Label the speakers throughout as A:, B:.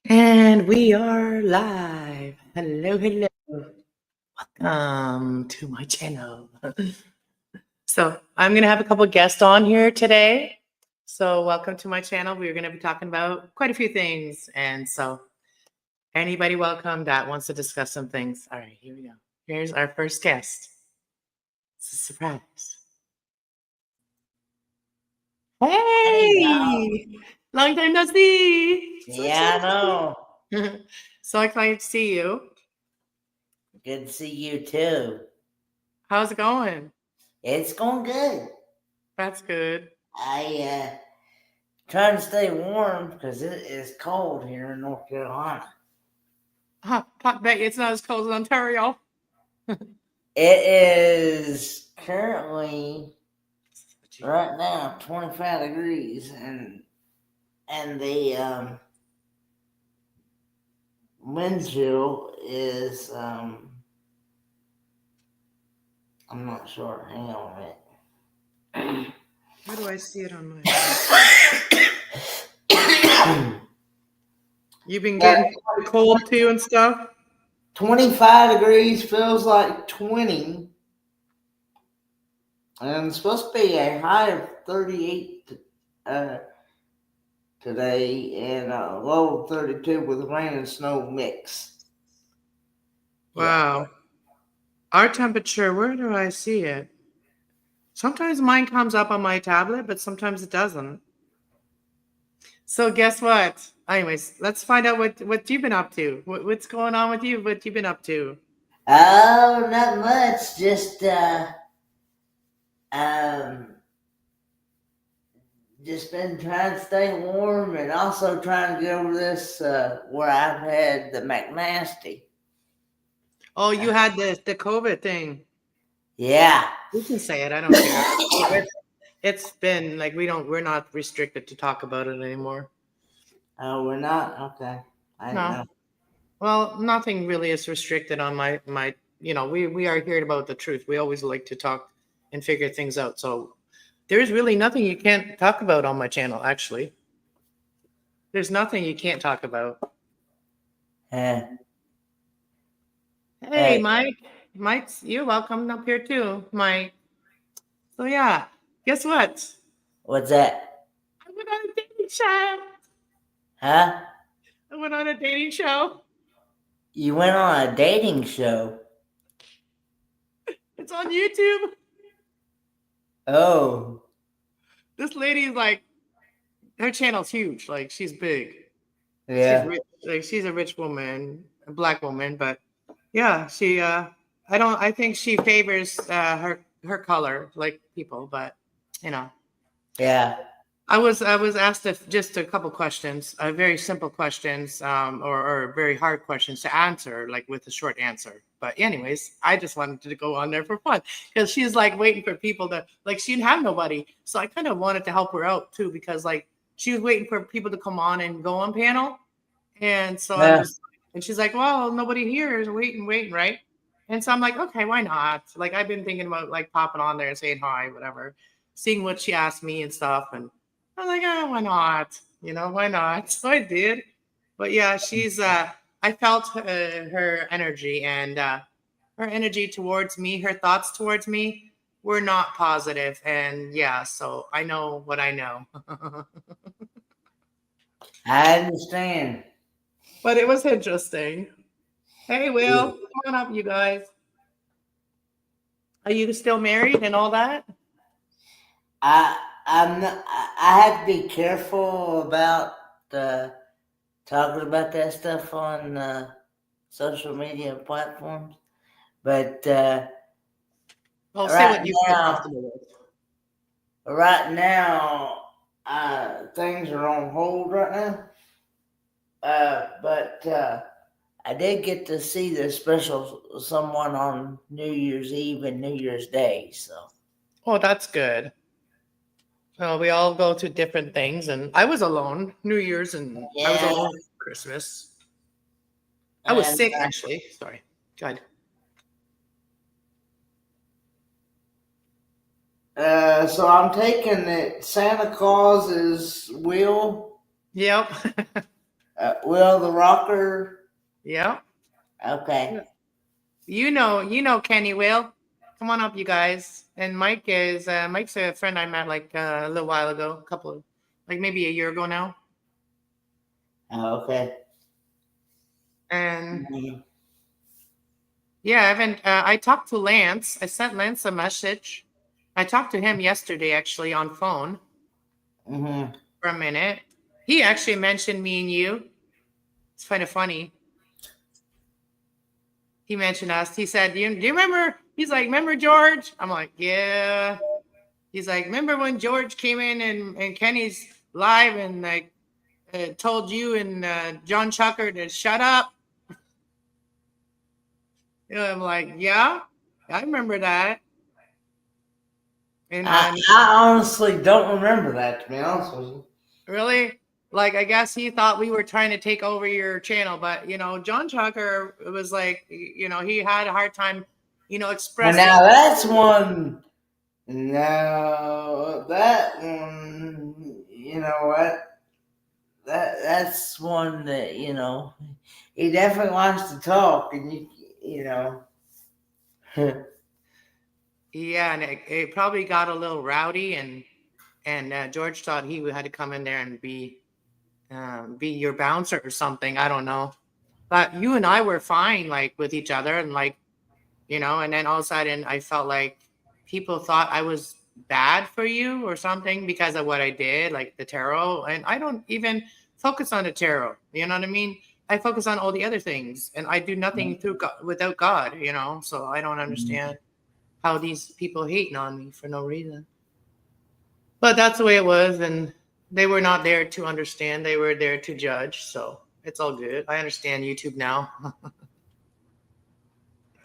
A: And we are live. Hello, hello. Welcome to my channel. So I'm going to have a couple guests on here today. So welcome to my channel. We're going to be talking about quite a few things. And so anybody welcome that wants to discuss some things. All right, here we go. Here's our first guest. It's a surprise. Hey, long time no see.
B: Yeah, I know.
A: So excited to see you.
B: Good to see you too.
A: How's it going?
B: It's going good.
A: That's good.
B: I trying to stay warm because it is cold here in North Carolina.
A: Bet it's not as cold as Ontario.
B: It is currently right now 25 degrees, and the wind chill is I'm not sure. Hang on a minute.
A: How do I see it on my? You've been getting cold too and stuff.
B: 25 degrees feels like 20. And it's supposed to be a high of 38 today and a low of 32 with rain and snow mix.
A: Wow. Yeah. Our temperature, where do I see it? Sometimes mine comes up on my tablet, but sometimes it doesn't. So guess what? Anyways, let's find out what you've been up to. What's going on with you? What you've been up to?
B: Oh, not much. Just been trying to stay warm and also trying to get over this where I've had the McNasty.
A: Oh, you had the COVID thing.
B: Yeah.
A: You can say it. I don't care. It's been like we're not restricted to talk about it anymore.
B: Oh, we're not? Okay. I know.
A: Well, nothing really is restricted on my we are here about the truth. We always like to talk and figure things out. So there's really nothing you can't talk about on my channel, actually. There's nothing you can't talk about. Hey, Mike. Mike's, you're welcome up here too, Mike. So yeah, guess what?
B: What's that?
A: I went on a dating show.
B: Huh?
A: I went on a dating show.
B: You went on a dating show?
A: It's on YouTube.
B: Oh.
A: This lady is like, her channel's huge. Like, she's big.
B: Yeah.
A: She's rich. Like, she's a rich woman, a black woman, but yeah, she I think she favors her color, like people, but you know.
B: Yeah.
A: I was asked just a couple questions, very simple questions, or very hard questions to answer, like with a short answer. But anyways, I just wanted to go on there for fun because she's like waiting for people to, like, she didn't have nobody, so I kind of wanted to help her out too, because like she was waiting for people to come on and go on panel, and so I'm just, and she's like, well, nobody here is waiting, right? And so I'm like, okay, why not? Like, I've been thinking about like popping on there and saying hi, whatever, seeing what she asked me and stuff, and I'm like, oh, why not? Why not? So I did. But yeah, she's, I felt her energy, and her energy towards me, her thoughts towards me were not positive. And yeah, so I know what I know.
B: I understand.
A: But it was interesting. Hey, Will, come on up, you guys. Are you still married and all that?
B: I'm not, I have to be careful about talking about that stuff on social media platforms, but
A: Well, say what you feel comfortable with.
B: Right now, things are on hold right now. But I did get to see the special someone on New Year's Eve and New Year's Day, so.
A: Oh, that's good. Well, we all go to different things, and I was alone New Year's, and I was alone Christmas. I was sick, actually. Sorry. Go
B: ahead. So I'm taking that Santa Claus is Will.
A: Yep.
B: Will the Rocker.
A: Yeah.
B: Okay.
A: You know Kenny Will. Come on up, you guys. And Mike's a friend I met like a little while ago, like maybe a year ago now.
B: Okay.
A: And
B: Mhm.
A: yeah, I talked to Lance. I sent Lance a message. I talked to him yesterday actually on phone
B: Mhm.
A: for a minute. He actually mentioned me and you. It's kind of funny. He mentioned us. He said, do you remember? He's like, remember George? I'm like, yeah. He's like, remember when George came in and Kenny's live and like told you and John Chucker to shut up? I'm like, yeah, I remember that. And
B: I honestly don't remember that, to be honest with you.
A: really, like, I guess he thought we were trying to take over your channel, but John Chucker was like, he had a hard time,
B: But
A: expressing.
B: now that's one. No, that one. You know what? That's one that he definitely wants to talk, and you know.
A: Yeah, and it probably got a little rowdy, and George thought he had to come in there and be your bouncer or something. I don't know, but you and I were fine, like with each other, and like and then all of a sudden I felt like people thought I was bad for you or something because of what I did, like the tarot, and I don't even focus on the tarot. You know what I mean? I focus on all the other things, and I do nothing through God, without God. So I don't understand how these people hating on me for no reason. But that's the way it was, and they were not there to understand. They were there to judge. So it's all good. I understand YouTube now.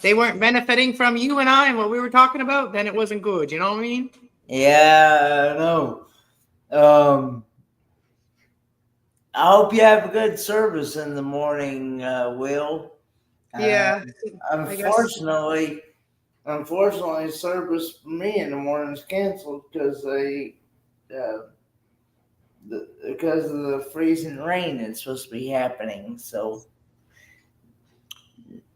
A: They weren't benefiting from you and I and what we were talking about, then it wasn't good. You know what I mean?
B: Yeah, I know. I hope you have a good service in the morning, Will. Uh,
A: Yeah, I guess
B: unfortunately, service for me in the morning is canceled uh, because of the freezing rain that's supposed to be happening. So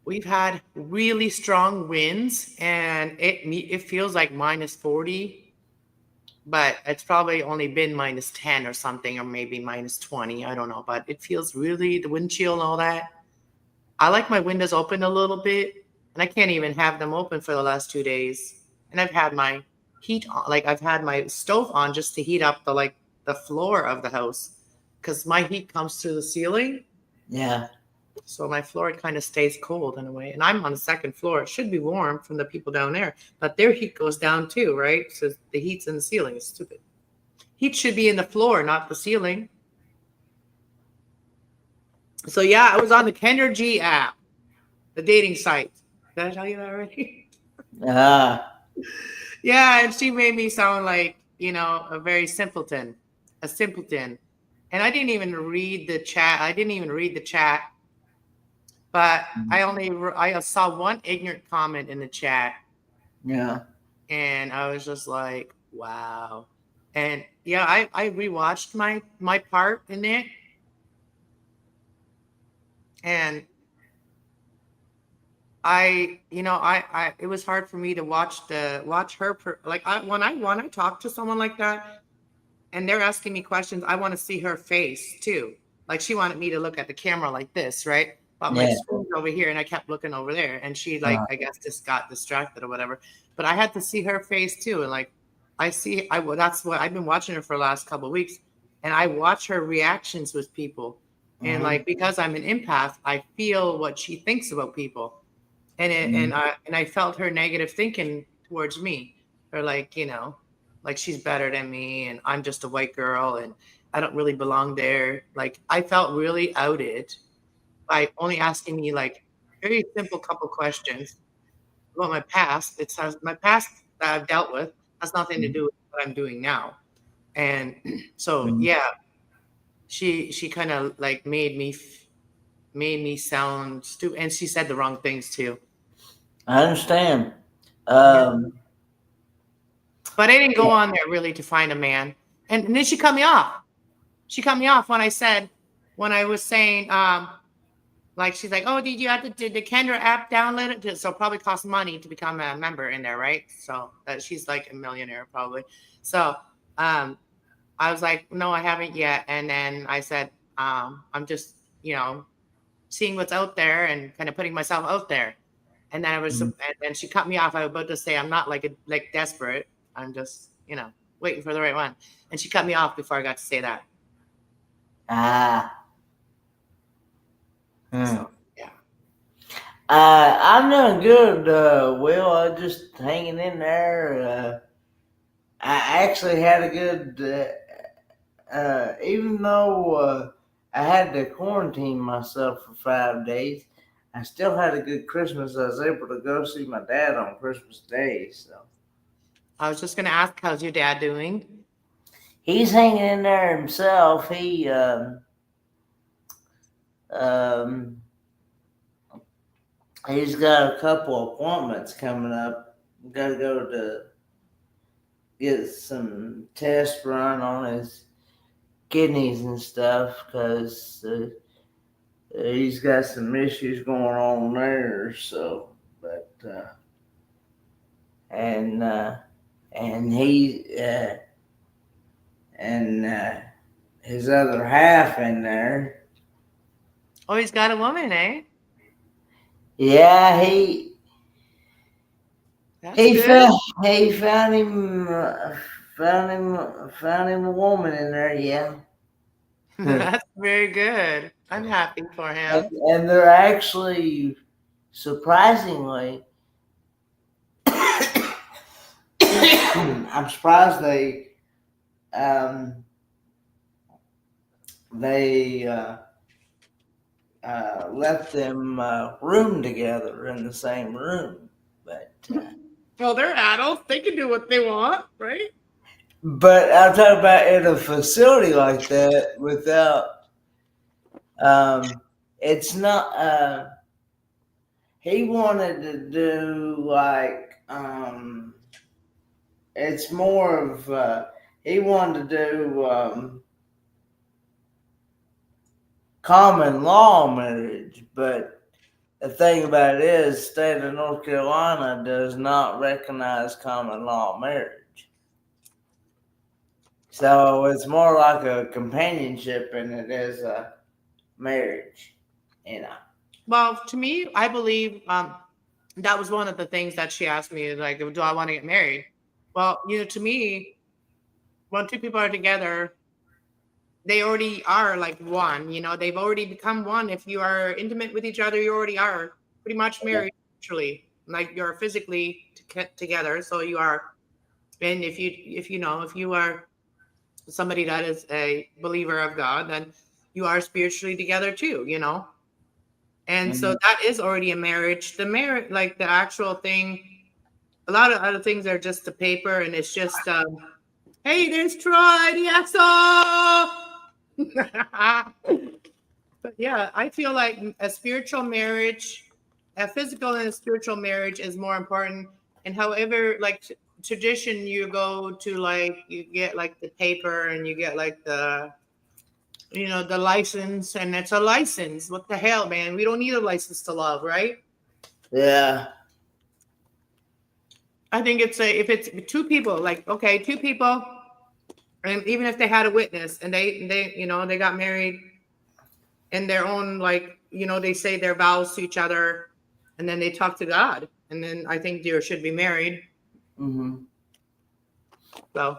A: we've had really strong winds, and it feels like -40, but it's probably only been -10 or something, or maybe -20. I don't know, but it feels really the wind chill and all that. I like my windows open a little bit, and I can't even have them open for the last 2 days. And I've had my heat on, like I've had my stove on just to heat up the floor of the house because my heat comes through the ceiling.
B: yeah,
A: So my floor kind of stays cold in a way. And I'm on the second floor. It should be warm from the people down there, but their heat goes down too, right? So the heat's in the ceiling. It's stupid. Heat should be in the floor, not the ceiling. So yeah, I was on the Kennergy app, the dating site. Did I tell you that already?
B: uh,
A: Yeah, and she made me sound like, a very a simpleton. And I didn't even read the chat. I didn't even read the chat, but I saw one ignorant comment in the chat,
B: yeah,
A: and I was just like, wow. And yeah, I rewatched my part in it, and it was hard for me to watch her like when I talk to someone like that and they're asking me questions, I want to see her face too. Like she wanted me to look at the camera like this, right? But my
B: yeah,
A: screen's over here and I kept looking over there. And she like,
B: uh,
A: I guess just got distracted or whatever. But I had to see her face too. And like that's what I've been watching her for the last couple of weeks. And I watch her reactions with people. And
B: mhm,
A: like because I'm an empath, I feel what she thinks about people.
B: mhm,
A: And I felt her negative thinking towards me. Or like, like she's better than me and I'm just a white girl and I don't really belong there. Like I felt really outed by only asking me like very simple couple questions about my past. It says my past that I've dealt with has nothing to do with what I'm doing now. And so
B: mhm.
A: yeah, she kind of like made me sound stupid, and she said the wrong things too.
B: I understand.
A: Yeah.
B: Um,
A: But I didn't go on there really to find a man. And then she cut me off. She cut me off when I said, when I was saying, like she's like, oh, did you have to did the Kendra app download it? So probably costs money to become a member in there, right? So she's like a millionaire probably. So I was like, no, I haven't yet. And then I said, I'm just, seeing what's out there and kind of putting myself out there. And then and then she cut me off. I was about to say, I'm not like desperate. I'm just, waiting for the right one. And she cut me off before I got to say that. So, yeah.
B: I'm doing good, Will. I'm just hanging in there. I actually had a good, even though I had to quarantine myself for 5 days, I still had a good Christmas. I was able to go see my dad on Christmas Day. So
A: I was just going to ask, how's your dad doing?
B: he's hanging in there himself. He's got a couple appointments coming up. Got to go to get some tests run on his kidneys and stuff because he's got some issues going on there. So, but and his other half in there.
A: Oh, he's got a woman, eh?
B: Yeah,
A: That's
B: he
A: good.
B: found him a woman in there. Yeah.
A: That's very good. I'm happy for him.
B: And they're actually surprisingly. I'm surprised they let them room together in the same room, but
A: well, they're adults; they can do what they want, right?
B: But I'm talking about in a facility like that without. It's not. He wanted to do like. It's more of. He wanted to do common law marriage, but the thing about it is, the state of North Carolina does not recognize common law marriage. So it's more like a companionship than it is a marriage,
A: Well, to me, I believe that was one of the things that she asked me, like, do I want to get married? Well, to me, when two people are together, they already are like one, they've already become one. If you are intimate with each other, you already are pretty much married, actually. Like you're physically together, so you are. And if you are somebody that is a believer of God, then you are spiritually together too, And so that is already a marriage. The marriage, like the actual thing, a lot of other things are just the paper, and it's just, hey, there's Troy, the EXO. But yeah, I feel like a spiritual marriage, a physical and a spiritual marriage is more important. And however, like tradition, you go to like, you get like the paper and you get like the license, and it's a license. What the hell, man? We don't need a license to love, right?
B: Yeah.
A: I think if it's two people, like, okay, two people, and even if they had a witness and they got married in their own, like, they say their vows to each other, and then they talk to God, and then I think they should be married.
B: Mm-hmm.
A: So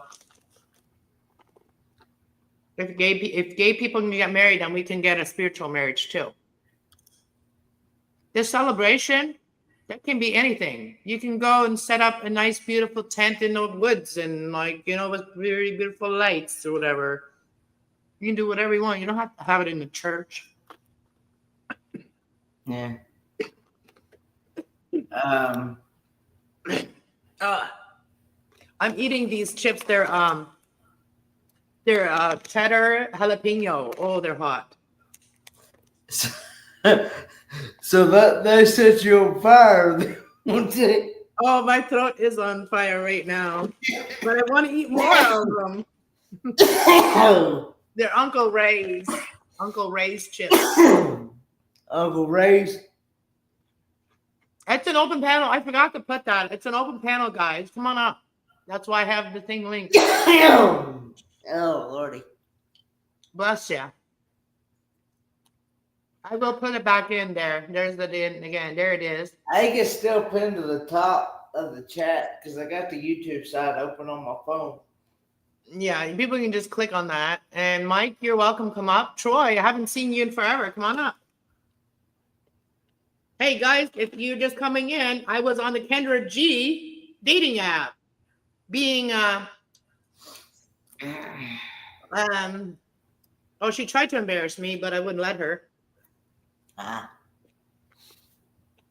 A: if gay people can get married, then we can get a spiritual marriage too. This celebration, that can be anything. You can go and set up a nice, beautiful tent in the woods, and like, with very beautiful lights or whatever. You can do whatever you want. You don't have to have it in the church.
B: Yeah.
A: I'm eating these chips. They're cheddar jalapeno. Oh, they're hot.
B: So that they set you on fire.
A: Oh, my throat is on fire right now, but I want to eat more of them. They're Uncle Ray's. Uncle Ray's chips.
B: Uncle Ray's.
A: It's an open panel. I forgot to put that. It's an open panel, guys. Come on up. That's why I have the thing linked.
B: Oh, Lordy.
A: Bless ya. I will put it back in there. There's the again. There it is.
B: I think it's still pinned to the top of the chat because I got the YouTube side open on my phone.
A: Yeah, people can just click on that. And Mike, you're welcome. Come up. Troy, I haven't seen you in forever. Come on up. Hey guys, if you're just coming in, I was on the Kendra G dating app, being oh, she tried to embarrass me, but I wouldn't let her.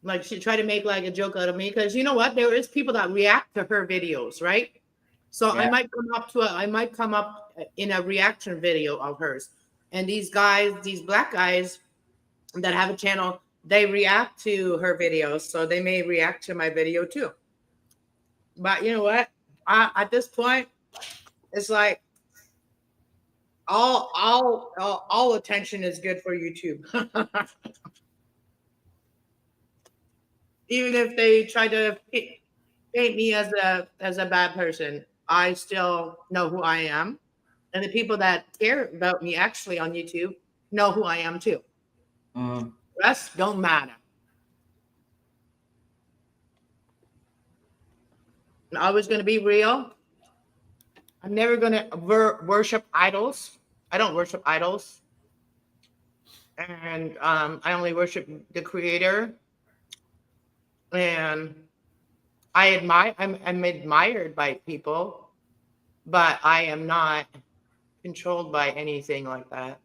A: Like she tried to make like a joke out of me because you know what? There is people that react to her videos, right? So yeah. I might come up in a reaction video of hers. And these guys, these black guys that have a channel, they react to her videos. So they may react to my video too. But you know what? At this point, it's like all attention is good for YouTube. Even if they try to paint me as a bad person, I still know who I am. And the people that care about me actually on YouTube know who I am too. The rest don't matter. I'm always going to be real. I'm never going to worship idols. I don't worship idols. And I only worship the Creator. And I'm admired by people, but I am not controlled by anything like that.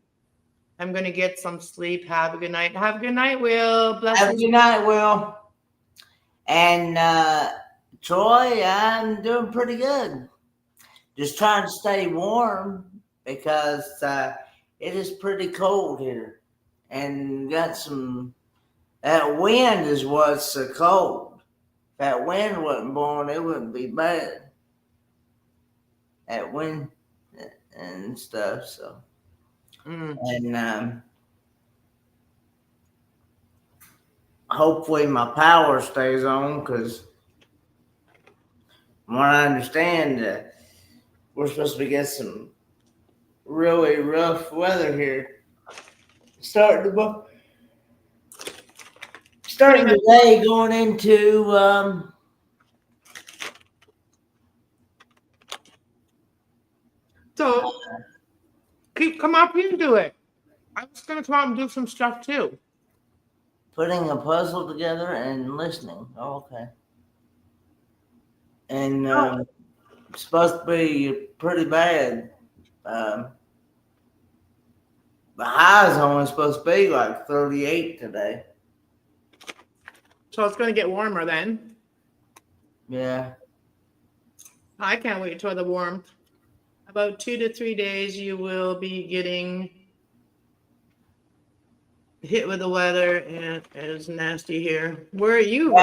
A: I'm going to get some sleep. Have a good night. Have a good night, Will. Blessings.
B: Have a good night, Will. And Troy, I'm doing pretty good. Just trying to stay warm because it is pretty cold here. And got some, that wind is what's so cold. If that wind wasn't blowing, it wouldn't be bad. That wind and stuff, so. And hopefully my power stays on because from what I understand, we're supposed to get some really rough weather here. Starting today, going into
A: so come up here and do it. I was gonna come out and do some stuff too.
B: Putting a puzzle together and listening. Oh, okay. And it's supposed to be pretty bad. The high's only supposed to be like 38 today.
A: So it's gonna get warmer then.
B: Yeah.
A: I can't wait till the warmth. About 2 to 3 days, you will be getting hit with the weather, and it's nasty here. Where are you?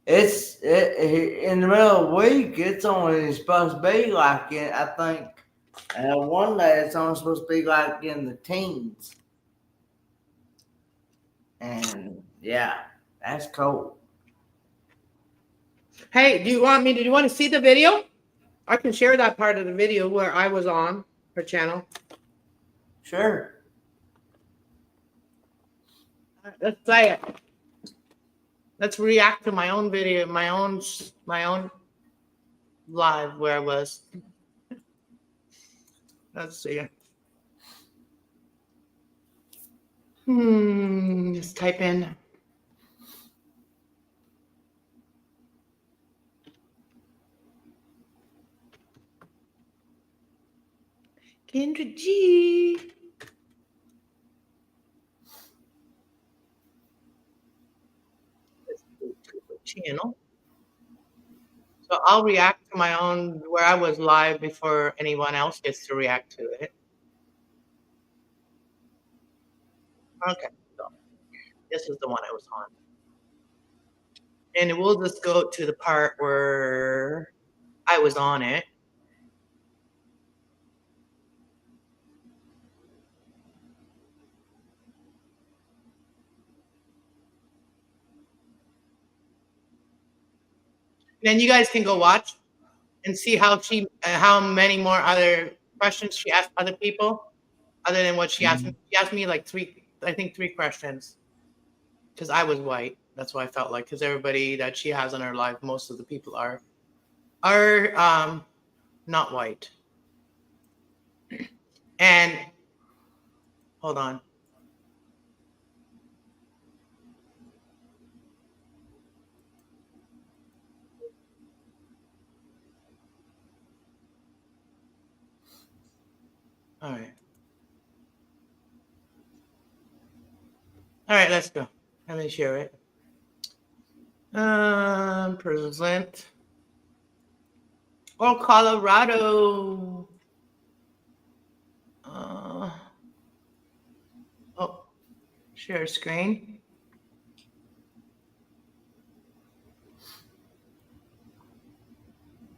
B: It's in the middle of the week. It's only supposed to be like I think one day it's only supposed to be like in the teens. And yeah, that's cold.
A: Hey, do you want to see the video? I can share that part of the video where I was on her channel.
B: Sure.
A: Let's play it. Let's react to my own video, my own live where I was. Let's see. Just type in. Kendra G. Channel. So I'll react to my own where I was live before anyone else gets to react to it. Okay, so this is the one I was on. And we'll just go to the part where I was on it. Then you guys can go watch and see how many more other questions she asked other people, other than what she asked me. She asked me like three questions, because I was white. That's what I felt like. Because everybody that she has in her life, most of the people are not white. And hold on. All right. All right, let's go. Let me share it. Present. Oh, Colorado. Oh, share screen.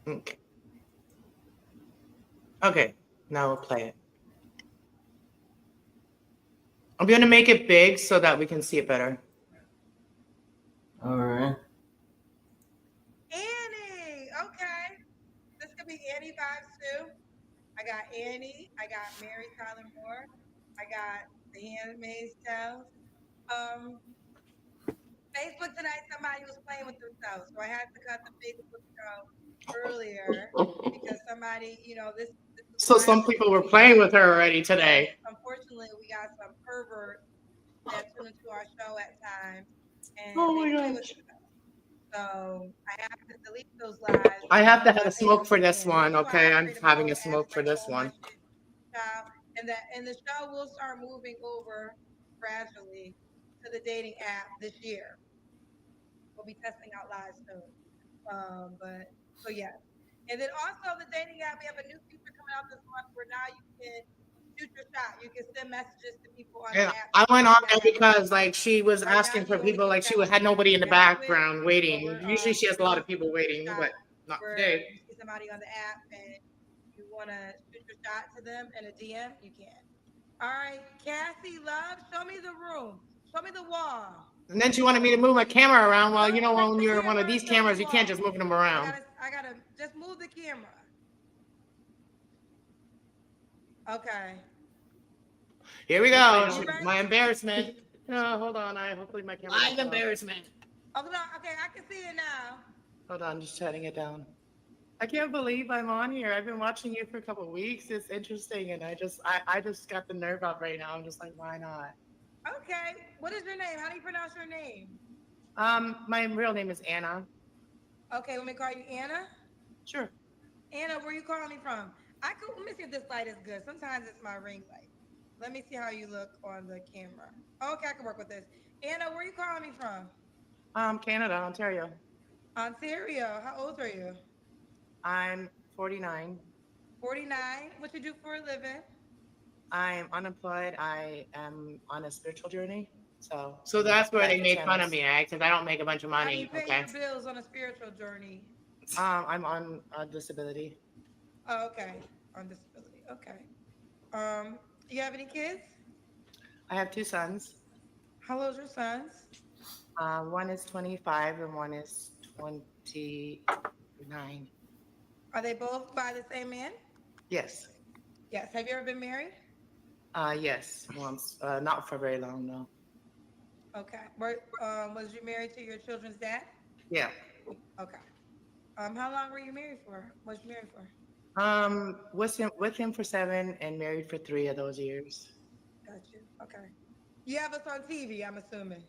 A: Okay. Okay, now we'll play it. I'm going to make it big so that we can see it better.
B: All right.
C: Annie, okay. This could be Annie vibes too. I got Annie. I got Mary Tyler Moore. I got The Handmaid's Tale. Um, Facebook tonight, somebody was playing with themselves, so I had to cut the Facebook show earlier because somebody, this is
A: So some people were playing with her already today.
C: Unfortunately, we got some perverts that tune into our show at times, and
A: Oh
C: they
A: my
C: play with
A: gosh.
C: themselves. So I have to delete those lives.
A: I have to have
C: My
A: a smoke
C: Facebook
A: for this
C: again.
A: one.
C: This is why
A: Okay,
C: I
A: I'm
C: created my
A: having
C: own
A: a
C: app
A: smoke
C: so
A: for
C: I can
A: this
C: own my
A: one.
C: shit, child. And the show will start moving over gradually to the dating app this year. We'll be testing out live soon. But so yeah. And then also the dating app, we have a new feature coming out this month where now you can shoot your shot. You can send messages to people on the
A: And
C: app
A: I
C: that you
A: went on
C: might not
A: there
C: have
A: because
C: responded
A: like
C: to.
A: she was
C: Right now
A: asking
C: you
A: for
C: only
A: people,
C: can
A: like she
C: chat with
A: had
C: people
A: nobody
C: you
A: in the
C: mess with.
A: background
C: So
A: waiting.
C: we're
A: Usually she has a
C: we're
A: lot
C: gonna
A: of people
C: shoot your
A: waiting,
C: shot
A: but not
C: where
A: today.
C: you see somebody on the app and you wanna shoot your shot to them in a DM, you can. All right, Cassie Love, show me the room. Show me the wall.
A: And then she wanted me to move my camera around. Well,
C: Don't
A: you know,
C: touch
A: when
C: the
A: you're one of
C: camera,
A: these
C: show me
A: cameras,
C: the
A: you can't
C: wall.
A: just move them
C: I
A: around.
C: gotta just move the camera. Okay.
A: Here we
B: Hopefully
A: go.
B: don't.
A: My embarrassment. Oh, hold on. Hopefully my camera.
B: Live embarrassment.
C: Oh no, okay, I can see it now.
A: Hold on, just shutting it down. I can't believe I'm on here. I've been watching you for a couple of weeks. It's interesting, and I just got the nerve up right now. I'm just like, why not?
C: Okay. What is your name? How do you pronounce your name?
A: My real name is Anna.
C: Okay, let me call you Anna.
A: Sure.
C: Anna, where you calling me from? Let me see if this light is good. Sometimes it's my ring light. Let me see how you look on the camera. Okay, I can work with this. Anna, where you calling me from?
A: Canada, Ontario.
C: Ontario. How old are you?
A: I'm 49.
C: 49. What you do for a living?
A: I'm unemployed. I am on a spiritual journey. So that's where they made fun of me, because I don't make a bunch of
C: How do you
A: money.
C: pay
A: Okay.
C: your bills on a spiritual journey?
A: I'm on disability.
C: Oh, okay. On disability. Okay. You have any kids?
A: I have two sons.
C: How old's your sons?
A: One is 25 and one is 29.
C: Are they both by the same man?
A: Yes.
C: Yes. Have you ever been married?
A: Yes, once. Not for very long, no.
C: Okay. Was you married to your children's dad?
A: Yeah.
C: Okay. How long were you married for? Was you married for?
A: With him for 7 and married for 3 of those years.
C: Got you. Okay. You have us on TV, I'm assuming.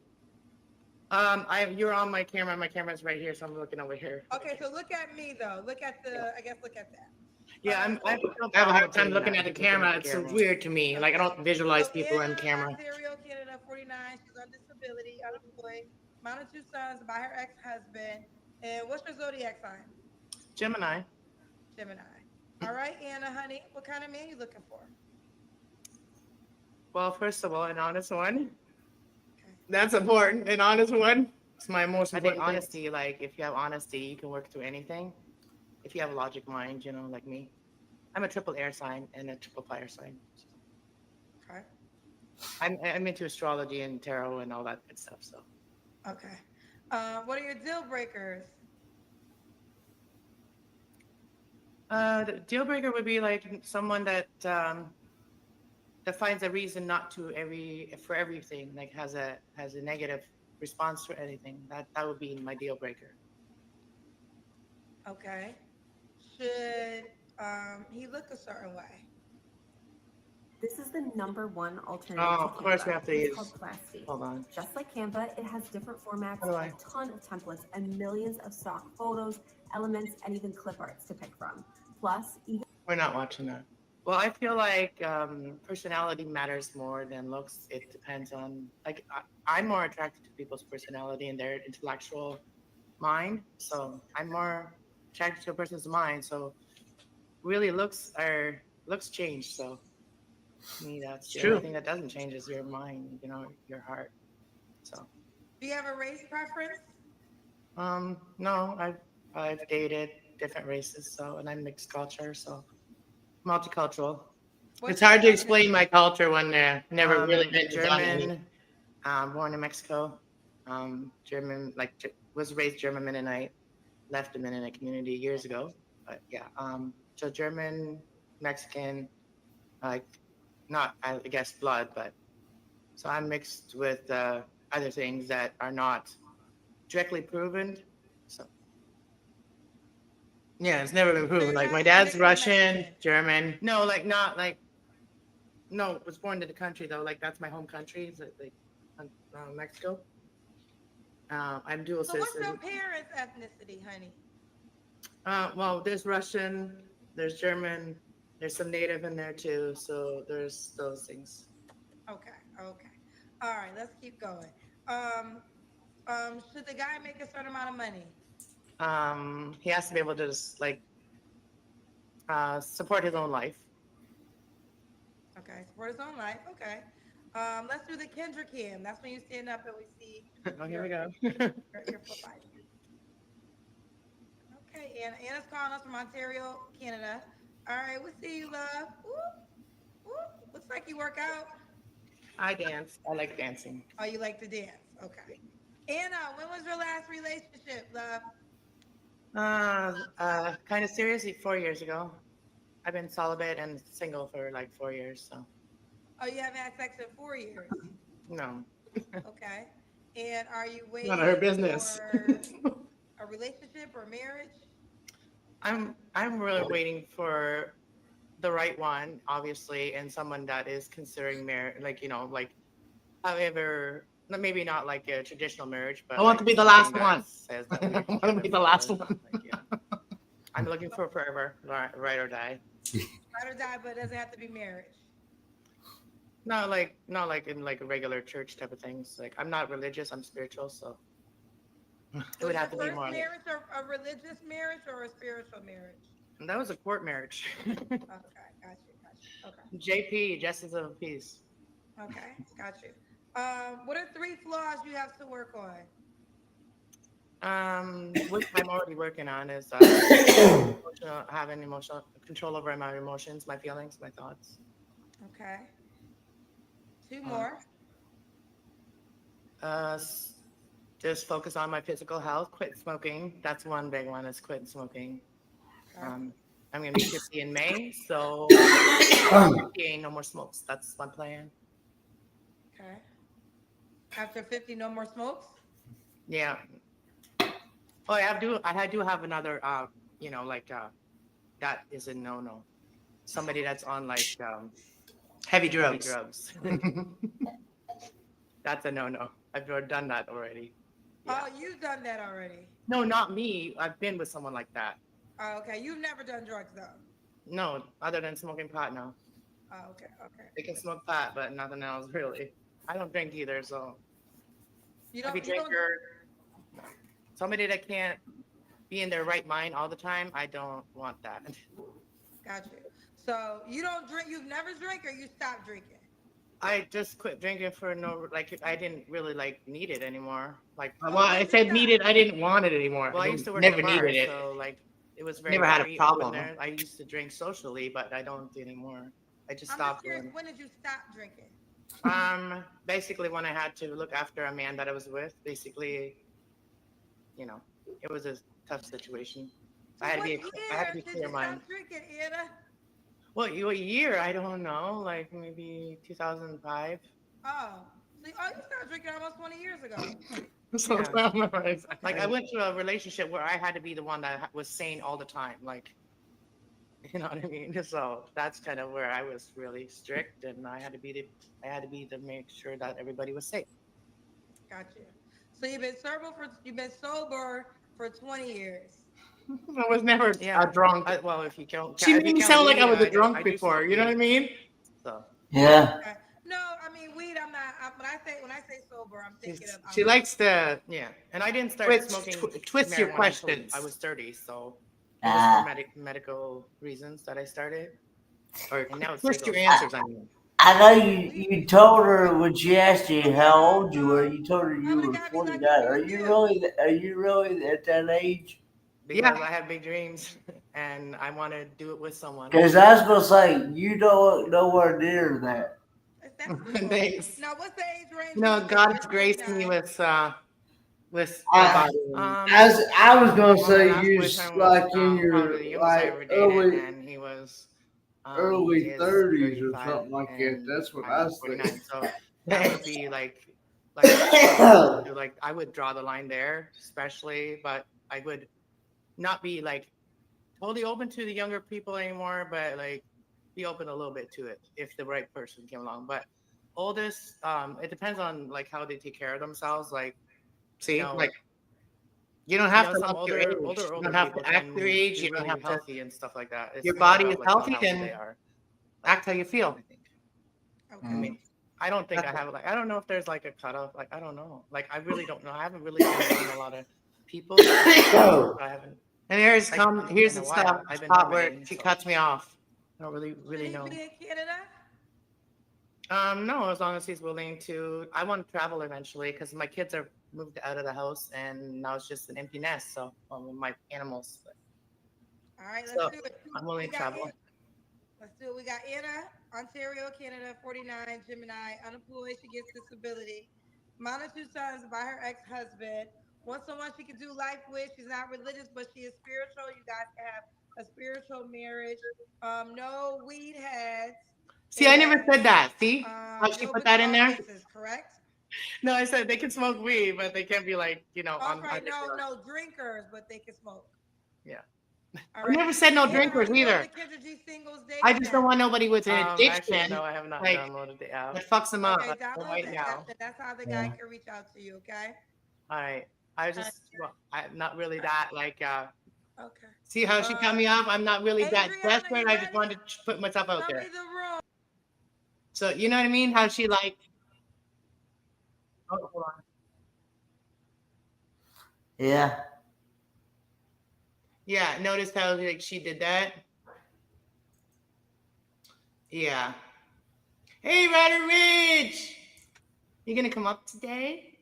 A: You're on my camera. My camera's right here, so I'm looking over here.
C: Okay, so look at me though. Look at that.
A: Yeah,
C: So,
A: I have a hard time looking at the camera. It's so weird to me. Like I
C: okay.
A: don't visualize
C: So
A: people in
C: Anna,
A: camera.
C: Ontario, Canada, 49. She's on disability, unemployed, mom of two sons by her ex-husband. And what's your zodiac sign?
A: Gemini.
C: Gemini. All right, Anna, honey, what kind of man you looking for?
A: Well, first of all, an honest one.
C: Okay.
A: That's important. An honest one. It's my most important. I think honesty. Like if you have honesty, you can work through anything. If you have a logic mind, like me. I'm a triple air sign and a triple fire sign.
C: Okay.
A: I'm into astrology and tarot and all that good stuff. So.
C: Okay. What are your deal breakers?
A: The deal breaker would be like someone that that finds a reason not to for everything, like has a negative response to anything. That would be my deal breaker.
C: Okay. Should he look a certain way?
D: This is the #1 alternative
A: Oh,
D: to
A: of course we
D: Canva.
A: have to
D: It's
A: use.
D: called Classy.
A: Hold on.
D: Just like Canva, it has different
A: How
D: formats,
A: do
D: a
A: I?
D: ton of templates, and millions of stock photos, elements, and even clip arts to pick from. Plus, even
A: We're not watching that. Well, I feel like personality matters more than looks. It depends on like I'm more attracted to people's personality and their intellectual mind. So I'm more attracted to a person's mind. So really, looks change. So to me, that's the only
B: True.
A: thing that doesn't change is your mind. Your heart. So
C: Do you have a race preference?
A: no, I've dated different races. So and I'm mixed culture. So multicultural. It's
C: What's your
A: hard to
C: ethnicity?
A: explain my culture when never really been to German.
B: German.
A: Born in Mexico. German, was raised German Mennonite. Left the Mennonite community years ago, but yeah. So German, Mexican, like not I guess blood, but so I'm mixed with other things that are not directly proven. So yeah, it's never been
C: So
A: proven.
C: you're
A: Like
C: not
A: my dad's
C: technically
A: Russian,
C: Mexican.
A: German. No, like not like no. Was born in the country though. Like that's my home country. Is like Mexico. I'm dual
C: So what's your
A: citizen.
C: parents' ethnicity, honey?
A: Well, there's Russian, there's German, there's some native in there too. So there's those things.
C: Okay, okay. All right, let's keep going. Um, should the guy make a certain amount of money?
A: He has to be able to just like support his own life.
C: Okay, support his own life. Okay. Let's do the Kendra cam. That's when you stand up and we see
A: Oh, here we
C: your
A: go.
C: your full body. Okay, Anna's calling us from Ontario, Canada. All right, we see you, love. Woo, woo. Looks like you work out.
A: I dance. I like dancing.
C: Oh, you like to dance. Okay. Anna, when was your last relationship, love?
A: Kind of seriously, 4 years ago. I've been celibate and single for like 4 years. So
C: Oh, you haven't had sex in 4 years.
A: no,
C: Okay. And are you
A: none of her
C: waiting
A: business.
C: for a relationship or marriage?
A: I'm really waiting for the right one, obviously, and someone that is considering marriage, like however, maybe not like a traditional marriage, but
B: I want
A: like
B: to be the
A: something
B: last
A: that
B: one.
A: says that we are
B: I want to
A: together
B: be the last
A: forever.
B: one.
A: Like, yeah. I'm looking for forever, right or die.
C: Ride or die, but it doesn't have to be marriage.
A: Not like in like a regular church type of things. Like I'm not religious, I'm spiritual, so it
C: Was
A: would
C: your
A: have to be
C: first
A: more like
C: marriage a religious marriage or a spiritual marriage?
A: and that was a court marriage.
C: Okay, got you, got you. Okay,
A: JP, Justice of Peace.
C: okay, got you. What are 3 flaws you have to work on?
A: Which I'm already working on is having emotional control over my emotions, my feelings, my thoughts.
C: Okay, 2
A: Uh,
C: more.
A: uh, s- just focus on my physical health. Quit smoking. That's one big one. Is quit smoking.
C: Okay,
A: Um, I'm gonna be 50 in May, so 50 ain't no more smokes. That's my plan.
C: okay. After 50, no more smokes?
A: Yeah. Oh, I do have another. That is a no. Somebody that's on like
B: Heavy
A: heavy
B: drugs.
A: drugs. That's a no. I've done that already. Yeah.
C: Oh, you've done that already.
A: No, not me. I've been with someone like that.
C: Oh, okay, you've never done drugs though.
A: No, other than smoking pot. No,
C: Oh, okay, okay.
A: they can smoke pot, but nothing else really. I don't drink either, so
C: You
A: heavy
C: don't, you don't,
A: drinker. No. Somebody that can't be in their right mind all the time. I don't want that.
C: got you. So you don't drink, you've never drank or you stopped drinking?
A: I just quit drinking for no like I didn't really like need it anymore. Like
B: Well, I said needed. I didn't want it anymore.
A: well, I used to work
B: never
A: at a bar,
B: needed it.
A: so like it was very
B: Never had a
A: free
B: problem.
A: open there. I used to drink socially, but I don't anymore. I just
C: I'm just
A: stopped
C: curious,
A: doing it.
C: when did you stop drinking?
A: Basically when I had to look after a man that I was with, basically, it was a tough situation. I had to
C: what
A: be
C: year did you
A: clear-minded.
C: stop drinking, Anna?
A: What year? I don't know. Like maybe 2005.
C: Oh, so, oh, you started drinking almost 20 years ago.
A: So
B: Yeah.
A: like I went through a relationship where I had to be the one that was sane all the time. Like, you know what I mean? So that's kind of where I was really strict, and I had to be to make sure that everybody was safe.
C: Gotcha. So you've been sober for 20 years.
A: I was never
C: Yeah.
A: a drunk.
C: Well, if you count,
A: She made me sound like I was a drunk before. You know what I mean?
C: So
B: Yeah.
C: okay. No, I mean weed. I'm not. When I say sober, I'm thinking of.
A: She likes to
C: And I didn't start smoking
A: twist your
C: marijuana until
A: questions.
C: I was 30. So it was for medical reasons that I started. And now it's
A: Twist your
C: legal.
A: answers. I mean,
B: I know you told her when she asked you how old you were. You told her you
C: Probably
B: were
C: gotta be
B: 49.
C: lucky for
B: Are
C: you
B: you
C: too.
B: really? Are you really at that age?
C: Because I have big dreams and I want to do it with someone.
B: Because I was gonna say you don't nowhere near that.
C: That's cool.
A: Thanks.
C: Now, what's the age range?
A: You know,
C: you think?
A: God's
C: You're
A: graced me
C: 49.
A: with
B: I-
A: a body.
B: I was gonna
C: Well, my
B: say
C: last
B: you
C: boyfriend was
B: like in
C: probably the
B: your
C: youngest I
B: like
C: ever dated,
B: early
C: and he was
B: early
C: he is
B: 30s or
C: 35
B: something like that.
C: and
B: That's what I
C: I'm
B: was
C: 49. So that
A: Thanks.
C: would be like
B: thinking.
C: like I would draw the line there, especially, but I would not be like totally open to the younger people anymore, but like be open a little bit to it if the right person came along. But oldest, it depends on like how they take care of themselves. Like
A: See,
C: know,
A: like you don't have to
C: some
A: look your age.
C: older
A: You don't have
C: people
A: to act
C: can
A: your age.
C: be
A: You don't
C: really
A: have to.
C: healthy and stuff like that. It's
A: Your
C: more
A: body
C: about
A: is
C: like how
A: healthy,
C: healthy
A: then
C: they are.
A: act how you feel.
C: I think.
B: Mm.
C: I mean, I don't think I
A: That's
C: have like I don't know if there's like a cutoff. Like I don't know. Like I really don't know. I haven't really been around a lot of people. I haven't.
A: And here's
C: Like,
A: here's
C: in
A: the
C: a while.
A: stuff.
C: I've been
A: Spot where
C: nominating,
A: she
C: so
A: cuts me off.
C: I don't really know.
E: Be in Canada?
C: No, as long as he's willing to. I want to travel eventually because my kids are moved out of the house and now it's just an empty nest. So my animals.
E: All right, let's
C: So
E: do it.
C: I'm willing to travel.
E: Let's do it. We got Anna, Ontario, Canada, 49, Gemini, unemployed. She gets disability. Mom and 2 sons by her ex-husband. Wants someone she can do life with. She's not religious, but she is spiritual. You guys can have a spiritual marriage. No weed heads.
A: See, I never said that. See how she
E: no
A: put that in there?
E: places, correct?
C: No, I said they can smoke weed, but they can't be like
E: That's right. No drinkers, but they can smoke.
C: Yeah.
A: I never said no
E: Anna,
A: drinkers
E: are you
A: either.
E: on the Kendra G singles dating
A: I just don't
E: app?
A: want nobody with an addiction.
C: Actually, no, I have not
A: like,
C: downloaded the app.
A: that fucks them up.
E: Okay, download
C: right
E: the
C: now.
E: app. That's how the guy can reach out to you. Okay.
C: All right. I just, well, I'm not really that like.
E: Okay.
A: See how she cut me off? I'm not really that
E: Adriana,
A: desperate.
E: you
A: I just
E: ready?
A: wanted to put myself out
E: Tell
A: there.
E: me the room.
A: So you know what I mean? How she like? Oh, hold on.
B: Yeah.
A: Yeah, notice how like she did that. Yeah. Hey, Ryder Ridge, you gonna come up today?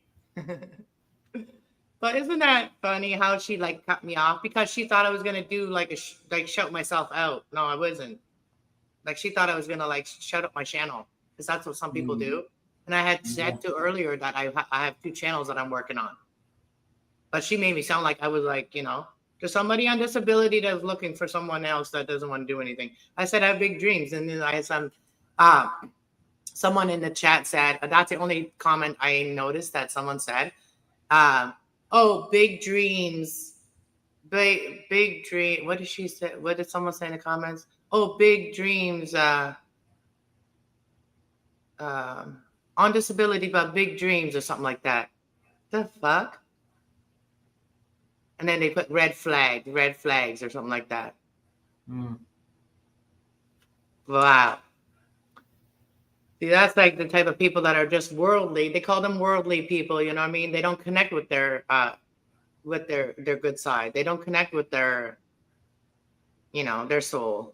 A: But isn't that funny how she like cut me off because she thought I was gonna do like like shout myself out? No, I wasn't. Like she thought I was gonna like shut up my channel because that's what some people do. And I had said to earlier that I have 2 channels that I'm working on. But she made me sound like I was like, you know, there's somebody on disability that's looking for someone else that doesn't want to do anything. I said I have big dreams, and then I had someone in the chat said that's the only comment I noticed that someone said. Oh, big dreams, big dream. What did she say? What did someone say in the comments? Oh, big dreams. On disability, but big dreams or something like that. The fuck? And then they put red flags or something like that. Wow. See, that's like the type of people that are just worldly. They call them worldly people, you know what I mean? They don't connect with their good side. They don't connect with their, you know, their soul.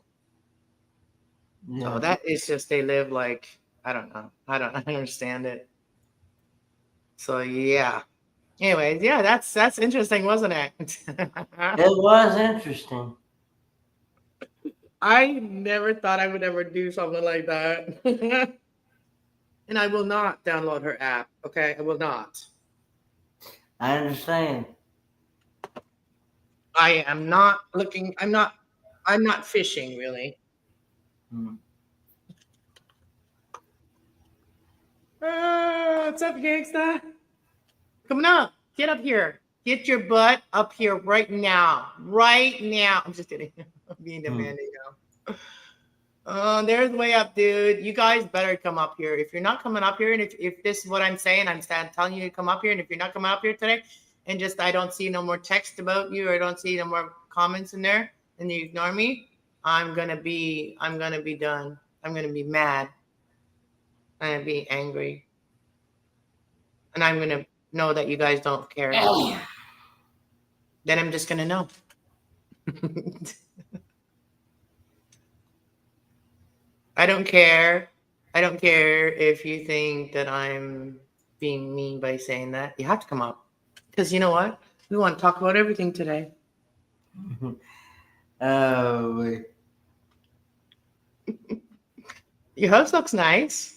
B: Yeah.
A: So that is just they live like, I don't know. I don't understand it. So yeah. Anyways, yeah, that's interesting, wasn't it?
B: It was interesting.
A: I never thought I would ever do something like that. And I will not download her app. Okay, I will not.
B: I understand.
A: I am not looking. I'm not fishing really.
B: Hmm.
A: What's up, gangsta? Coming up. Get up here. Get your butt up here right now. Right now. I'm just kidding. I'm being demanding now. Oh, there's way up, dude. You guys better come up here. If you're not coming up here, and if this is what I'm saying, telling you to come up here. And if you're not coming up here today, and just I don't see no more text about you, or I don't see no more comments in there, and you ignore me, I'm gonna be done. I'm gonna be mad. I'm gonna be angry. And I'm gonna know that you guys don't care. Then I'm just gonna know. I don't care. I don't care if you think that I'm being mean by saying that. You have to come up. Because you know what? We want to talk about everything today.
B: Oh,
A: Your house looks nice.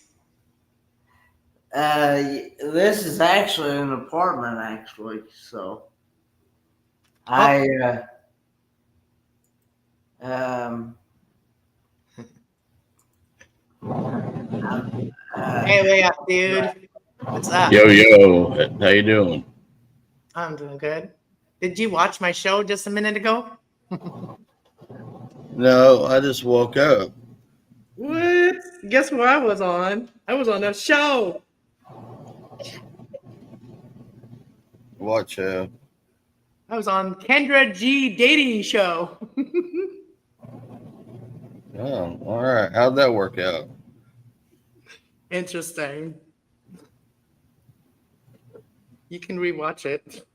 B: this is actually an apartment, actually. So,
A: Oh.
B: I
A: Hey, way up, dude. What's up?
F: Yo, how you doing?
A: I'm doing good. Did you watch my show just a minute ago?
F: No, I just woke up.
A: What? Guess where I was on? I was on a show.
F: Watch
A: I was on Kendra G dating show.
F: Oh, all right. How'd that work out?
A: Interesting. You can rewatch it.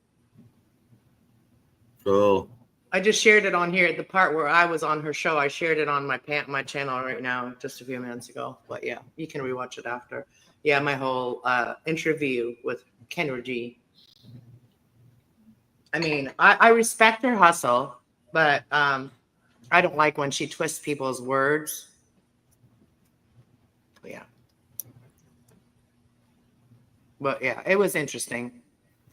F: Cool.
A: I just shared it on here. The part where I was on her show, I shared it on my channel right now, just a few minutes ago. But yeah, you can rewatch it after. Yeah, my whole interview with Kendra G. I mean, I respect her hustle, but I don't like when she twists people's words. Yeah. But yeah, it was interesting.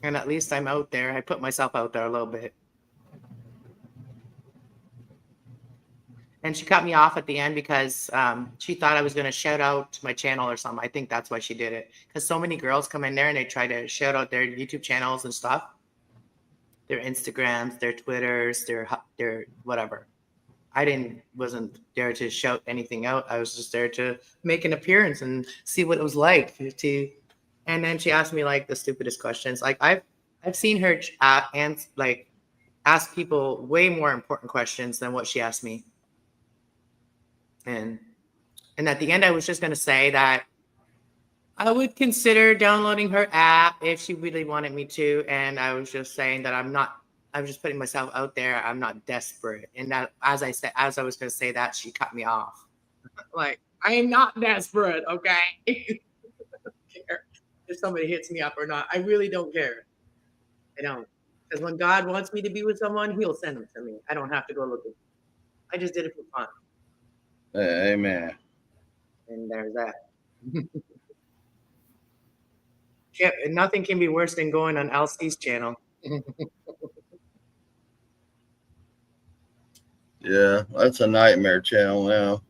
A: And at least I'm out there. I put myself out there a little bit. And she cut me off at the end because she thought I was going to shout out my channel or something. I think that's why she did it. Because so many girls come in there and they try to shout out their YouTube channels and stuff. Their Instagrams, their Twitters, their whatever. I wasn't there to shout anything out. I was just there to make an appearance and see what it was like to. And then she asked me like the stupidest questions. Like I've seen her ask people way more important questions than what she asked me. And at the end, I was just going to say that I would consider downloading her app if she really wanted me to. And I was just saying that I'm just putting myself out there. I'm not desperate. And that, as I was going to say that, she cut me off. Like, I am not desperate, okay? I don't care if somebody hits me up or not. I really don't care. I don't. Because when God wants me to be with someone, he'll send them to me. I don't have to go looking. I just did it for fun.
F: Amen.
A: And there's that. Yeah, and nothing can be worse than going on LC's channel.
F: Yeah, that's a nightmare channel now.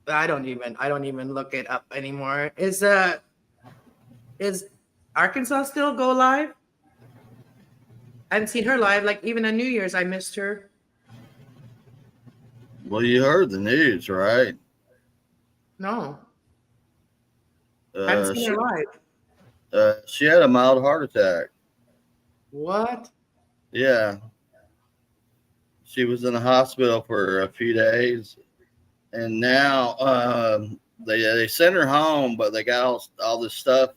A: I don't even look it up anymore. Is Arkansas still go live? I haven't seen her live. Like even on New Year's, I missed her.
F: Well, you heard the news, right?
A: No, I haven't seen her live.
F: She had a mild heart attack.
A: What?
F: Yeah. She was in the hospital for a few days, and now they sent her home, but they got all this stuff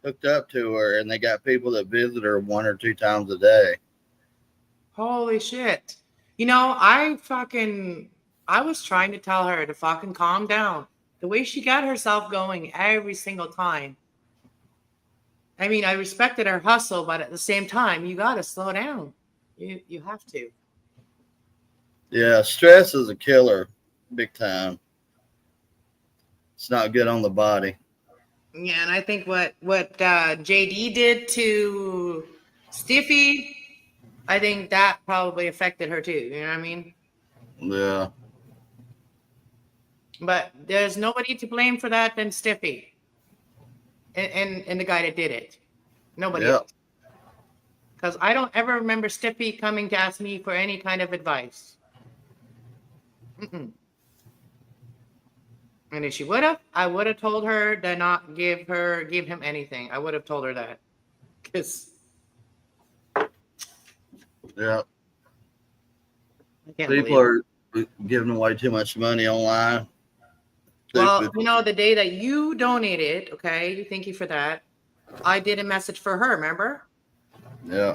F: hooked up to her, and they got people that visit her 1 or 2 times a day.
A: Holy shit! You know, I was trying to tell her to fucking calm down. The way she got herself going every single time. I mean, I respected her hustle, but at the same time, you gotta slow down. You have to.
F: Yeah, stress is a killer, big time. It's not good on the body.
A: Yeah, and I think what JD did to Stiffy, I think that probably affected her too. You know what I mean?
F: Yeah.
A: But there's nobody to blame for that than Stiffy and the guy that did it. Nobody
F: Yep.
A: else. Because I don't ever remember Stiffy coming to ask me for any kind of advice. Mm-mm. And if she would have, I would have told her to not give him anything. I would have told her that. Because
F: Yep.
A: I can't
F: People
A: believe it.
F: are giving away too much money online.
A: Well,
F: Stupid.
A: you know, the day that you donated, okay, thank you for that. I did a message for her, remember?
F: Yeah.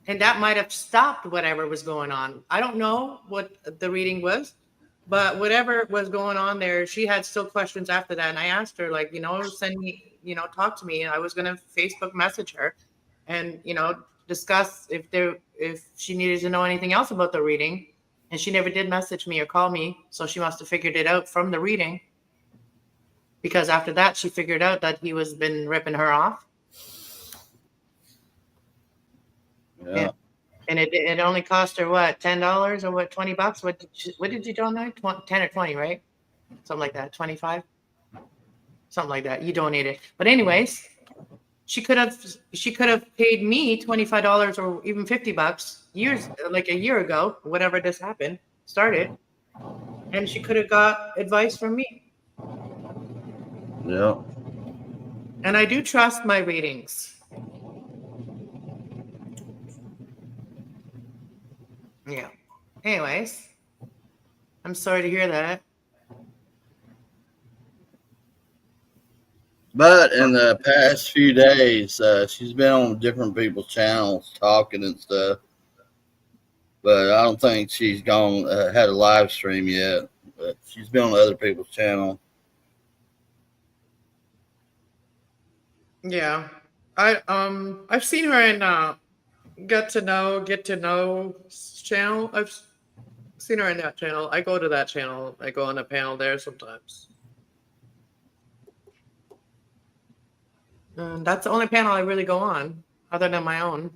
A: And that might have stopped whatever was going on. I don't know what the reading was, but whatever was going on there, she had still questions after that. And I asked her, like, send me, talk to me. And I was gonna Facebook message her and discuss if she needed to know anything else about the reading. And she never did message me or call me. So she must have figured it out from the reading. Because after that, she figured out that he was been ripping her off.
F: Yeah.
A: And it only cost her what, $10 or what, $20? What did you donate? 10 or 20, right? Something like that. 25, something like that. You donated, but anyways, she could have paid me $25 or even $50 years, like a year ago, whatever this started, and she could have got advice from me.
F: Yeah.
A: And I do trust my readings. Yeah. Anyways, I'm sorry to hear that.
F: But in the past few days, she's been on different people's channels talking and stuff. But I don't think she's gone had a live stream yet. But she's been on other people's channel.
A: Yeah. I've seen her in get to know channel. I've seen her in that channel. I go to that channel. I go on a panel there sometimes. And that's the only panel I really go on, other than my own.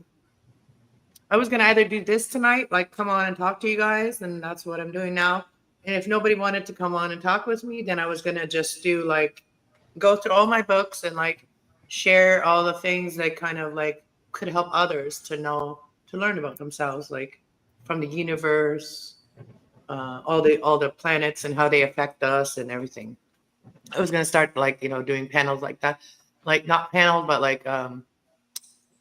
A: I was gonna either do this tonight, like come on and talk to you guys, and that's what I'm doing now. And if nobody wanted to come on and talk with me, then I was gonna just do like go through all my books and like share all the things that kind of like could help others to learn about themselves, like from the universe, all the planets and how they affect us and everything. I was gonna start like doing panels like that, like not panels, but like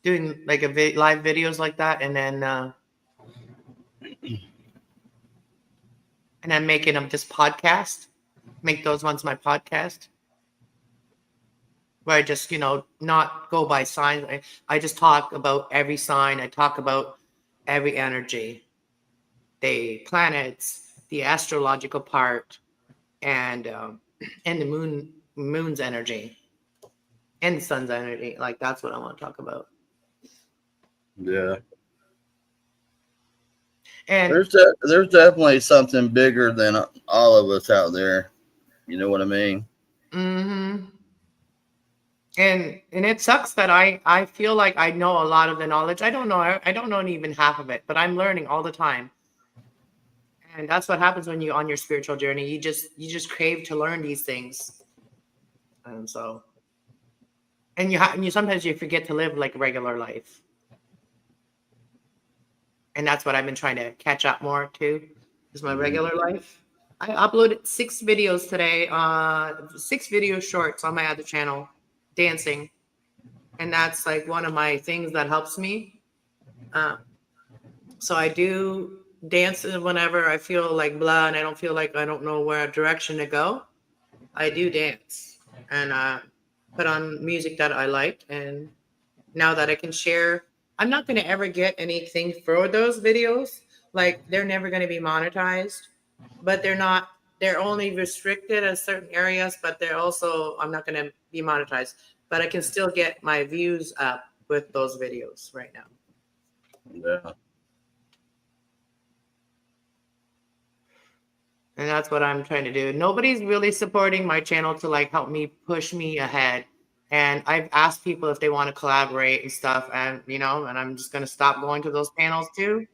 A: doing like live videos like that, and then making them just podcast. Make those ones my podcast, where I just not go by signs. I just talk about every sign. I talk about every energy, the planets, the astrological part, and the moon's energy and the sun's energy. Like that's what I want to talk about.
F: Yeah.
A: And
F: There's definitely something bigger than all of us out there. You know what I mean?
A: mm-hmm. And it sucks that I feel like I know a lot of the knowledge. I don't know even half of it, but I'm learning all the time. And that's what happens when you're on your spiritual journey. You just crave to learn these things. And so and you sometimes you forget to live like a regular life. And that's what I've been trying to catch up more to, is my regular life. I uploaded 6 videos today, 6 video shorts on my other channel, dancing. And that's like one of my things that helps me. So I do dance whenever I feel like blah and I don't feel like I don't know where direction to go. I do dance and put on music that I like. And now that I can share, I'm not going to ever get anything for those videos. Like they're never going to be monetized, but they're only restricted at certain areas, but they're also, I'm not going to be monetized, but I can still get my views up with those videos right now.
F: Yeah.
A: And that's what I'm trying to do. Nobody's really supporting my channel to like help me push me ahead. And I've asked people if they want to collaborate and stuff, and and I'm just gonna stop going to those panels too,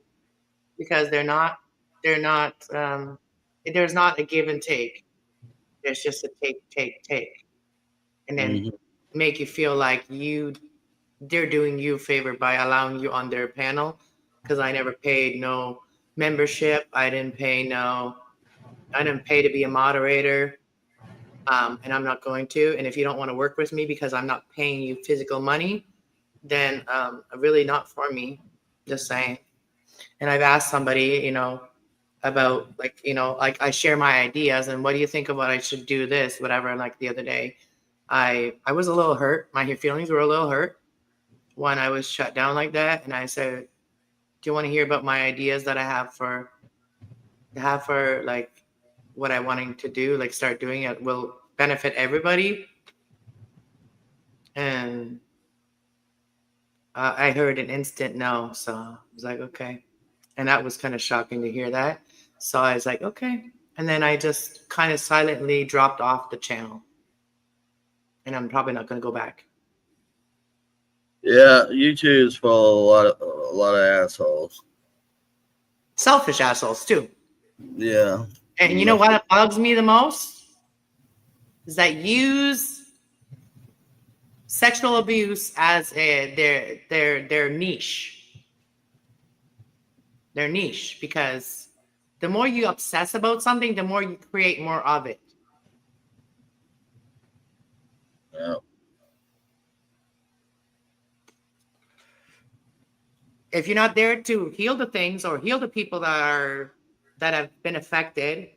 A: because they're not there's not a give and take. There's just a take, take, take. And then
F: Mhm.
A: make you feel like they're doing you a favor by allowing you on their panel, because I never paid no membership. I didn't pay to be a moderator. And I'm not going to. And if you don't want to work with me because I'm not paying you physical money, then really not for me. Just saying. And I've asked somebody, about like I share my ideas and what do you think of what I should do this, whatever. Like the other day, I was a little hurt. My feelings were a little hurt when I was shut down like that. And I said, do you want to hear about my ideas that I have for like what I wanting to do, like start doing it will benefit everybody? And I heard an instant no. So I was like, okay. And that was kind of shocking to hear that. So I was like, okay. And then I just kind of silently dropped off the channel. And I'm probably not going to go back.
F: Yeah, YouTube is full of a lot of assholes.
A: Selfish assholes too.
F: Yeah.
A: And you know what bugs me the most? Is that use sexual abuse as their niche. Their niche, because the more you obsess about something, the more you create more of it.
F: Yeah.
A: If you're not there to heal the things or heal the people that have been affected,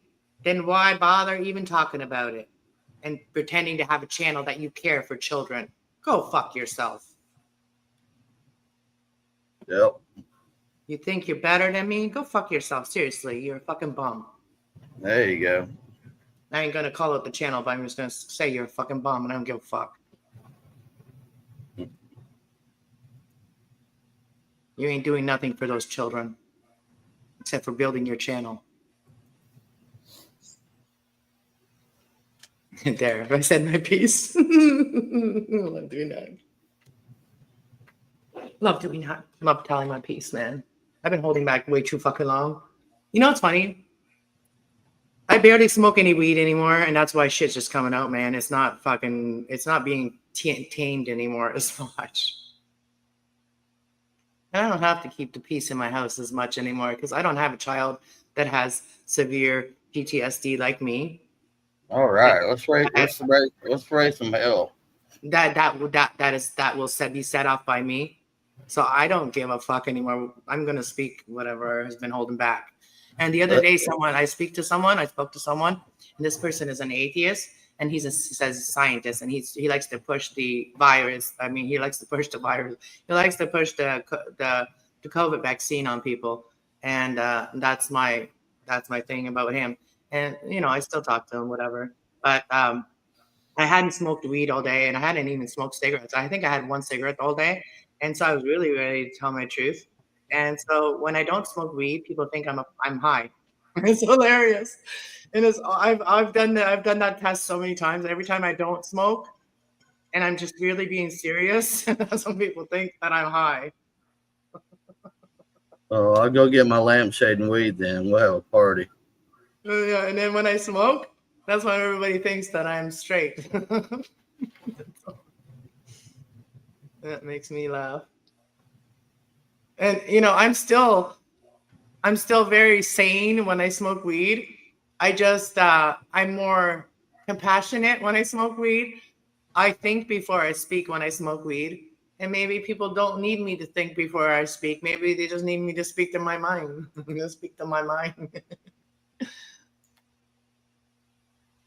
A: then why bother even talking about it and pretending to have a channel that you care for children? Go fuck yourself.
F: Yep.
A: You think you're better than me? Go fuck yourself. Seriously, you're a fucking bum.
F: There you go.
A: I ain't gonna call out the channel, but I'm just gonna say you're a fucking bum, and I don't give a fuck. You ain't doing nothing for those children, except for building your channel. There, I said my piece. Love doing that. Love doing that. Love telling my piece, man. I've been holding back way too fucking long. You know what's funny? I barely smoke any weed anymore, and that's why shit's just coming out, man. It's not being tamed anymore as much. I don't have to keep the peace in my house as much anymore because I don't have a child that has severe PTSD like me.
F: All right. Let's raise some hell.
A: That will be set off by me. So I don't give a fuck anymore. I'm gonna speak whatever has been holding back. And the other day, I spoke to someone, and this person is an atheist, and he says scientist, and he likes to push the virus. I mean, he likes to push the virus. He likes to push the COVID vaccine on people, and that's my thing about him. And I still talk to him, whatever. But I hadn't smoked weed all day, and I hadn't even smoked cigarettes. I think I had one cigarette all day, and so I was really ready to tell my truth. And so when I don't smoke weed, people think I'm high. It's hilarious, and I've done that test so many times. Every time I don't smoke, and I'm just really being serious, some people think that I'm high.
F: Oh, I'll go get my lampshade and weed then. We'll have a party.
A: Yeah, and then when I smoke, that's when everybody thinks that I'm straight. That makes me laugh. And I'm still very sane when I smoke weed. I just I'm more compassionate when I smoke weed. I think before I speak when I smoke weed. And maybe people don't need me to think before I speak. Maybe they just need me to speak to my mind. Just speak to my mind.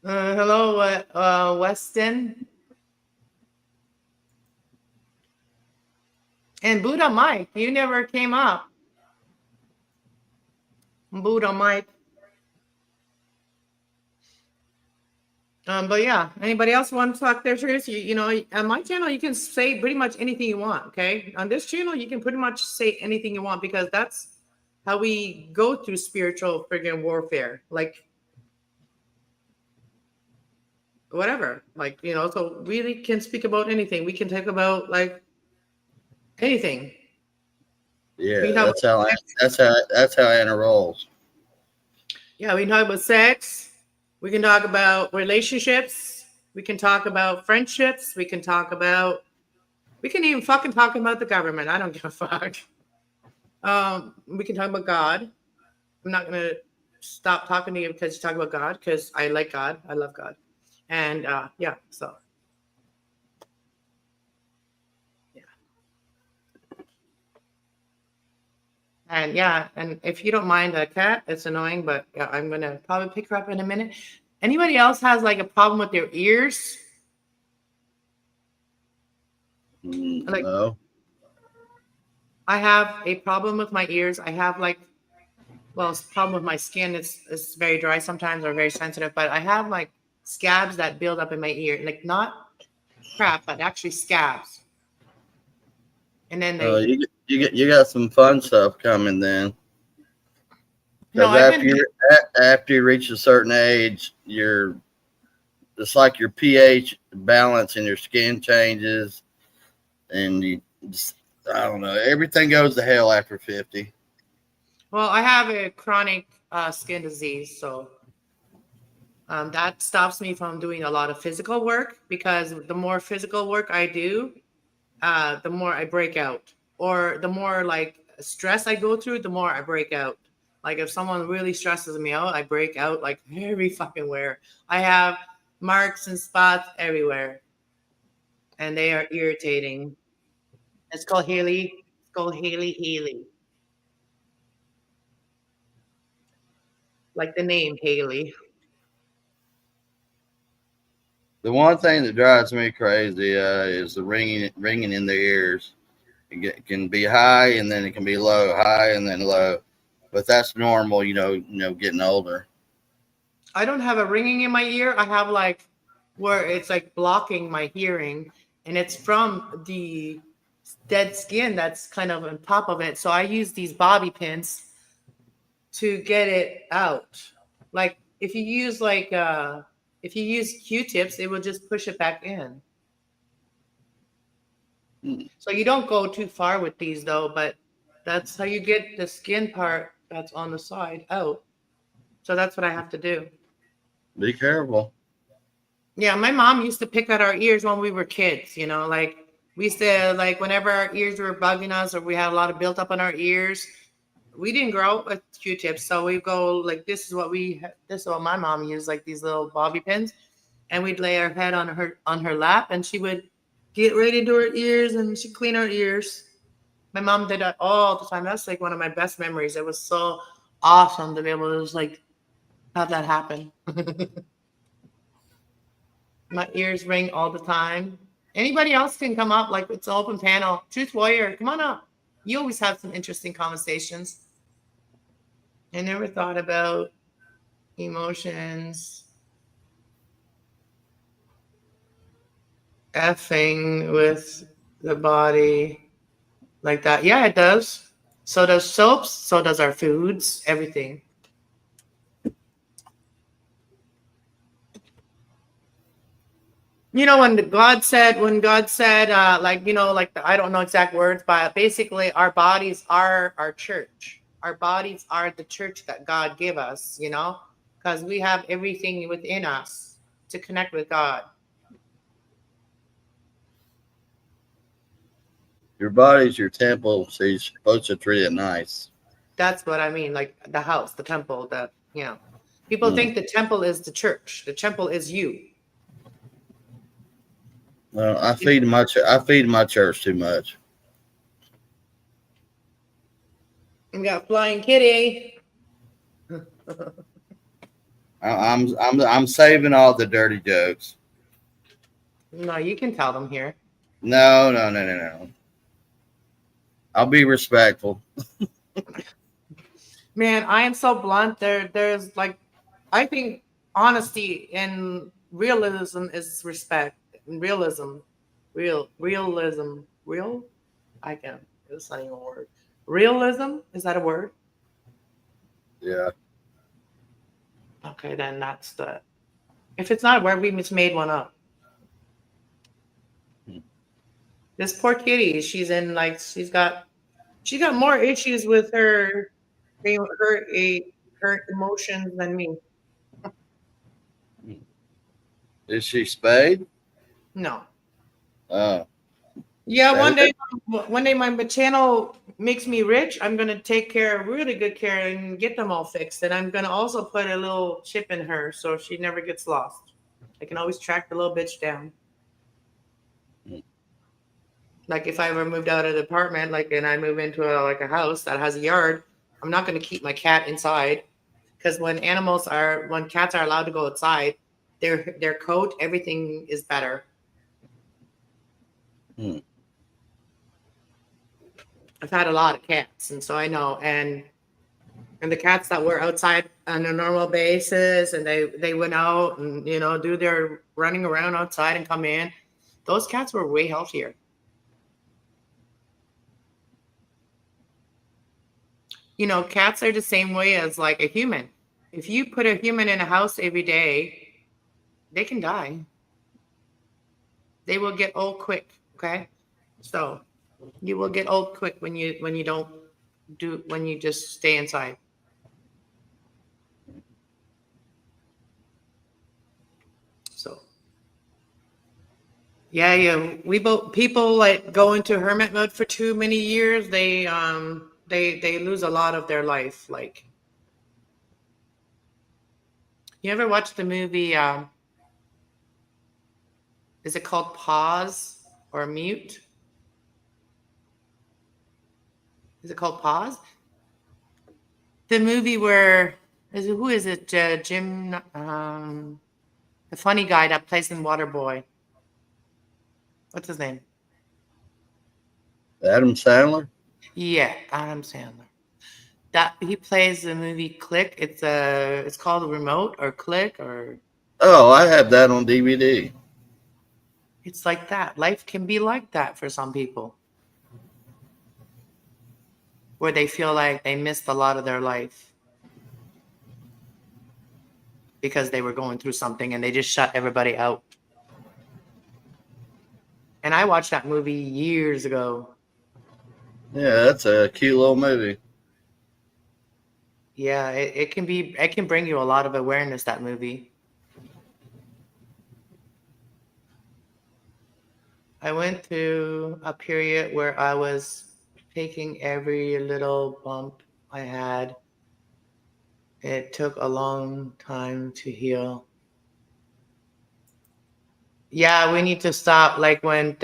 A: Hello, Weston. And Buddha Mike, you never came up. Buddha Mike. But yeah, anybody else want to talk their truth? On my channel, you can say pretty much anything you want. Okay, on this channel, you can pretty much say anything you want because that's how we go through spiritual friggin' warfare. Like whatever. Like, so we can speak about anything. We can talk about like anything.
F: Yeah,
A: We can talk about
F: that's how Anna rolls.
A: Yeah, we can talk about sex. We can talk about relationships. We can talk about friendships. We can even fucking talk about the government. I don't give a fuck. We can talk about God. I'm not gonna stop talking to you because you talk about God, because I like God. I love God. And yeah, so yeah. And yeah, and if you don't mind the cat, it's annoying, but yeah, I'm gonna probably pick her up in a minute. Anybody else has like a problem with their ears? Like,
F: No.
A: I have a problem with my ears. I have like, well, it's a problem with my skin. It's very dry sometimes or very sensitive, but I have like scabs that build up in my ear, like not crap, but actually scabs. And then they,
F: You got some fun stuff coming then.
A: no,
F: Because
A: I've been,
F: after you reach a certain age, it's like your pH balance in your skin changes, and you just, I don't know, everything goes to hell after 50.
A: well, I have a chronic skin disease, so that stops me from doing a lot of physical work, because the more physical work I do, the more I break out, or the more like stress I go through, the more I break out. Like if someone really stresses me out, I break out like every fucking where. I have marks and spots everywhere, and they are irritating. It's called Haley. It's called Haley. Like the name Haley.
F: The one thing that drives me crazy is the ringing in the ears. Can be high and then it can be low, high and then low, but that's normal. Getting older.
A: I don't have a ringing in my ear. I have like where it's like blocking my hearing, and it's from the dead skin that's kind of on top of it. So I use these bobby pins to get it out. Like if you use Q-tips, it will just push it back in. So you don't go too far with these though, but that's how you get the skin part that's on the side out. So that's what I have to do.
F: Be careful.
A: Yeah, my mom used to pick at our ears when we were kids, like we used to, like whenever our ears were bugging us or we had a lot of built up on our ears, we didn't grow up with Q-tips. So we go like, this is what my mom used, like these little bobby pins. And we'd lay our head on her lap, and she would get right into her ears and she'd clean our ears. My mom did that all the time. That's like one of my best memories. It was so awesome to be able to just like have that happen. My ears ring all the time. Anybody else can come up, like it's an open panel. Truth Warrior, come on up. You always have some interesting conversations. I never thought about emotions effing with the body like that. Yeah, it does. So does soaps, so does our foods, everything. When God said, I don't know exact words, but basically our bodies are our church. Our bodies are the church that God gave us, because we have everything within us to connect with God.
F: Your body's your temple, so you're supposed to treat it nice.
A: That's what I mean, like the house, the temple, people think the temple is the church. The temple is you.
F: Well, I feed my church too much.
A: We got Flying Kitty.
F: I'm saving all the dirty jokes.
A: No, you can tell them here.
F: No. I'll be respectful.
A: Man, I am so blunt. There's like, I think honesty and realism is respect. And realism, real. I can't. It's not even a word. Realism, is that a word?
F: Yeah.
A: Okay, then that's the If it's not where we just made one up. This poor kitty, she's in like she's got more issues with her emotions than me.
F: Is she spayed?
A: No.
F: Oh,
A: Yeah,
F: that-
A: one day my channel makes me rich. I'm gonna take really good care, and get them all fixed. And I'm gonna also put a little chip in her so she never gets lost. I can always track the little bitch down. Like if I ever moved out of the apartment, like and I move into a house that has a yard, I'm not gonna keep my cat inside because when cats are allowed to go outside, their coat, everything is better.
F: Hmm.
A: I've had a lot of cats, and so I know. And the cats that were outside on a normal basis, and they went out and do their running around outside and come in, those cats were way healthier. Cats are the same way as like a human. If you put a human in a house every day, they can die. They will get old quick. Okay, so you will get old quick when you just stay inside. So yeah. People like go into hermit mode for too many years. They lose a lot of their life. Like, you ever watch the movie? Is it called Pause or Mute? Is it called Pause? The movie who is it? Jim, the funny guy that plays in Waterboy. What's his name?
F: Adam Sandler.
A: Yeah, Adam Sandler. That he plays the movie Click. It's called Remote or Click or.
F: Oh, I have that on DVD.
A: It's like that. Life can be like that for some people, where they feel like they missed a lot of their life because they were going through something and they just shut everybody out. And I watched that movie years ago.
F: Yeah, that's a cute little movie.
A: Yeah, it can bring you a lot of awareness, that movie. I went through a period where I was taking every little bump I had. It took a long time to heal. Yeah, we need to stop, like when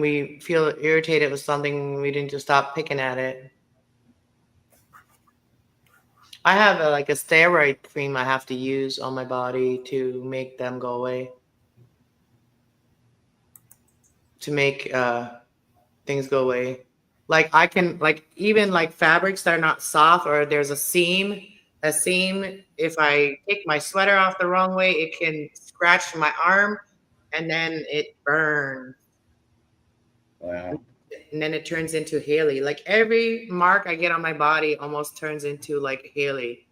A: we feel irritated with something, we need to stop picking at it. I have like a steroid cream I have to use on my body to make them go away. To make things go away. Like I can, like, even like fabrics that are not soft, or there's a seam, if I take my sweater off the wrong way, it can scratch my arm and then it burns.
F: Wow.
A: And then it turns into Haley. Like every mark I get on my body almost turns into like Haley.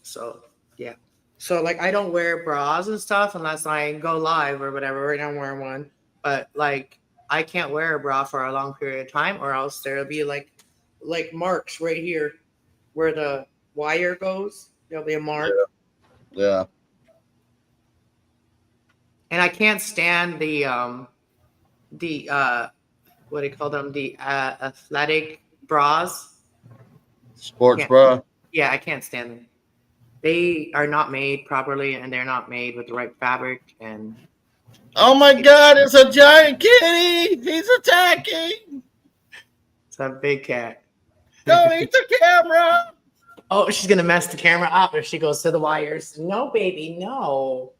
A: So yeah. So like I don't wear bras and stuff unless I go live or whatever. Right now I'm wearing one. But like I can't wear a bra for a long period of time, or else there'll be like marks right here where the wire goes. There'll be a mark.
F: Yeah.
A: And I can't stand the what do you call them? The athletic bras.
F: Sports
A: Yeah.
F: bra.
A: Yeah, I can't stand them. They are not made properly, and they're not made with the right fabric. And
F: Oh my God! It's a giant kitty. He's attacking.
A: it's a big cat.
F: Don't eat the camera.
A: Oh, she's gonna mess the camera up if she goes to the wires. No, baby, no.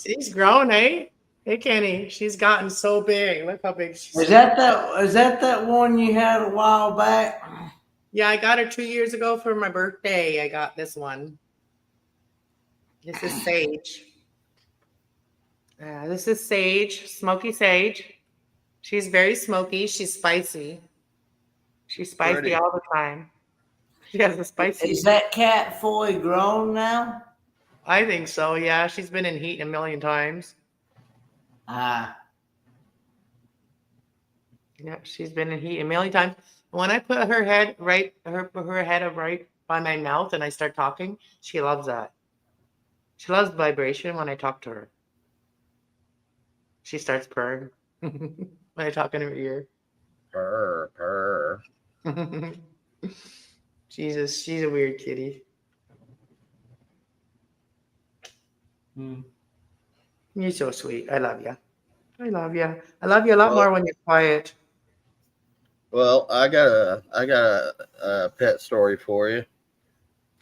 A: She's grown, eh? Hey, Kenny, she's gotten so big. Look how big she's.
B: Is that one you had a while back?
A: Yeah, I got her 2 years ago for my birthday. I got this one. This is Sage. This is Sage, Smoky Sage. She's very smoky. She's spicy. She's spicy
F: Pretty.
A: all the time. She has a spicy.
B: Is that cat fully grown now?
A: I think so. Yeah, she's been in heat a million times.
B: Ah,
A: Yeah, she's been in heat a million times. When I put her head right by my mouth and I start talking, she loves that. She loves vibration when I talk to her. She starts purring when I talk in her ear.
F: Purr.
A: She's a weird kitty. You're so sweet. I love you. I love you. I love you a lot
F: Well-
A: more when you're quiet.
F: Well, I got a pet story for you.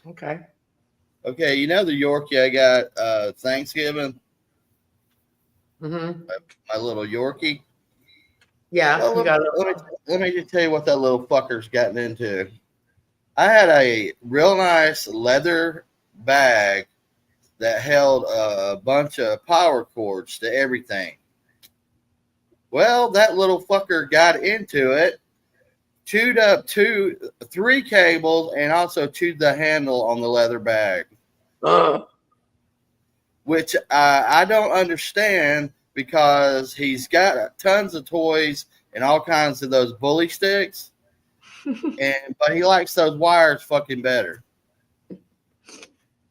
A: Okay.
F: Okay, you know the Yorkie I got Thanksgiving,
A: Mm-hmm.
F: my little Yorkie.
A: Yeah,
F: Well,
A: you got it.
F: let me just tell you what that little fucker's gotten into. I had a real nice leather bag that held a bunch of power cords to everything. Well, that little fucker got into it, chewed up three cables, and also chewed the handle on the leather bag, which I don't understand because he's got tons of toys and all kinds of those bully sticks, but he likes those wires fucking better.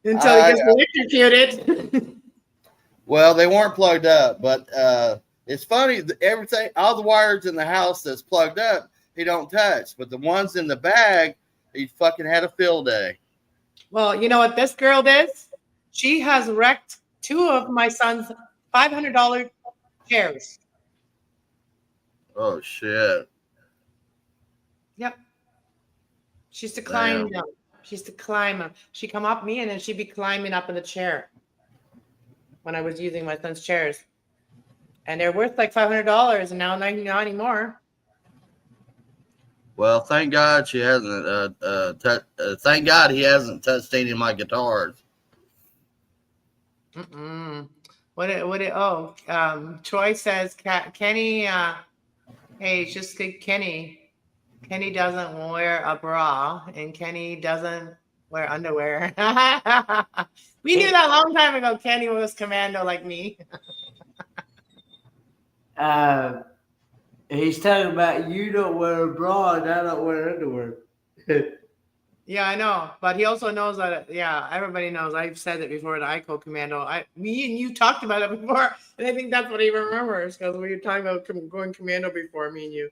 A: Until he gets electrocuted.
F: Well, they weren't plugged up, but it's funny. Everything, all the wires in the house that's plugged up, he don't touch. But the ones in the bag, he fucking had a field day.
A: Well, you know what this girl does? She has wrecked two of my son's $500 chairs.
F: Oh shit!
A: Yep. She used to climb
F: Damn.
A: them. She used to climb them. She'd come up me and then she'd be climbing up in the chair when I was using my son's chairs. And they're worth like $500 and now not anymore.
F: Well, thank God she hasn't. Thank God he hasn't touched any of my guitars.
A: Troy says, Kenny, hey, it's just Kenny. Kenny doesn't wear a bra and Kenny doesn't wear underwear. We knew that a long time ago. Kenny was commando like me.
B: he's talking about you don't wear a bra and I don't wear underwear.
A: Yeah, I know. But he also knows that, yeah, everybody knows. I've said it before that I co-commando. Me and you talked about it before. And I think that's what he remembers because we were talking about going commando before, me and you.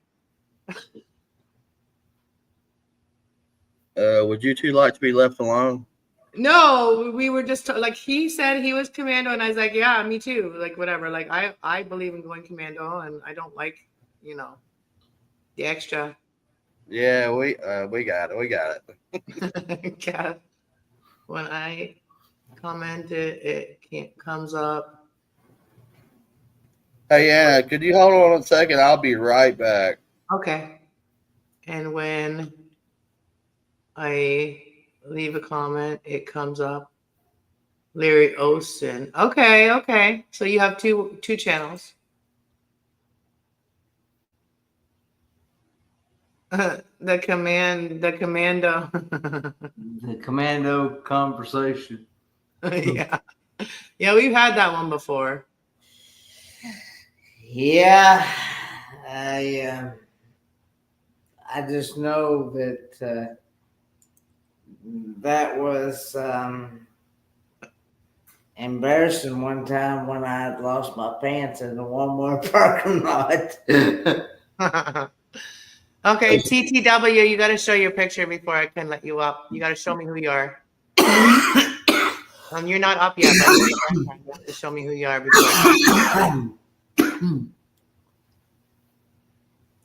F: Would you two like to be left alone?
A: No, we were just like he said he was commando, and I was like, yeah, me too. Like whatever. Like I believe in going commando, and I don't like the extra.
F: Yeah, we got it. We got it.
A: Yeah. When I comment it comes up.
F: Hey, Anna, could you hold on a second? I'll be right back.
A: Okay. And when I leave a comment, it comes up. Larry Olson. Okay. So you have two channels. The commando.
B: The commando conversation.
A: Yeah, we've had that one before.
B: Yeah, I just know that that was embarrassing one time when I had lost my pants in the Walmart parking lot.
A: Okay, TTW, you got to show your picture before I can let you up. You got to show me who you are. You're not up yet, but you have to show me who you are before.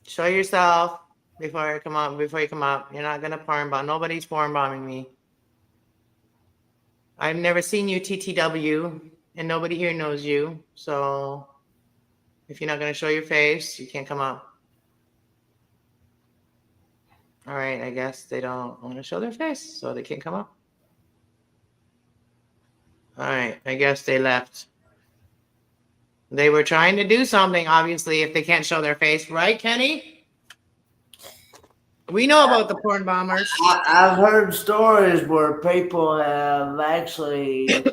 A: Show yourself before you come up. You're not gonna foreign bomb. Nobody's foreign bombing me. I've never seen you, TTW, and nobody here knows you. So if you're not gonna show your face, you can't come up. All right, I guess they don't want to show their face, so they can't come up. All right, I guess they left. They were trying to do something, obviously, if they can't show their face. Right, Kenny? We know about the porn bombers.
B: I've heard stories where people have actually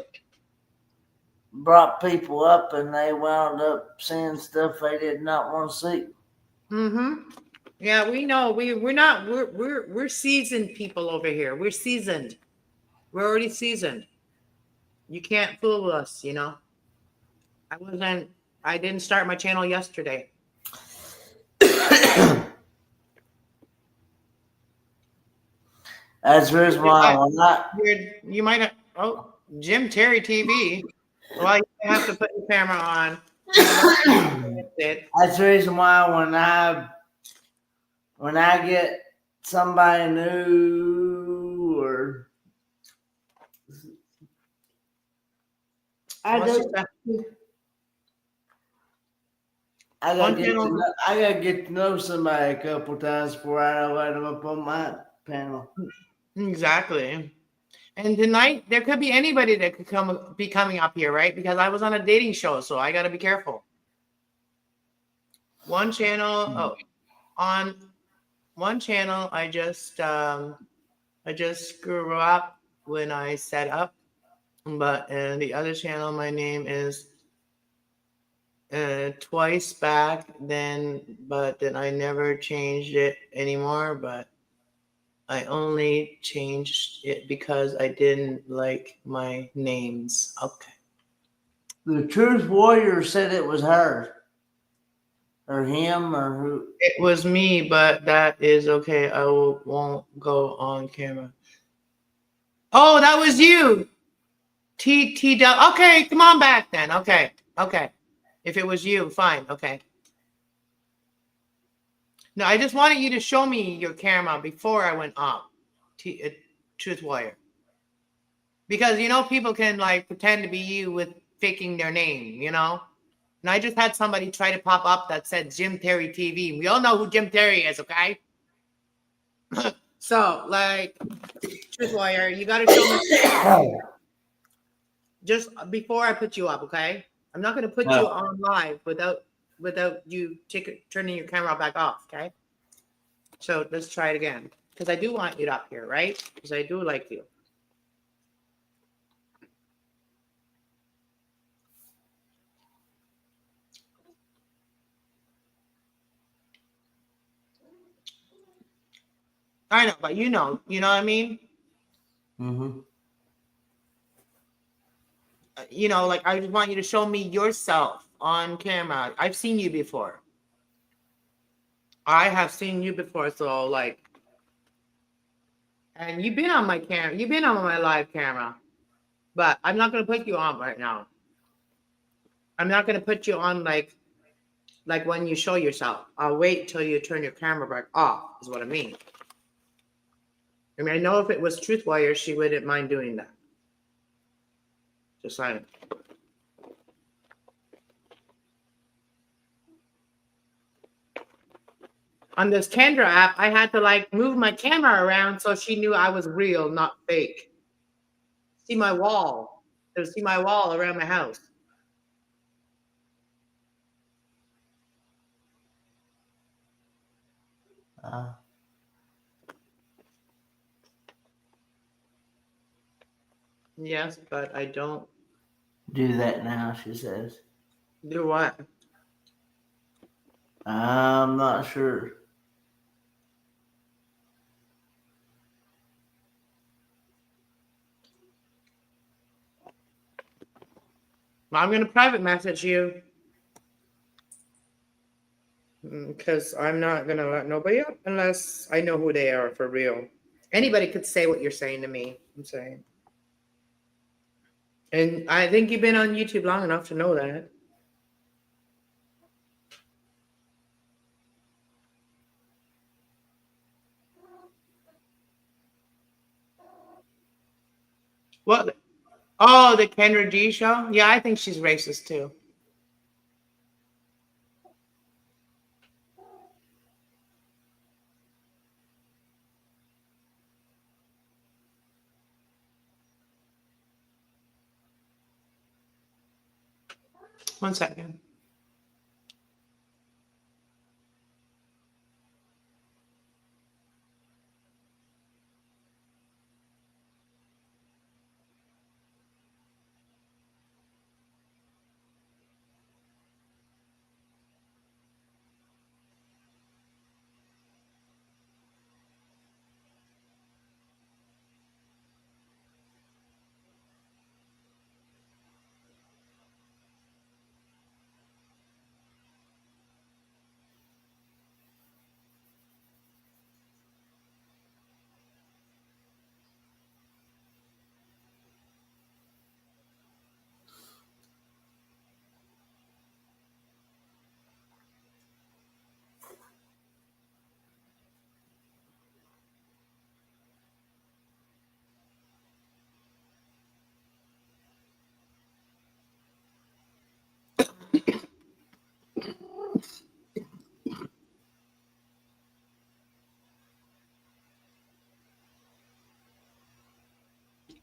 B: brought people up and they wound up seeing stuff they did not want to see.
A: Mm-hmm. Yeah, we know. We're seasoned people over here. We're seasoned. We're already seasoned. You can't fool us, you know. I didn't start my channel yesterday.
B: That's the reason why
A: You might have, oh, Jim Terry TV. Well, you have to put your camera on.
B: that's the reason why when I get somebody new or I gotta get to know somebody a couple times before I let them up on my panel.
A: Exactly. And tonight there could be anybody that could be coming up here, right? Because I was on a dating show, so I got to be careful. One channel, on one channel, I just screw up when I set up, but in the other channel, my name is twice back. But then I never changed it anymore. But I only changed it because I didn't like my names. Okay.
B: The Truth Warrior said it was her. Or him or who?
A: It was me, but that is okay. I won't go on camera. Oh, that was you. TTW. Okay, come on back then. Okay. If it was you, fine. Okay. No, I just wanted you to show me your camera before I went up. Truth Warrior. Because, people can like pretend to be you with faking their name, And I just had somebody try to pop up that said Jim Terry TV. We all know who Jim Terry is, okay? So, like, Truth Warrior, you got to show me just before I put you up, okay? I'm not going to put you on live without you turning your camera back off, okay? So let's try it again. Because I do want you up here, right? Because I do like you. I know, but you know what I mean?
B: Mm-hmm.
A: Like I just want you to show me yourself on camera. I've seen you before. I have seen you before, so like, and you've been on my camera. You've been on my live camera, but I'm not gonna put you on right now. I'm not gonna put you on like when you show yourself. I'll wait till you turn your camera back off. Is what I mean. I know if it was Truth Warrior, she wouldn't mind doing that. Just saying. On this Kendra app, I had to like move my camera around so she knew I was real, not fake. See my wall. See my wall around my house. Yes, but I don't
B: do that now, she says.
A: Do what?
B: I'm not sure.
A: I'm going to private message you because I'm not going to let nobody up unless I know who they are for real. Anybody could say what you're saying to me. I'm saying. And I think you've been on YouTube long enough to know that. What? Oh, the Kendra G show? Yeah, I think she's racist too. One second.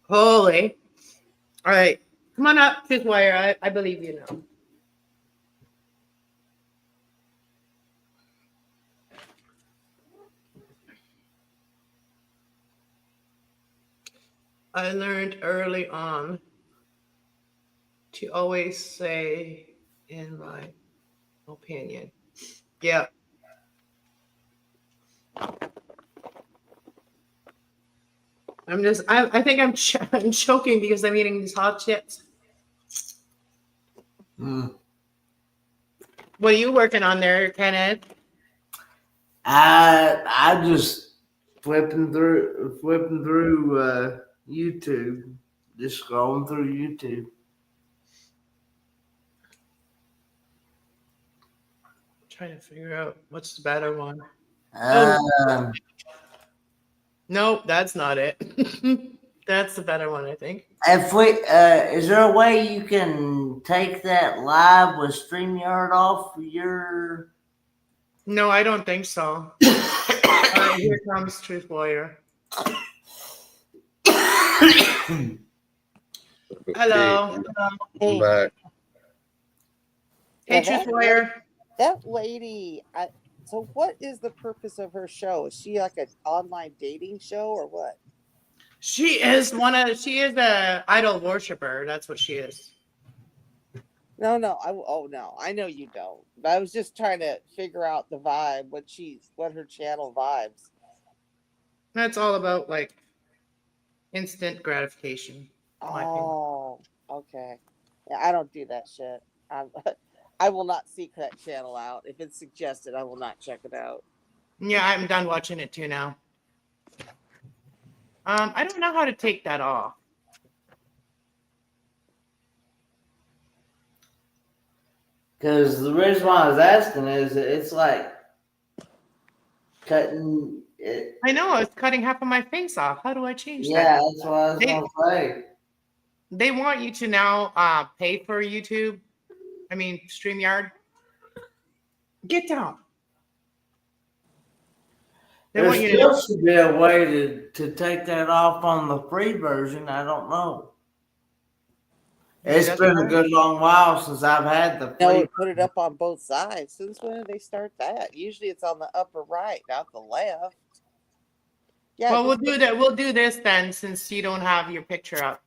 A: Holy. All right. Come on up, Fifth Wire. I believe you now. I learned early on to always say, in my opinion. Yeah. I think I'm choking because I'm eating these hot chips. What are you working on there, Kenneth?
B: I just flipping through YouTube, just scrolling through YouTube.
A: Trying to figure out what's the better one.
B: Um,
A: Nope, that's not it. That's the better one, I think.
B: If we, is there a way you can take that live with StreamYard off your?
A: No, I don't think so. All right, here comes Truth Warrior. Hello.
F: I'm back.
A: Hey,
G: Yeah,
A: Truth
G: that
A: Warrior.
G: that lady. So, what is the purpose of her show? Is she like an online dating show or what?
A: She is a idol worshiper. That's what she is.
G: No. No, I know you don't. But I was just trying to figure out the vibe. What her channel vibes.
A: That's all about like instant gratification. in my opinion.
G: Oh, okay. Yeah, I don't do that shit. I will not seek that channel out. If it's suggested, I will not check it out.
A: Yeah, I'm done watching it too now. I don't know how to take that off.
B: Because the reason why I was asking is it's like cutting it.
A: I know it's cutting half of my face off. How do I change
B: Yeah,
A: that?
B: that's what I was gonna say.
A: They want you to now pay for YouTube. I mean, StreamYard. Get down. They
B: There
A: want you
B: still
A: to.
B: should be a way to take that off on the free version. I don't know. It's
A: That's
B: been a
A: right.
B: good long while since I've had the
G: No,
B: free.
G: it put it up on both sides. Since when did they start that? Usually it's on the upper right, not the left. Yeah.
A: Well, we'll do that. We'll do this then, since you don't have your picture up.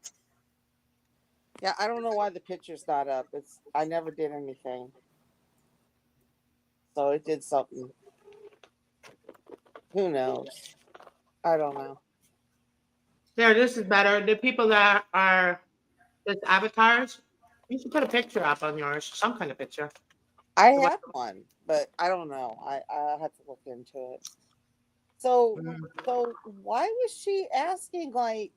G: Yeah, I don't know why the picture's not up. I never did anything. So it did something. Who knows? I don't know.
A: There, this is better. The people that are just avatars, you should put a picture up on yours, some kind of picture.
G: I have one, but I don't know. I have to look into it. So why was she asking like?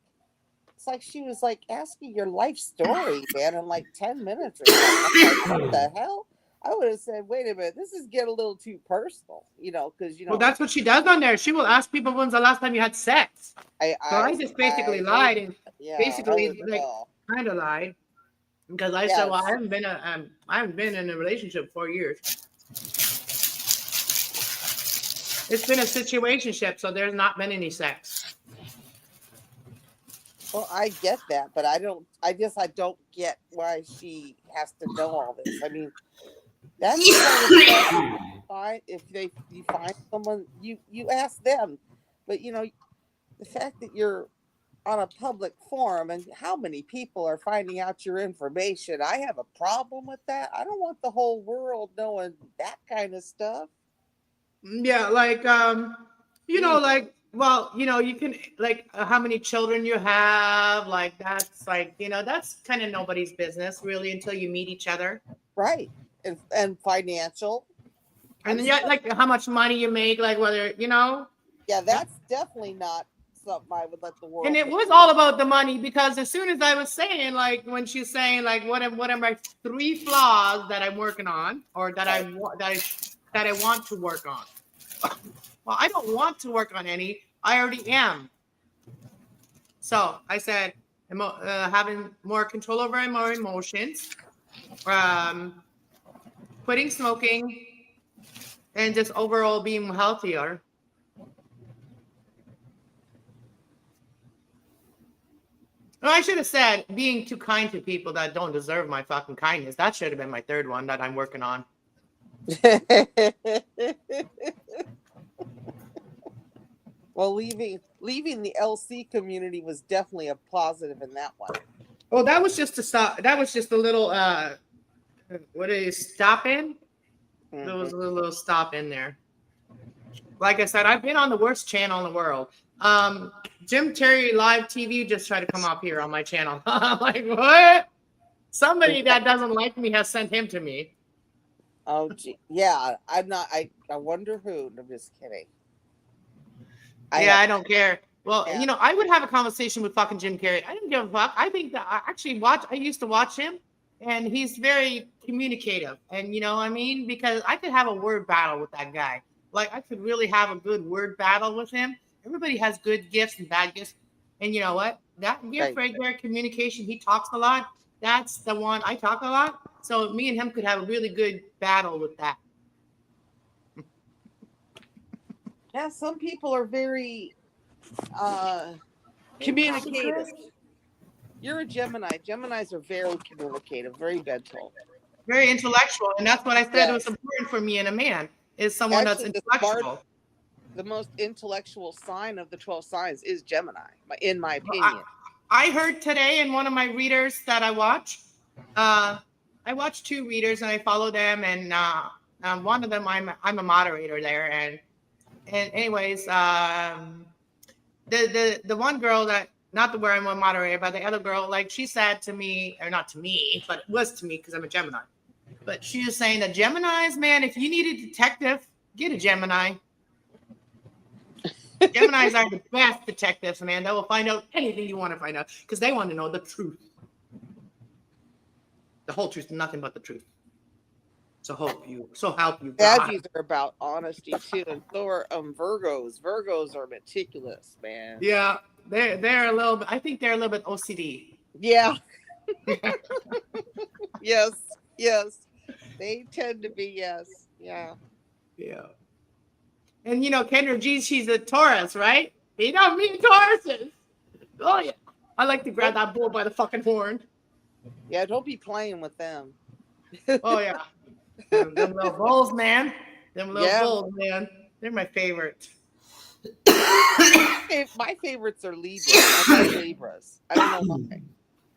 G: It's like she was like asking your life story, man, in like 10 minutes or something. I'm like, what the hell? I would have said, wait a minute, this is getting a little too personal, because
A: Well, that's what she does on there. She will ask people when's the last time you had sex. I just basically lied and basically like kind of lied because I said, well, I haven't been in a relationship for 4 years. It's been a situationship, so there's not been any sex.
G: Well, I get that, but I don't get why she has to know all this. I mean, that's the kind of stuff if you find someone, you ask them. But the fact that you're on a public forum and how many people are finding out your information, I have a problem with that. I don't want the whole world knowing that kind of stuff.
A: Yeah, like like, well, you can like how many children you have, like that's like, that's kind of nobody's business really until you meet each other.
G: Right. And financial.
A: And then like how much money you make, like whether,
G: Yeah, that's definitely not something I would let the world.
A: And it was all about the money because as soon as I was saying, like when she's saying like what are my 3 flaws that I'm working on or that I want to work on. Well, I don't want to work on any. I already am. So I said, having more control over my emotions, quitting smoking, and just overall being healthier. No, I should have said being too kind to people that don't deserve my fucking kindness. That should have been my third one that I'm working on.
G: Well, leaving the LC community was definitely a positive in that one.
A: Oh, that was just a stop. That was just a little what is stop in? There was a little stop in there. Like I said, I've been on the worst channel in the world. Jim Terry Live TV just tried to come up here on my channel. I'm like, what? Somebody that doesn't like me has sent him to me.
G: Oh, gee. Yeah. I'm not. I wonder who. I'm just kidding.
A: I don't care. Well,
G: Yeah.
A: you know, I would have a conversation with fucking Jim Carrey. I didn't give a fuck. I think that I used to watch him, and he's very communicative. And you know what I mean? Because I could have a word battle with that guy. Like, I could really have a good word battle with him. Everybody has good gifts and bad gifts. And you know what? That gift right there, communication, he talks a lot. That's the one. I talk a lot. So me and him could have a really good battle with that.
G: Yeah, some people are very communicative. You're a Gemini. Geminis are very communicative, very mental.
A: Very intellectual. And that's what I said was important for me in a man, is someone that's intellectual.
G: The most intellectual sign of the 12 signs is Gemini, in my opinion.
A: I heard today in one of my readers that I watch, I watch 2 readers and I follow them, and one of them I'm a moderator there, and anyways, the one girl that, not the where I'm a moderator, but the other girl, like she said to me, or not to me, but it was to me because I'm a Gemini. But she was saying that Geminis, man, if you need a detective, get a Gemini. Geminis are the best detectives, man. They will find out anything you want to find out because they want to know the truth. The whole truth, nothing but the truth. So help you God.
G: Saggies are about honesty too, and so are Virgos. Virgos are meticulous, man.
A: Yeah, they're a little bit. I think they're a little bit OCD.
G: Yeah. Yes. They tend to be. Yes. Yeah.
A: Yeah. And you know, Kendra G, she's a Taurus, right? You know me, Tauruses. Oh yeah. I like to grab that bull by the fucking horn.
G: Yeah, don't be playing with them.
A: Oh yeah. Them little bulls, man. Them little bulls, man. They're my favorite.
G: My favorites are Libras. I like Libras. I don't know why.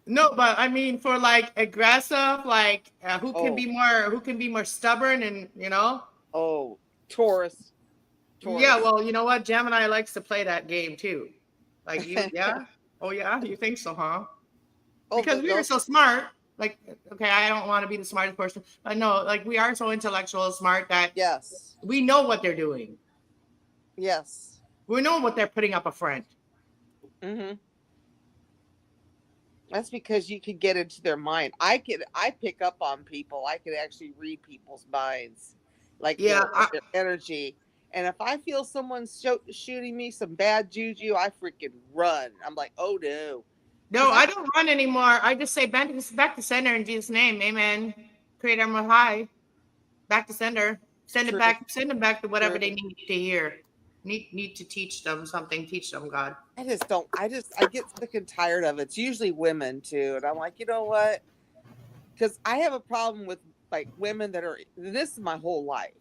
A: No, but I mean, for like aggressive, like who can be more stubborn, and you know.
G: Oh, Taurus.
A: Yeah, well, you know what? Gemini likes to play that game too. Like you, yeah. Oh yeah, you think so, huh? Because we are so smart. Like, okay, I don't want to be the smartest person, but no, like we are so intellectual, smart that we know what they're doing.
G: Yes.
A: We know what they're putting up a front.
G: Mm-hmm. That's because you could get into their mind. I pick up on people. I could actually read people's minds, like their energy. And if I feel someone's shooting me some bad juju, I freaking run. I'm like, oh no.
A: No, I don't run anymore. I just say back to sender in Jesus' name, amen. Creator Most High, back to sender. Send them back to whatever they need to hear. Need to teach them something. Teach them God.
G: I get sick and tired of it. It's usually women too, and I'm like, you know what? Because I have a problem with like women that are. This is my whole life.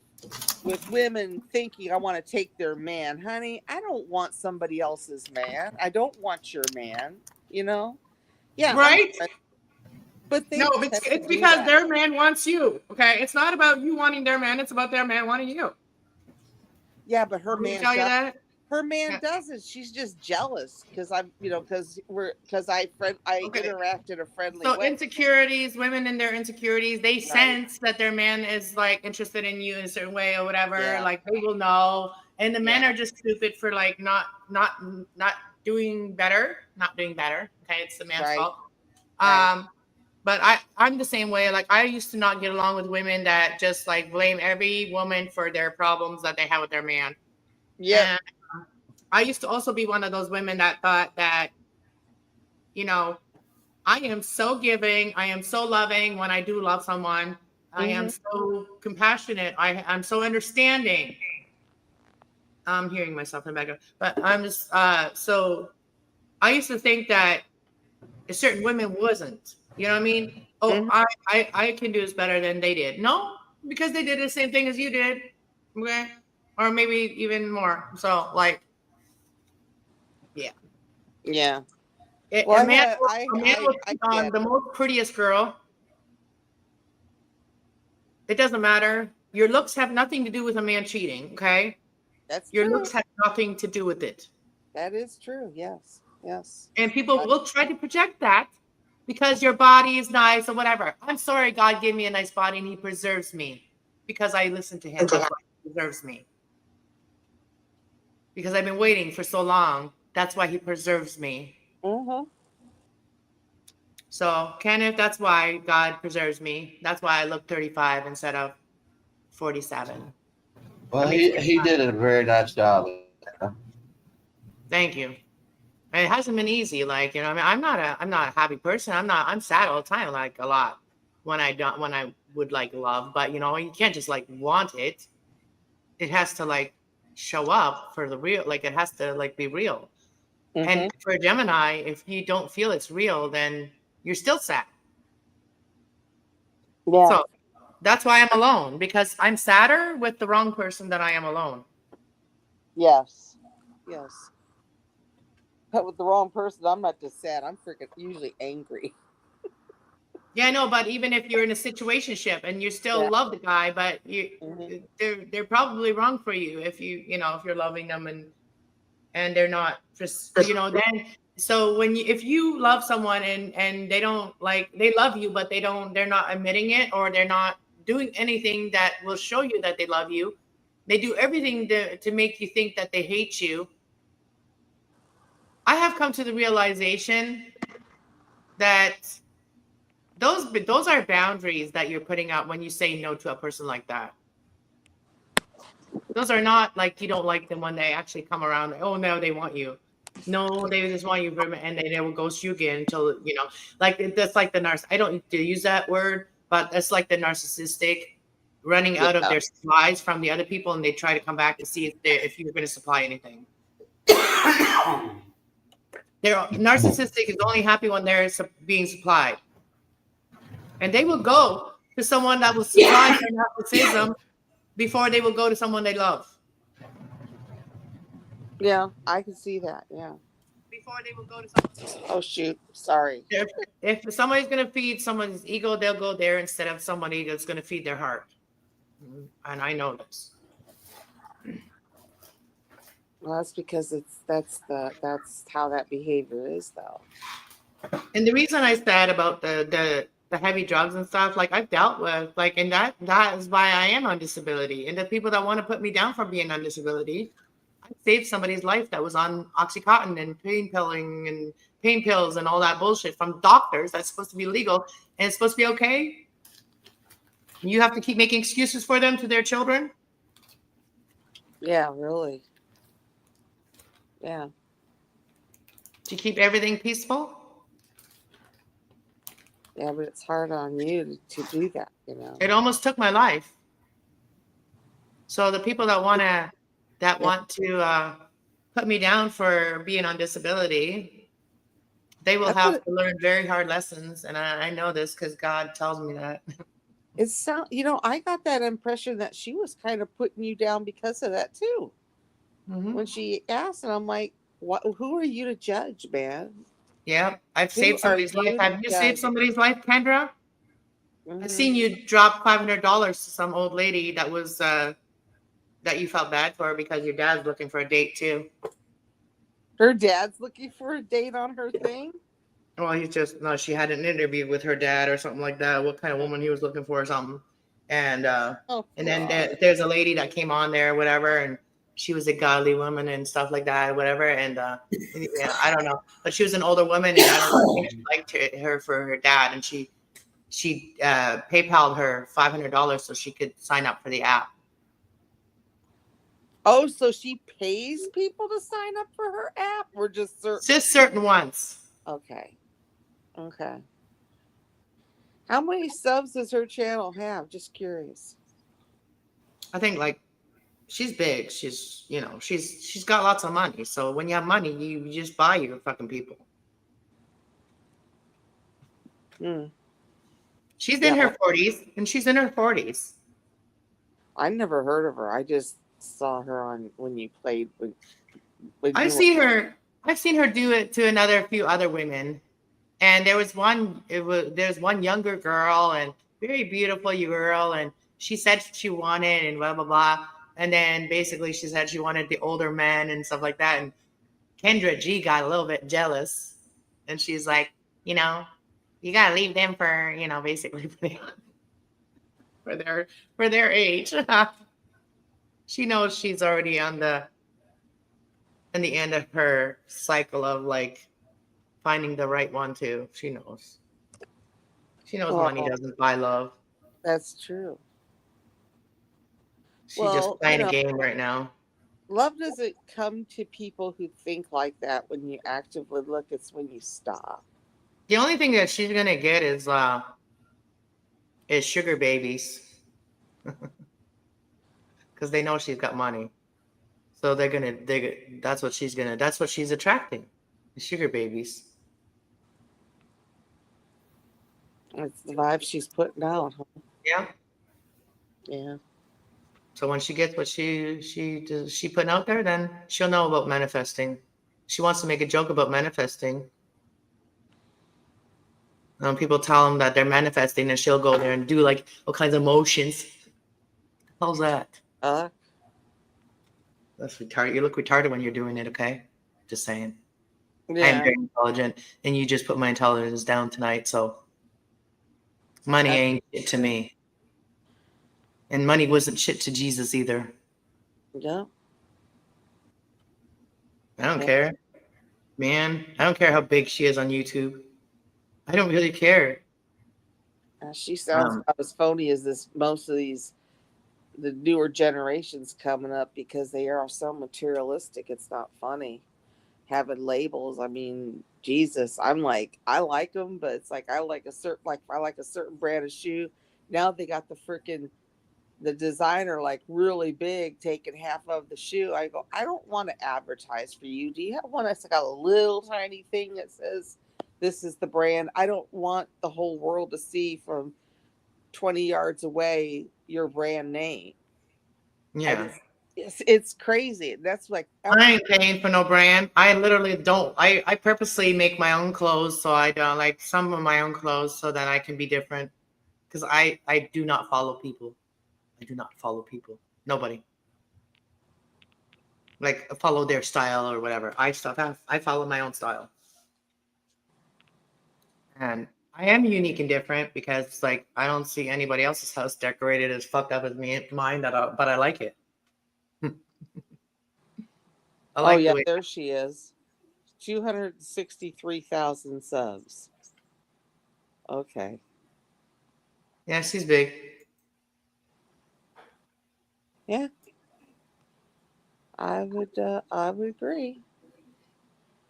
G: With women thinking I want to take their man. Honey, I don't want somebody else's man. I don't want your man, you know? Yeah.
A: Right?
G: But
A: it's because their man wants you. Okay. It's not about you wanting their man, it's about their man wanting you.
G: Yeah, but her man doesn't. She's just jealous because I interact in a friendly way.
A: So insecurities, women and their insecurities, they sense that their man is like interested in you in a certain way or whatever. Yeah. Like they will know, and the men are just stupid for like not doing better. Okay, it's the man's fault. Right. But I'm the same way. Like I used to not get along with women that just like blame every woman for their problems that they have with their man.
G: Yeah.
A: And I used to also be one of those women that thought that, you know, I am so giving. I am so loving when I do love someone. I am so compassionate. I'm so understanding. I'm hearing myself in the background, but I'm just, so I used to think that Certain women wasn't. You know what I mean? Oh,
G: Mhm.
A: I can do this better than they did. No, because they did the same thing as you did. Okay. Or maybe even more. So like, yeah.
G: Yeah.
A: A,
G: Well,
A: a man a man will
G: I
A: cheat on
G: get
A: the most prettiest girl. It doesn't matter. Your looks have nothing to do with a man cheating, okay?
G: that's
A: Your
G: true.
A: looks have nothing to do with it.
G: That is true. Yes. Yes.
A: And people
G: I,
A: will try to project that because your body is nice or whatever. I'm sorry, God gave me a nice body and he preserves me because I listen to him. That's why he preserves me. Because I've been waiting for so long. That's why he preserves me.
G: mhm.
A: So, Kenneth, that's why God preserves me. That's why I look 35 instead of 47.
F: Well,
A: I mean,
F: he
A: 45.
F: did a very nice job.
A: Thank you. And it hasn't been easy. Like, you know, I mean, I'm not a happy person. I'm sad all the time, like a lot when I would like love, but you know, you can't just like want it. It has to like show up for the real, like it has to like be real. And
G: Mhm.
A: for a Gemini, if you don't feel it's real, then you're still sad.
G: Yeah.
A: So that's why I'm alone because I'm sadder with the wrong person than I am alone.
G: Yes. Yes. But with the wrong person, I'm not just sad. I'm freaking usually angry.
A: Yeah, I know, but even if you're in a situationship and you still
G: Yeah.
A: love the guy, but
G: Mhm.
A: they're probably wrong for you if you know if you're loving them and they're not just you know then so when you if you love someone and they don't like they love you but they're not admitting it or they're not doing anything that will show you that they love you, they do everything to make you think that they hate you. I have come to the realization that those are boundaries that you're putting out when you say no to a person like that. Those are not like you don't like them when they actually come around. Oh no, they want you. No, they just want you for a minute, and they will ghost you again until you know. Like that's like the narciss. I don't need to use that word, but that's like the narcissistic running out of
G: Yeah.
A: their supplies from the other people, and they try to come back to see if you're going to supply anything. They're narcissistic is only happy when they're being supplied, and they will go to someone that will supply their narcissism before they will go to someone they love.
G: Yeah. I can see that. Yeah.
A: Before they will go to someone.
G: Oh shoot. Sorry.
A: If somebody's going to feed someone's ego, they'll go there instead of somebody that's going to feed their heart. And I know this.
G: Well, that's because that's how that behavior is, though.
A: And the reason I said about the heavy drugs and stuff, like I've dealt with, like, and that is why I am on disability. And the people that want to put me down for being on disability, I saved somebody's life that was on Oxycontin and pain pills and all that bullshit from doctors that's supposed to be legal and it's supposed to be okay. You have to keep making excuses for them to their children.
G: Yeah. Really. Yeah.
A: To keep everything peaceful.
G: Yeah, but it's hard on you to do that, you know.
A: It almost took my life. So the people that want to put me down for being on disability, they will
G: That's
A: have
G: what
A: to learn very hard lessons, and I know this because God tells me that.
G: it sound. You know, I got that impression that she was kind of putting you down because of that too.
A: Mhm.
G: When she asked, and I'm like, "What? Who are you to judge, man?
A: Yeah, I've
G: Who
A: saved
G: are
A: somebody's life.
G: you to
A: Have you saved
G: judge?"
A: somebody's life, Kendra? I've
G: Mhm.
A: seen you drop $500 to some old lady that was that you felt bad for because your dad's looking for a date too.
G: Her dad's looking for a date on her thing.
A: Well, he's just no. She had an interview with her dad or something like that. What kind of woman he was looking for or something, and
G: Oh
A: then
G: God.
A: there's a lady that came on there, whatever, and she was a godly woman and stuff like that, whatever. And yeah, I don't know, but she was an older woman, and I don't know, I think she liked her for her dad, and she PayPal'd her $500 so she could sign up for the app.
G: Oh, so she pays people to sign up for her app, or just
A: Just certain ones.
G: Okay. Okay. How many subs does her channel have? Just curious.
A: I think like she's big. She's she's got lots of money. So when you have money, you just buy your fucking people.
G: Hmm.
A: She's in
G: Yeah,
A: her 40s, and she's in her 40s.
G: I never heard of her. I just saw her on when you played when
A: I've
G: you were.
A: seen her. I've seen her do it to another few other women. And there was one. There's one younger girl and very beautiful girl, and she said she wanted and blah blah blah. And then basically she said she wanted the older men and stuff like that. And Kendra G got a little bit jealous, and she's like, you know, you gotta leave them for basically for their age. She knows she's already on the in the end of her cycle of like finding the right one too. She knows. She knows money
G: Well,
A: doesn't buy love.
G: that's true.
A: She's just
G: Well,
A: playing a game right now.
G: love doesn't come to people who think like that when you actively look. It's when you stop.
A: The only thing that she's gonna get is sugar babies. Because they know she's got money. So that's what she's attracting. The sugar babies.
G: It's the vibe she's putting out. Huh?
A: Yeah.
G: Yeah.
A: So when she gets what she putting out there, then she'll know about manifesting. She wants to make a joke about manifesting. People tell them that they're manifesting, and she'll go there and do like all kinds of motions. How's that?
G: Uh,
A: That's retarded. You look retarded when you're doing it. Okay, just saying. I am
G: yeah.
A: very intelligent, and you just put my intelligence down tonight. So money ain't shit to me, and money wasn't shit to Jesus either.
G: Yeah.
A: I don't care, man. I don't care how big she is on YouTube. I don't really care.
G: She sounds about as phony as most of the newer generations coming up because they are so materialistic. It's not funny having labels. I mean, Jesus, I like them, but it's like I like a certain brand of shoe. Now they got the designer like really big taking half of the shoe. I go, I don't want to advertise for you. Do you have one that's got a little tiny thing that says this is the brand? I don't want the whole world to see from 20 yards away your brand name.
A: Yeah.
G: It's crazy. That's like
A: I ain't paying for no brand. I literally don't. I purposely make my own clothes, so I don't like some of my own clothes so that I can be different. Because I do not follow people. I do not follow people. Nobody. Like follow their style or whatever. I follow my own style. And I am unique and different because like I don't see anybody else's house decorated as fucked up as mine. But I like it. I
G: oh
A: like
G: yeah,
A: the way.
G: there she is. 263,000 subs. Okay.
A: Yeah, she's big.
G: Yeah. I would agree.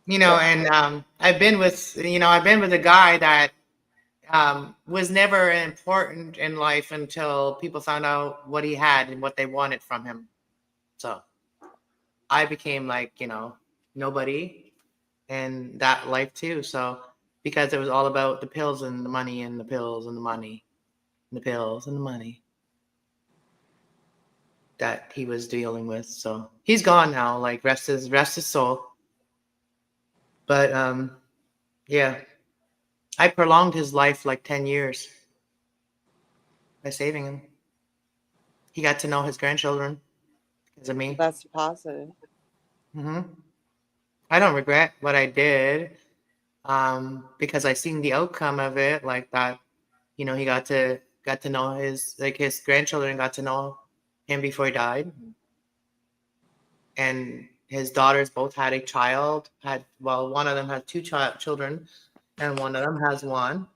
A: And I've been with a guy that was never important in life until people found out what he had and what they wanted from him. So I became like, nobody in that life too. So because it was all about the pills and the money and the pills and the money and the pills and the money that he was dealing with. So he's gone now, like rest his soul. But yeah, I prolonged his life like 10 years by saving him. He got to know his grandchildren because of me.
G: That's positive.
A: I don't regret what I did because I seen the outcome of it, like that. He got to know his grandchildren got to know him before he died, and his daughters both had a child. One of them had two children, and one of them has one.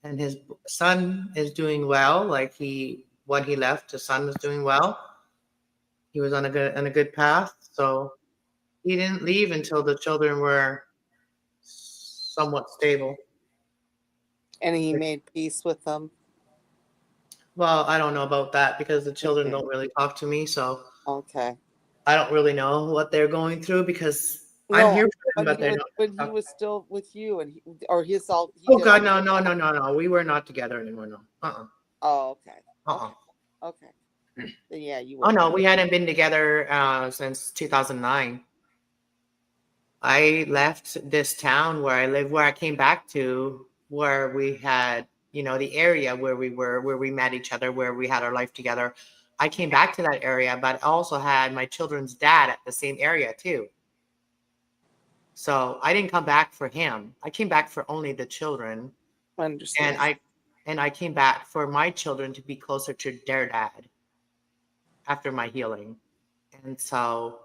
A: And his son is doing well. Like when he left, his son was doing well. He was on a good path. So he didn't leave until the children were somewhat stable.
G: And he made peace with them.
A: Well, I don't know about that because the children
G: Okay.
A: don't really talk to me. So
G: Okay.
A: I don't really know what they're going through because I'm
G: No,
A: here for them,
G: when
A: but
G: he
A: they're
G: was
A: not.
G: when he was still with you, and or his all. He
A: Oh
G: did all.
A: God, no. We were not together anymore. No.
G: Oh, okay.
A: Uh-uh.
G: Okay. Then yeah, you
A: Oh
G: would.
A: no, we hadn't been together since 2009. I left this town where I live, where I came back to, where we had, the area where we were, where we met each other, where we had our life together. I came back to that area, but also had my children's dad at the same area too. So I didn't come back for him. I came back for only the children.
G: I
A: And
G: understand.
A: I came back for my children to be closer to their dad after my healing. And so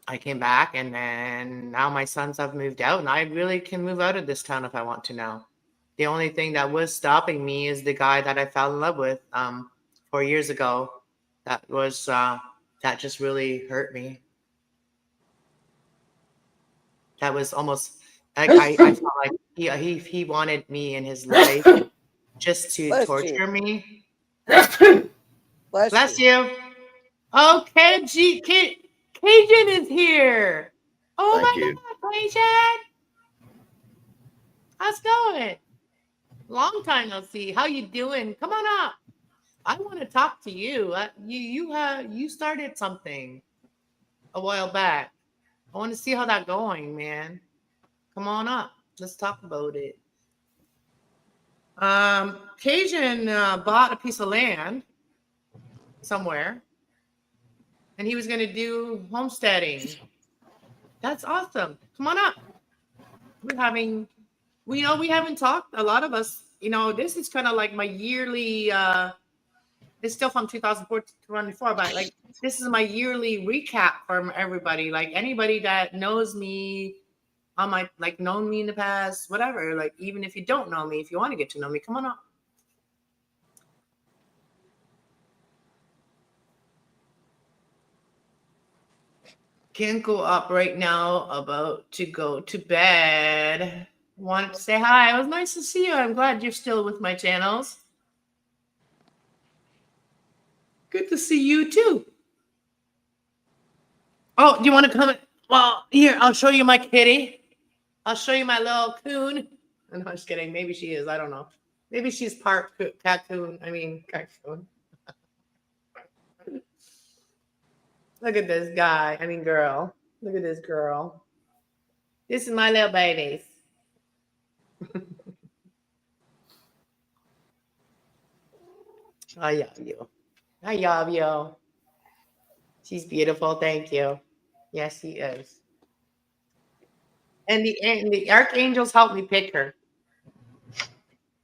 A: I came back, and then now my sons have moved out, and I really can move out of this town if I want to now. The only thing that was stopping me is the guy that I fell in love with 4 years ago. That was that just really hurt me. That was almost like I felt like he wanted me in his life just to
G: Bless you.
A: torture me.
G: Bless
A: Bless
G: you.
A: you. Oh, Cajun is here. Oh
F: Thank
A: my
F: you.
A: God, Cajun. How's it going? Long time no see. How you doing? Come on up. I want to talk to you. You started something a while back. I want to see how that going, man. Come on up. Let's talk about it. Cajun bought a piece of land somewhere, and he was going to do homesteading. That's awesome. Come on up. We're having, we haven't talked, a lot of us, this is kind of like my yearly, it's still from 2024, but like, this is my yearly recap from everybody. Like anybody that knows me on my, like known me in the past, whatever, like, even if you don't know me, if you want to get to know me, come on up. Can't go up right now, about to go to bed. Wanted to say hi. It was nice to see you. I'm glad you're still with my channels. Good to see you too. Oh, do you want to come? Well, here, I'll show you my kitty. I'll show you my little coon. I'm just kidding. Maybe she is. I don't know. Maybe she's part cocoon. Cocoon. Look at this guy. Girl. Look at this girl. This is my little babies. I love you. I love you. She's beautiful. Thank you. Yes, she is. And the archangels helped me pick her.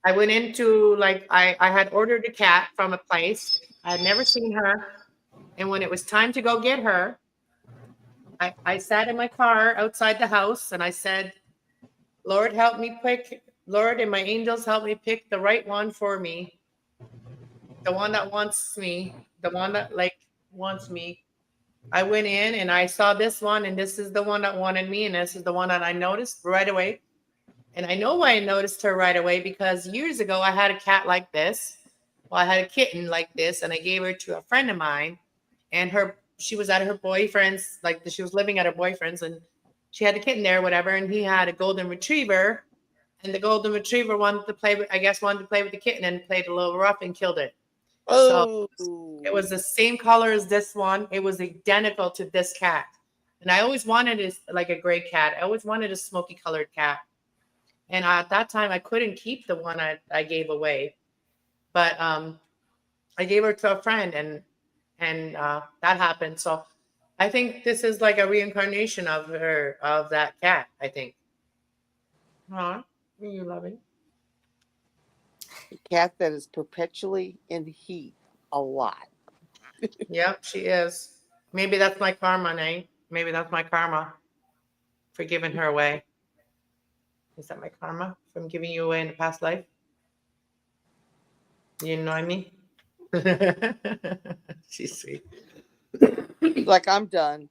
A: I went into, like, I had ordered a cat from a place. I had never seen her. And when it was time to go get her, I sat in my car outside the house and I said, Lord, help me pick, Lord and my angels help me pick the right one for me. The one that wants me, the one that like wants me. I went in and I saw this one, and this is the one that wanted me, and this is the one that I noticed right away. And I know why I noticed her right away, because years ago I had a cat like this. Well, I had a kitten like this, and I gave her to a friend of mine, and she was at her boyfriend's, like she was living at her boyfriend's, and she had a kitten there, whatever, and he had a golden retriever, and the golden retriever wanted to play with the kitten and played a little rough and killed it. So it was the same color as this one. It was identical to this cat. And I always wanted like a gray cat. I always wanted a smoky colored cat. And at that time, I couldn't keep the one I gave away. But I gave her to a friend, and that happened. So I think this is like a reincarnation of that cat, I think. Huh? Are you loving?
G: A cat that is perpetually in heat a lot.
A: Yep, she is. Maybe that's my karma, Nate. Maybe that's my karma for giving her away. Is that my karma from giving you away in the past life? You know me? She's sweet.
G: Like, I'm done.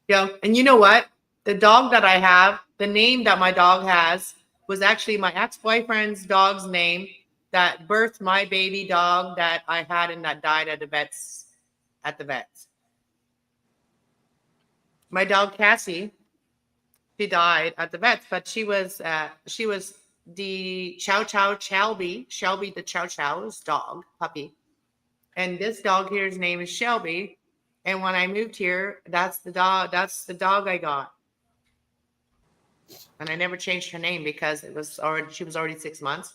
A: Yeah, and you know what? The dog that I have, the name that my dog has, was actually my ex-boyfriend's dog's name that birthed my baby dog that I had and that died at the vets. my dog Cassie, she died at the vets, but she was the Shelby the Chow Chow's dog puppy, and this dog here's name is Shelby. And when I moved here, that's the dog I got, and I never changed her name because she was already 6 months,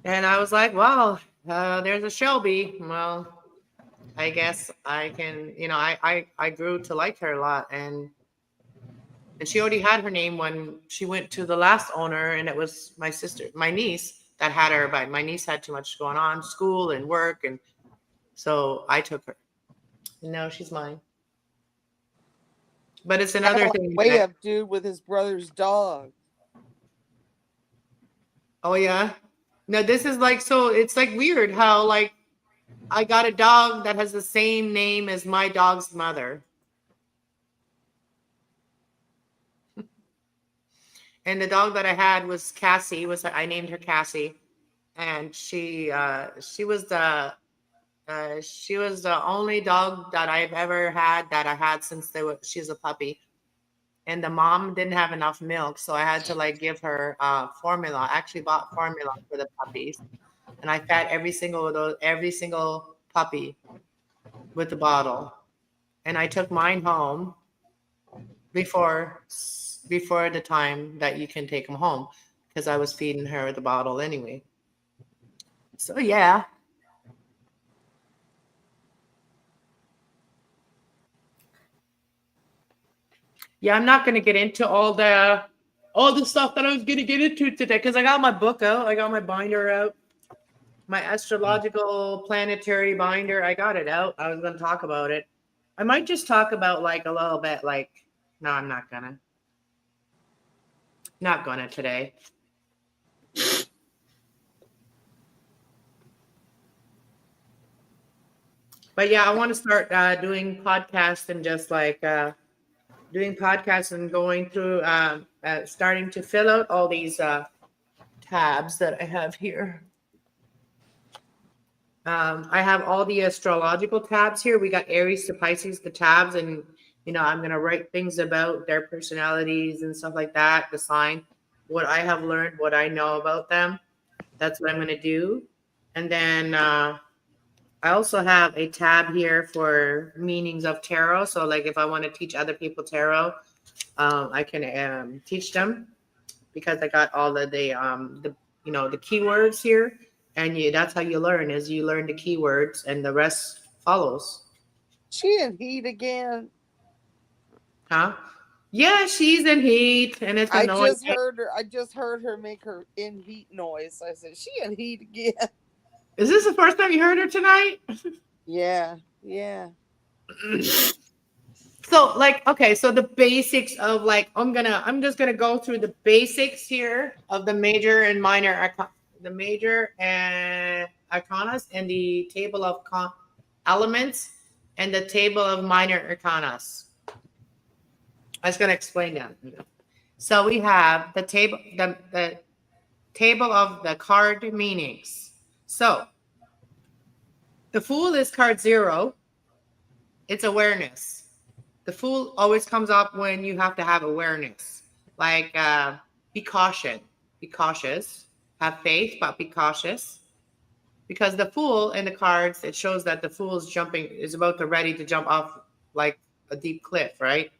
A: and I was like, well, there's a Shelby. Well, I guess I can, I grew to like her a lot, and she already had her name when she went to the last owner, and it was my niece that had her, but my niece had too much going on, school and work, and so I took her. And now she's mine. But it's another thing.
G: Way up, dude, with his brother's dog.
A: Oh yeah. No, this is like, so it's like weird how like I got a dog that has the same name as my dog's mother. And the dog that I had was Cassie. I named her Cassie, and she was the only dog that I've ever had that I had since she's a puppy. And the mom didn't have enough milk, so I had to like give her formula. I actually bought formula for the puppies, and I fed every single puppy with the bottle. And I took mine home before the time that you can take them home, because I was feeding her the bottle anyway. So yeah. Yeah, I'm not going to get into all the stuff that I was going to get into today, because I got my book out. I got my binder out. My astrological planetary binder. I got it out. I was going to talk about it. I might just talk about like a little bit like, no, I'm not going to. Not going to today. But yeah, I want to start doing podcasts and just like doing podcasts and going through, starting to fill out all these tabs that I have here. I have all the astrological tabs here. We got Aries to Pisces, the tabs, and I'm going to write things about their personalities and stuff like that, the sign, what I have learned, what I know about them. That's what I'm going to do. And then I also have a tab here for meanings of tarot. So like if I want to teach other people tarot, I can teach them, because I got all the keywords here. And that's how you learn, is you learn the keywords and the rest follows.
G: She in heat again.
A: Huh? Yeah, she's in heat, and it's annoying.
G: I just heard her make her in heat noise. I said, she in heat again.
A: Is this the first time you heard her tonight?
G: Yeah.
A: So like, okay, so the basics of like, I'm just gonna go through the basics here of the major and minor the major and arcanas, and the table of elements, and the table of minor arcanas. I was going to explain that. So we have the table of the card meanings. So the Fool is card 0. It's awareness. The Fool always comes up when you have to have awareness. Like be cautious. Have faith, but be cautious. Because the Fool in the cards, it shows that the Fool is about to ready to jump off like a deep cliff, right?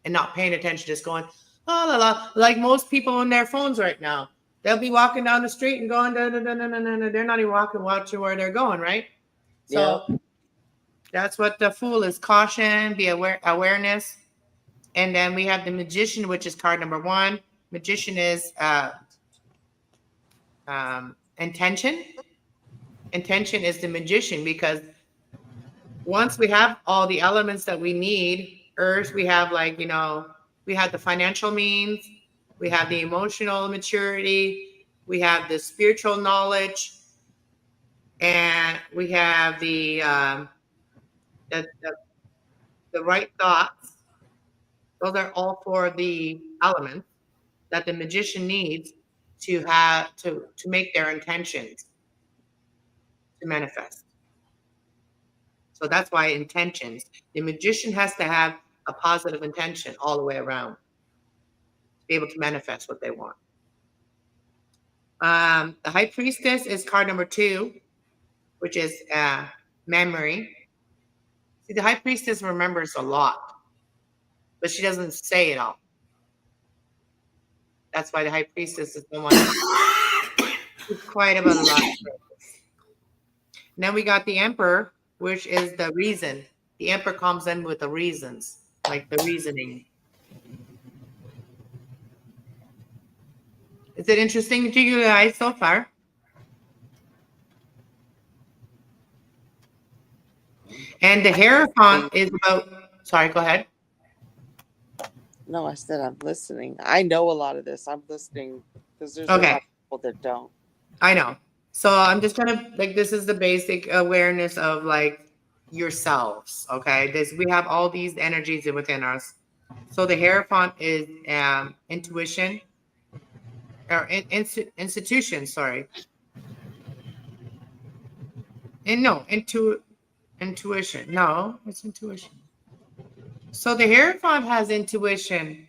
A: And not paying attention, just going, oh, la, la, like most people on their phones right now. They'll be walking down the street and going, da, da, da, da, da, da. They're not even watching where they're going, right? So that's what the Fool is: caution, be awareness. And then we have the Magician, which is card number 1. Magician is intention. Intention is the Magician, because once we have all the elements that we need, Earth, we have like, we have the financial means, we have the emotional maturity, we have the spiritual knowledge, and we have the right thoughts. Those are all 4 of the elements that the Magician needs to have to make their intentions to manifest. So that's why intentions. The Magician has to have a positive intention all the way around to be able to manifest what they want. The High Priestess is card number 2, which is memory. See, the High Priestess remembers a lot, but she doesn't say it all. That's why the High Priestess is the one who's quiet about a lot of things. Then we got the Emperor, which is the reason. The Emperor comes in with the reasons, like the reasoning. Is it interesting to you guys so far? And the Hierophant is about, sorry, go ahead.
G: No, I said I'm listening. I know a lot of this. I'm listening because there's a
A: Okay.
G: lot of people that don't.
A: I know. So I'm just trying to, like, this is the basic awareness of like yourselves. Okay. We have all these energies within us. So the Hierophant is intuition or institution, sorry. And no, intuition. No, it's intuition. So the Hierophant has intuition.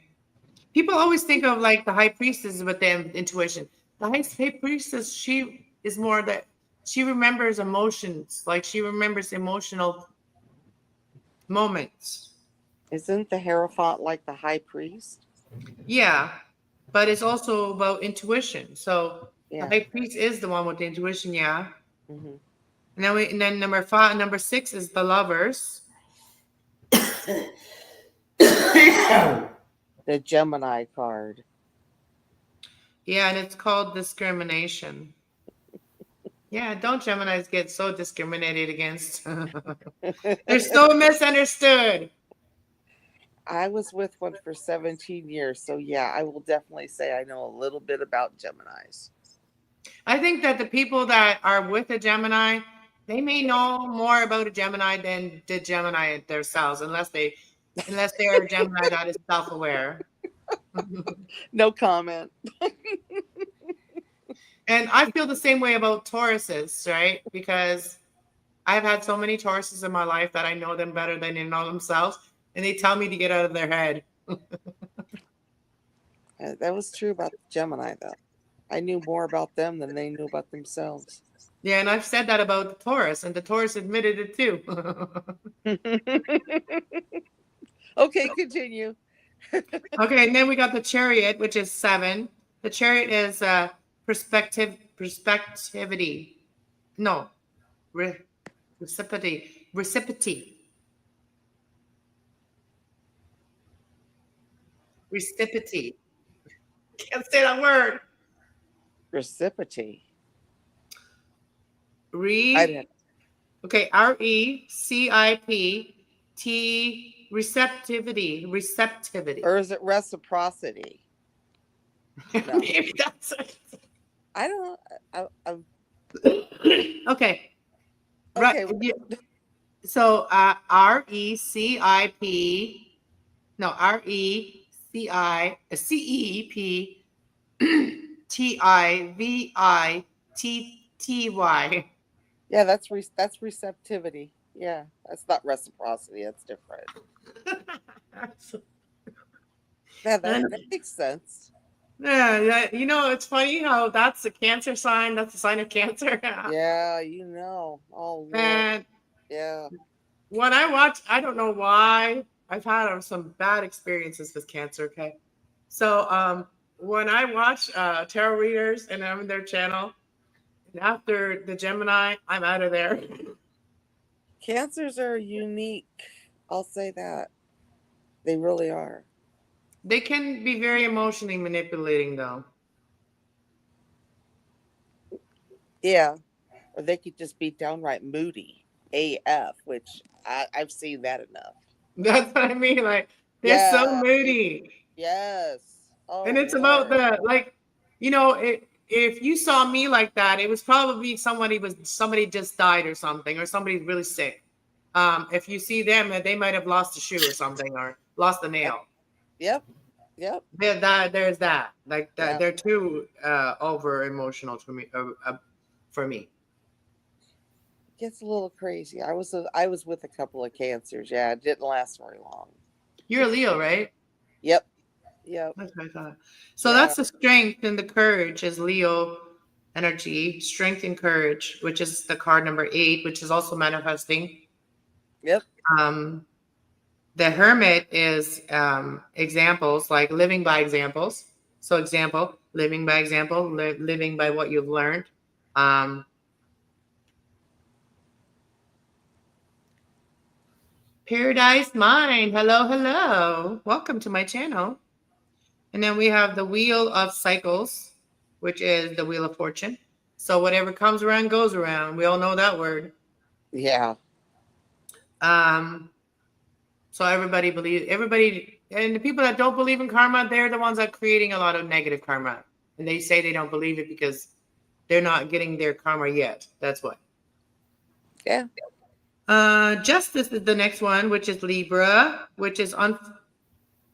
A: People always think of like the High Priestess with the intuition. The High Priestess, she is more that she remembers emotions, like she remembers emotional moments.
G: Isn't the Hierophant like the high priest?
A: Yeah, but it's also about intuition. So
G: Yeah.
A: the High Priest is the one with the intuition, yeah.
G: Hmm.
A: And then number 6 is the Lovers.
G: The Gemini card.
A: Yeah, and it's called discrimination. Yeah, don't Geminis get so discriminated against? They're so misunderstood.
G: I was with one for 17 years, so yeah, I will definitely say I know a little bit about Geminis.
A: I think that the people that are with a Gemini, they may know more about a Gemini than the Gemini themselves, unless they are a Gemini that is self-aware.
G: No comment.
A: And I feel the same way about Tauruses, right? Because I've had so many Tauruses in my life that I know them better than they know themselves, and they tell me to get out of their head.
G: That was true about Gemini, though. I knew more about them than they knew about themselves.
A: Yeah, and I've said that about the Taurus, and the Taurus admitted it too.
G: Okay, continue.
A: Okay, and then we got the Chariot, which is 7. The Chariot is perspectivity. No, reciprocity. Reciprocity. Can't say that word.
G: Reciprocity.
A: Okay, RECIPT, receptivity.
G: Or is it reciprocity? No.
A: Maybe that's it.
G: I don't know.
A: Okay.
G: Okay.
A: Right. So RECIP, no, RECICEP TIVITTY.
G: Yeah, that's receptivity. Yeah, that's not reciprocity. That's different. Yeah, that makes sense.
A: Yeah, you know, it's funny how that's a Cancer sign. That's a sign of Cancer.
G: Yeah, you know. Oh, Lord.
A: And
G: Yeah.
A: when I watch, I don't know why, I've had some bad experiences with Cancer. Okay, so when I watch tarot readers and I'm in their channel, and after the Gemini, I'm out of there.
G: Cancers are unique. I'll say that. They really are.
A: They can be very emotionally manipulating, though.
G: Yeah. Or they could just be downright moody. AF, which I've seen that enough.
A: That's what I mean. Like, they're so moody.
G: Yes. Oh,
A: And it's
G: Lord.
A: about the, like, you know, if you saw me like that, it was probably somebody just died or something, or somebody's really sick. If you see them, they might have lost a shoe or something, or lost a nail.
G: Yep.
A: There's that. Like that, they're too over emotional to me. For me,
G: Gets a little crazy. I was with a couple of Cancers. Yeah, it didn't last very long.
A: You're a Leo, right?
G: Yep. Yep.
A: That's what I thought. So
G: Yeah.
A: that's the strength and the courage is Leo energy, strength and courage, which is the card number 8, which is also manifesting.
G: Yep.
A: The Hermit is examples, like living by examples. So example, living by example, living by what you've learned. Paradise Mind. Hello, hello. Welcome to my channel. And then we have the Wheel of Cycles, which is the Wheel of Fortune. So whatever comes around goes around. We all know that word.
G: Yeah.
A: So everybody, and the people that don't believe in karma, they're the ones that are creating a lot of negative karma. And they say they don't believe it because they're not getting their karma yet. That's what.
G: Yeah.
A: Justice is the next one, which is Libra, which is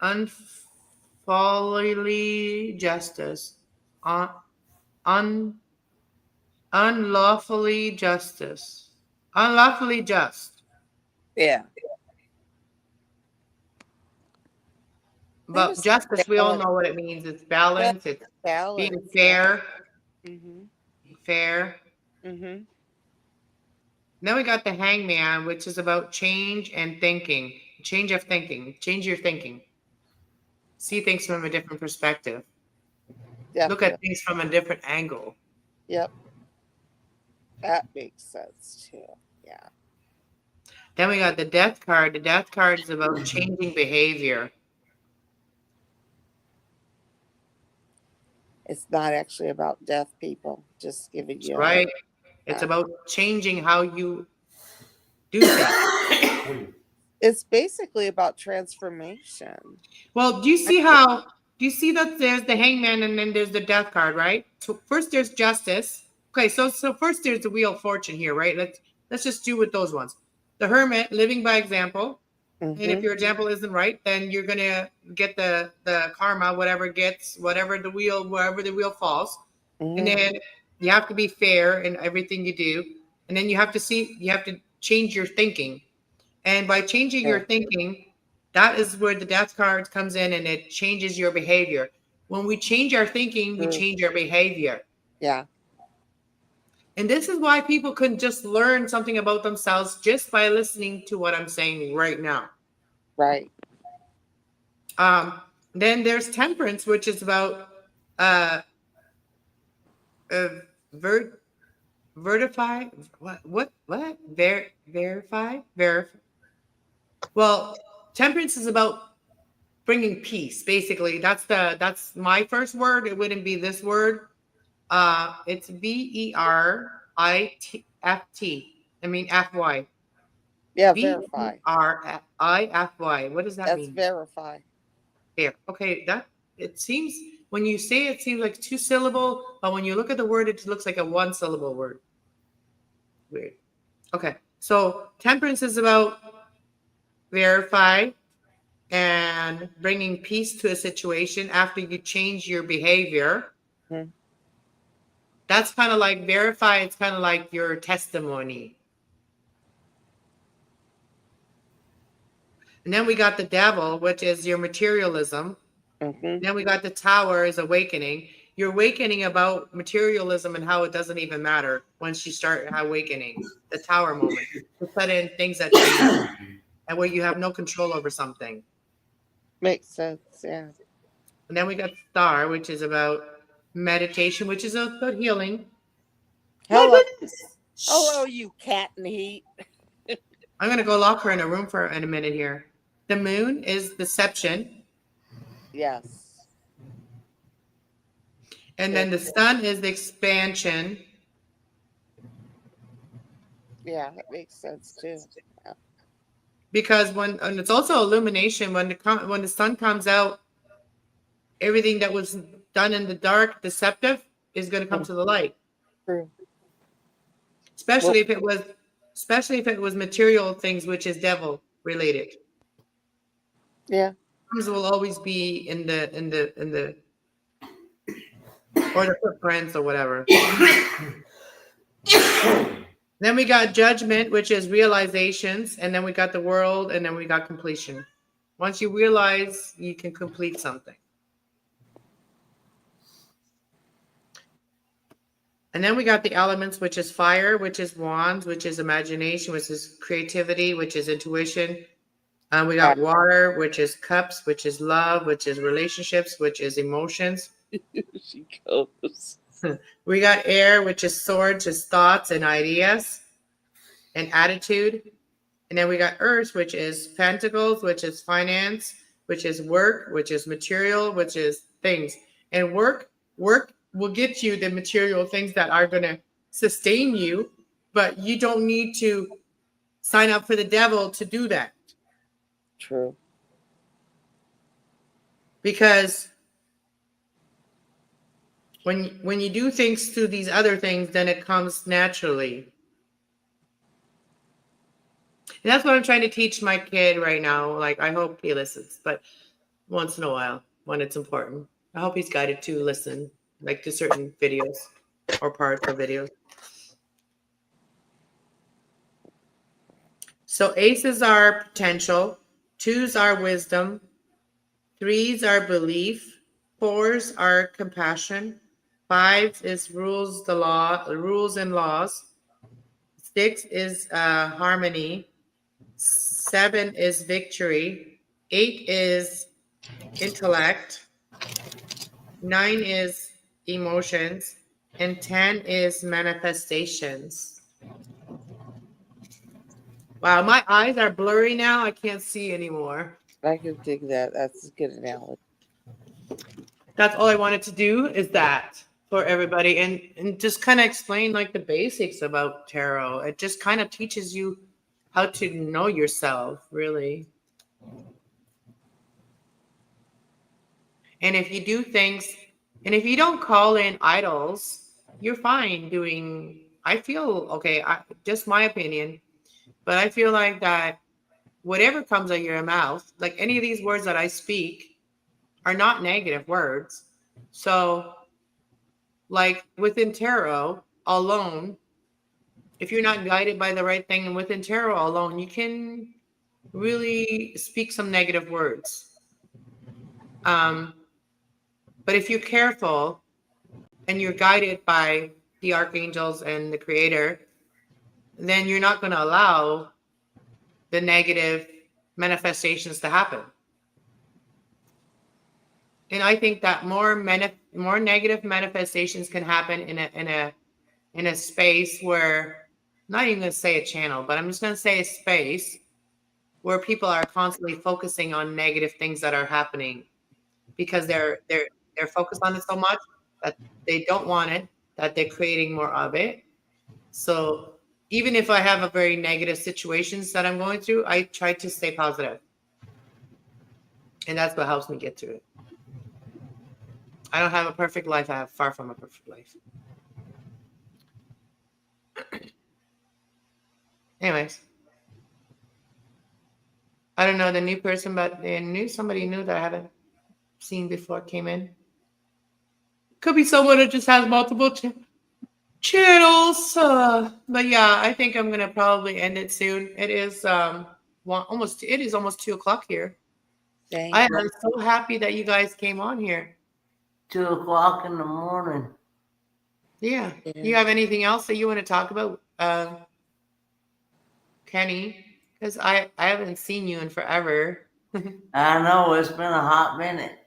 A: unfallingly justice. Unlawfully justice. Unlawfully just.
G: Yeah.
A: But justice, we all know what it means. It's balance. It's
G: balance.
A: being fair.
G: Mm-hmm.
A: Fair.
G: Mm-hmm.
A: Then we got the Hangman, which is about change and thinking. Change of thinking. Change your thinking. See things from a different perspective.
G: Definitely.
A: Look at things from a different angle.
G: Yep. That makes sense too. Yeah.
A: Then we got the Death card. The Death card is about changing behavior.
G: It's not actually about death, people. Just giving you
A: Right. It's about changing how you do things.
G: It's basically about transformation.
A: Well, do you see that there's the Hangman and then there's the Death card, right? So first there's Justice. Okay, so first there's the Wheel of Fortune here, right? Let's just do with those ones. The Hermit, living by example.
G: Mm-hmm.
A: And if your example isn't right, then you're gonna get the karma, wherever the wheel falls.
G: Mm-hmm.
A: And then you have to be fair in everything you do. And then you have to change your thinking. And by changing your thinking, that is where the Death card comes in and it changes your behavior. When we change our thinking, we change our behavior.
G: Yeah.
A: And this is why people can just learn something about themselves just by listening to what I'm saying right now.
G: Right.
A: Then there's Temperance, which is about verify. Well, Temperance is about bringing peace. Basically, that's my first word. It wouldn't be this word. It's VERIFT. I mean FY.
G: Yeah, verify.
A: VERIFY. What does that mean?
G: That's verify.
A: Fair. Okay, it seems when you say it seems like 2-syllable, but when you look at the word, it looks like a 1-syllable word. Weird. Okay, so Temperance is about verify and bringing peace to a situation after you change your behavior.
G: Mm-hmm.
A: That's kind of like verify. It's kind of like your testimony. And then we got the Devil, which is your materialism.
G: Mm-hmm.
A: Then we got the Tower is awakening. You're awakening about materialism and how it doesn't even matter once you start awakening. The Tower moment. The sudden things that change and where you have no control over something.
G: Makes sense, yeah.
A: And then we got Star, which is about meditation, which is about healing.
G: Hello, you cat in the heat.
A: I'm going to go lock her in a room in a minute here. The Moon is deception.
G: Yes.
A: And then the Sun is the expansion.
G: Yeah, that makes sense too. Yeah.
A: Because and it's also illumination. When the sun comes out, everything that was done in the dark, deceptive, is going to come to the light.
G: True.
A: Especially if it was material things, which is devil related.
G: Yeah.
A: Will always be in the or the footprints or whatever. Then we got Judgment, which is realizations, and then we got the World, and then we got completion. Once you realize you can complete something. And then we got the elements, which is fire, which is wands, which is imagination, which is creativity, which is intuition. We got water, which is cups, which is love, which is relationships, which is emotions.
G: She goes.
A: We got air, which is swords, is thoughts and ideas and attitude. And then we got earth, which is pentacles, which is finance, which is work, which is material, which is things. And work will get you the material things that are going to sustain you, but you don't need to sign up for the devil to do that.
G: True.
A: Because when you do things through these other things, then it comes naturally. And that's what I'm trying to teach my kid right now. Like, I hope he listens, but once in a while, when it's important. I hope he's guided to listen, like to certain videos or parts of videos. So aces are potential, twos are wisdom, threes are belief, fours are compassion, five is rules and laws, six is harmony, seven is victory, 8 is intellect, 9 is emotions, and 10 is manifestations. Wow, my eyes are blurry now. I can't see anymore.
G: I can dig that. That's a good analogy.
A: That's all I wanted to do is that for everybody and just kind of explain like the basics about tarot. It just kind of teaches you how to know yourself, really. And if you do things, and if you don't call in idols, you're fine doing, I feel, okay, just my opinion, but I feel like that whatever comes out of your mouth, like any of these words that I speak are not negative words. So like within tarot alone, if you're not guided by the right thing and within tarot alone, you can really speak some negative words. But if you're careful and you're guided by the archangels and the creator, then you're not going to allow the negative manifestations to happen. And I think that more negative manifestations can happen in a space where, I'm not even going to say a channel, but I'm just going to say a space where people are constantly focusing on negative things that are happening because they're focused on it so much that they don't want it, that they're creating more of it. So even if I have a very negative situations that I'm going through, I try to stay positive. And that's what helps me get through it. I don't have a perfect life. I have far from a perfect life. Anyways. I don't know the new person, but somebody new that I haven't seen before came in. Could be someone that just has multiple channels. But yeah, I think I'm gonna probably end it soon. It is almost 2:00 here.
G: Dang.
A: I am so happy that you guys came on here.
B: 2:00 in the morning.
A: Yeah.
G: Yeah.
A: You have anything else that you want to talk about, Kenny? Because I haven't seen you in forever.
B: I know, it's been a hot minute.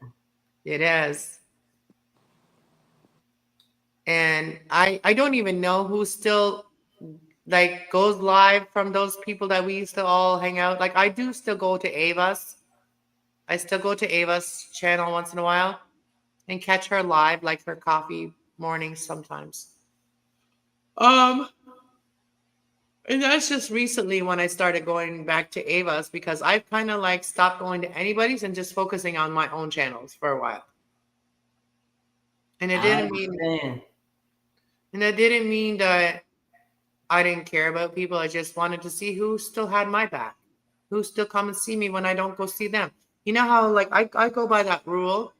A: It has. And I don't even know who still like goes live from those people that we used to all hang out. Like I do still go to Ava's. I still go to Ava's channel once in a while and catch her live, like her coffee mornings sometimes. And that's just recently when I started going back to Ava's because I've kind of like stopped going to anybody's and just focusing on my own channels for a while. And it didn't mean that I didn't care about people. I just wanted to see who still had my back, who still come and see me when I don't go see them. You know how like I go by that rule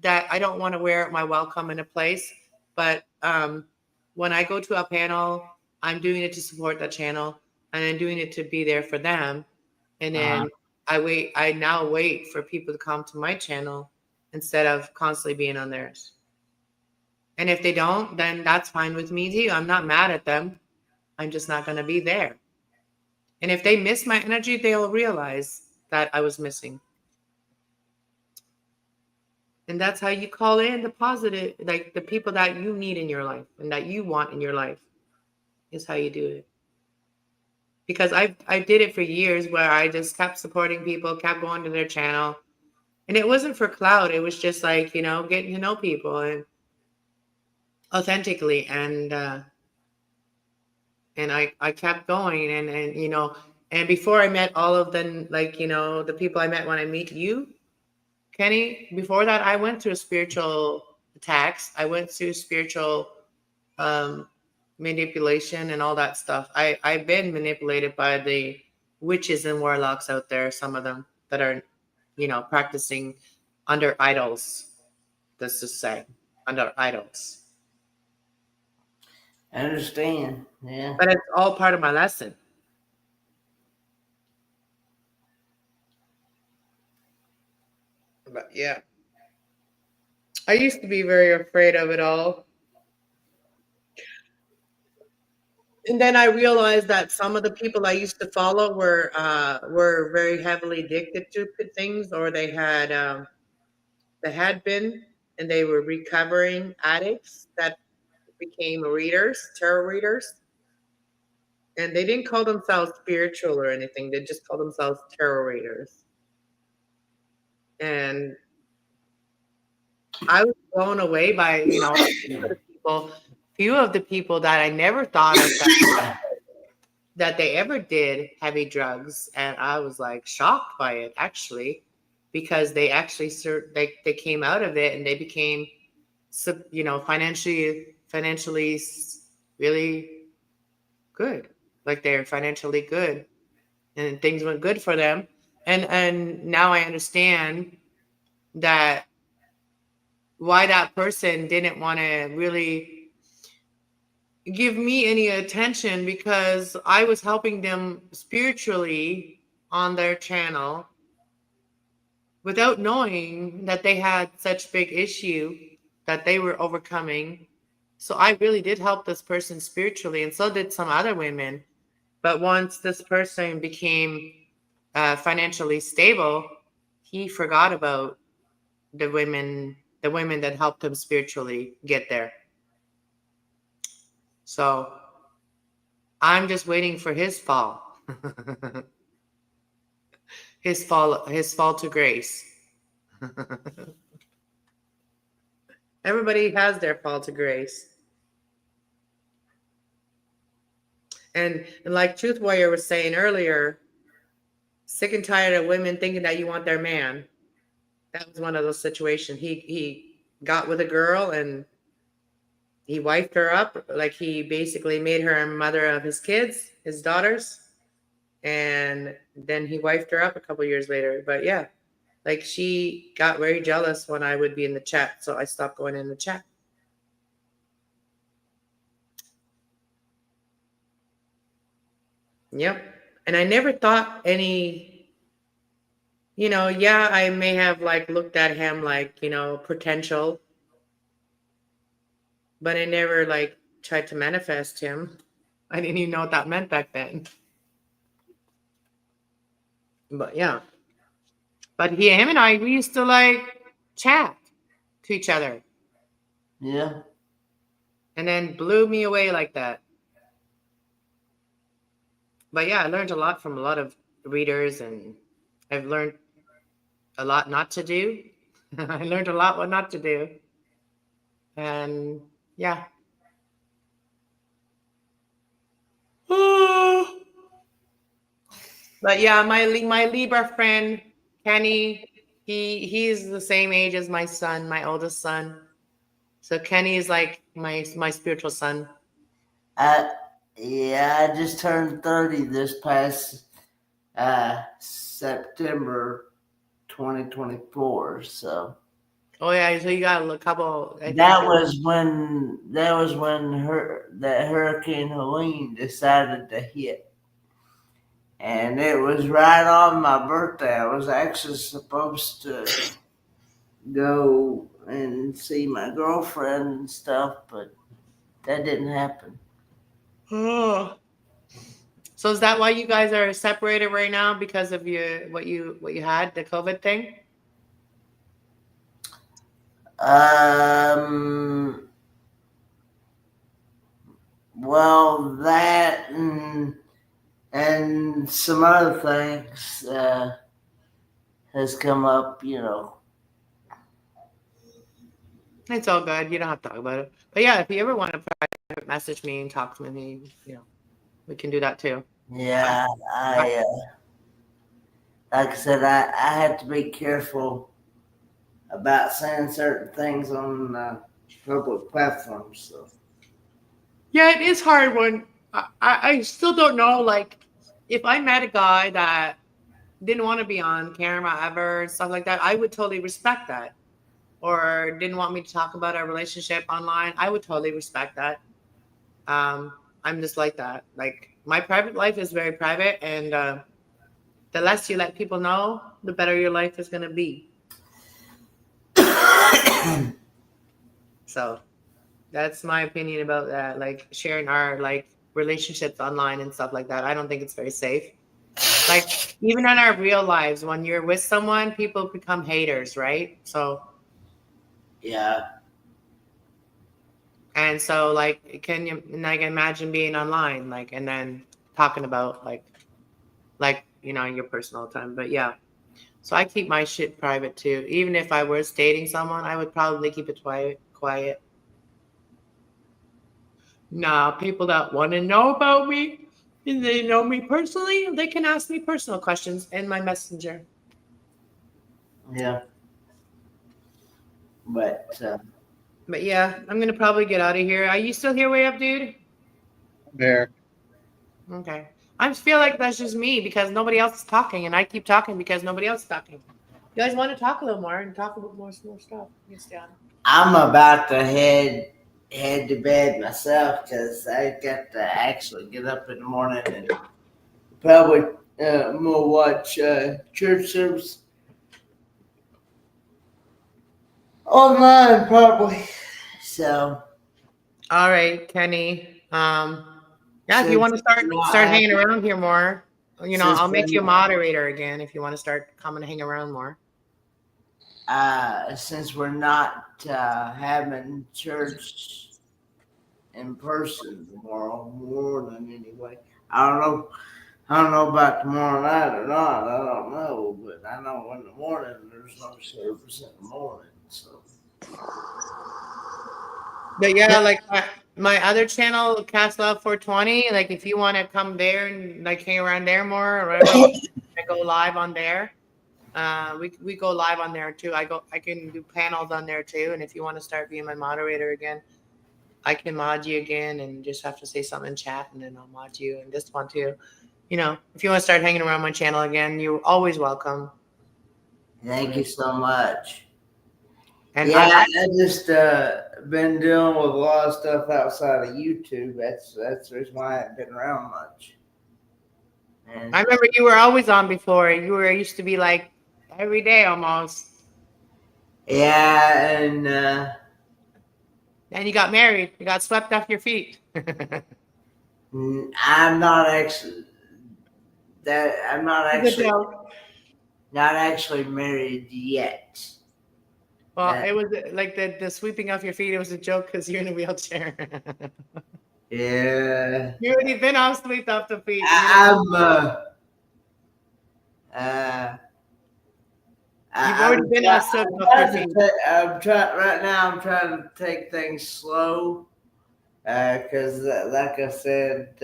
A: that I don't want to wear my welcome in a place, but when I go to a panel, I'm doing it to support that channel and I'm doing it to be there for them. And then I now wait for people to come to my channel instead of constantly being on theirs. And if they don't, then that's fine with me too. I'm not mad at them. I'm just not going to be there. And if they miss my energy, they'll realize that I was missing. And that's how you call in the positive, like the people that you need in your life and that you want in your life is how you do it. Because I did it for years where I just kept supporting people, kept going to their channel. And it wasn't for clout. It was just like, getting to know people and authentically. And I kept going and before I met all of them, the people I met when I meet you, Kenny, before that, I went through spiritual attacks. I went through spiritual manipulation and all that stuff. I've been manipulated by the witches and warlocks out there, some of them that are, practicing under idols. Let's just say, under idols.
B: I understand. Yeah.
A: But it's all part of my lesson. But yeah. I used to be very afraid of it all. And then I realized that some of the people I used to follow were very heavily addicted to things, or they had been, and they were recovering addicts that became readers, tarot readers. And they didn't call themselves spiritual or anything. They just called themselves tarot readers. And I was blown away by, few of the people that I never thought of that they ever did heavy drugs. And I was like shocked by it, actually, because they actually they came out of it and they became, financially really good. Like they're financially good and things went good for them. And now I understand that why that person didn't want to really give me any attention, because I was helping them spiritually on their channel without knowing that they had such big issue that they were overcoming. So I really did help this person spiritually, and so did some other women. But once this person became financially stable, he forgot about the women that helped him spiritually get there. So I'm just waiting for his fall. his fall to grace. Everybody has their fall to grace. And like Truth Warrior was saying earlier, sick and tired of women thinking that you want their man. That was one of those situations. He got with a girl and he wifed her up. Like he basically made her a mother of his kids, his daughters. And then he wifed her up a couple years later. But yeah, like she got very jealous when I would be in the chat. So I stopped going in the chat. Yep. And I never thought any, I may have looked at him potential, but I never tried to manifest him. I didn't even know what that meant back then. But yeah. But him and we used to chat to each other.
B: Yeah.
A: And then blew me away like that. But yeah, I learned a lot from a lot of readers, and I've learned a lot not to do. I learned a lot what not to do. And yeah. But yeah, my Libra friend, Kenny, he's the same age as my son, my oldest son. So Kenny is like my spiritual son.
B: I just turned 30 this past September 2024. So.
A: Oh yeah, so you got a couple.
B: That was when that Hurricane Helene decided to hit, and it was right on my birthday. I was actually supposed to go and see my girlfriend and stuff, but that didn't happen.
A: Oh. So is that why you guys are separated right now because of what you had, the COVID thing?
B: Well, that and some other things has come up,
A: It's all good. You don't have to talk about it. But yeah, if you ever want to private message me and talk to me, we can do that too.
B: Yeah, I like I said, I had to be careful about saying certain things on public platforms. So
A: Yeah, it is hard when I still don't know. Like, if I met a guy that didn't want to be on camera ever and stuff like that, I would totally respect that. Or didn't want me to talk about our relationship online, I would totally respect that. I'm just like that. Like, my private life is very private, and the less you let people know, the better your life is gonna be. So that's my opinion about that. Like, sharing our relationships online and stuff like that. I don't think it's very safe. Like, even in our real lives, when you're with someone, people become haters, right? So
B: yeah,
A: and so can you imagine being online and then talking about your personal time? But yeah. So I keep my shit private too. Even if I was dating someone, I would probably keep it quiet. Nah, people that want to know about me and they know me personally, they can ask me personal questions in my messenger.
B: yeah, but
A: But yeah, I'm gonna probably get out of here. Are you still here, way up, dude?
F: There.
A: Okay. I feel like that's just me because nobody else is talking, and I keep talking because nobody else is talking. You guys want to talk a little more and talk about more stuff? You can stay on.
B: I'm about to head to bed myself because I got to actually get up in the morning and probably more watch church service online probably. So
A: All right, Kenny. Yeah, if you want
B: since
A: to start hanging around here more,
B: since
A: I'll make you a moderator again if you want to start coming to hang around more.
B: since we're not having church in person tomorrow morning anyway. I don't know about tomorrow night or not. I don't know, but I know in the morning there's no service in the morning. So
A: But yeah, like my other channel, kasslove 420. Like, if you want to come there and hang around there more or whatever, I go live on there. We go live on there too. I can do panels on there too. And if you want to start being my moderator again, I can mod you again and just have to say something in chat and then I'll mod you and this one too. If you want to start hanging around my channel again, you're always welcome.
B: thank you so much.
A: And
B: Yeah, I just been dealing with a lot of stuff outside of YouTube. That's the reason why I haven't been around much. And
A: I remember you were always on before. Used to be like every day almost.
B: yeah, and
A: Then you got married. You got swept off your feet.
B: I'm not actually not actually married yet.
A: Well, it was like the sweeping off your feet. It was a joke because you're in a wheelchair.
B: Yeah,
A: You already been off swept off the feet.
B: You've
A: already been off swept off your feet.
B: I'm trying right now. I'm trying to take things slow, because, like I said,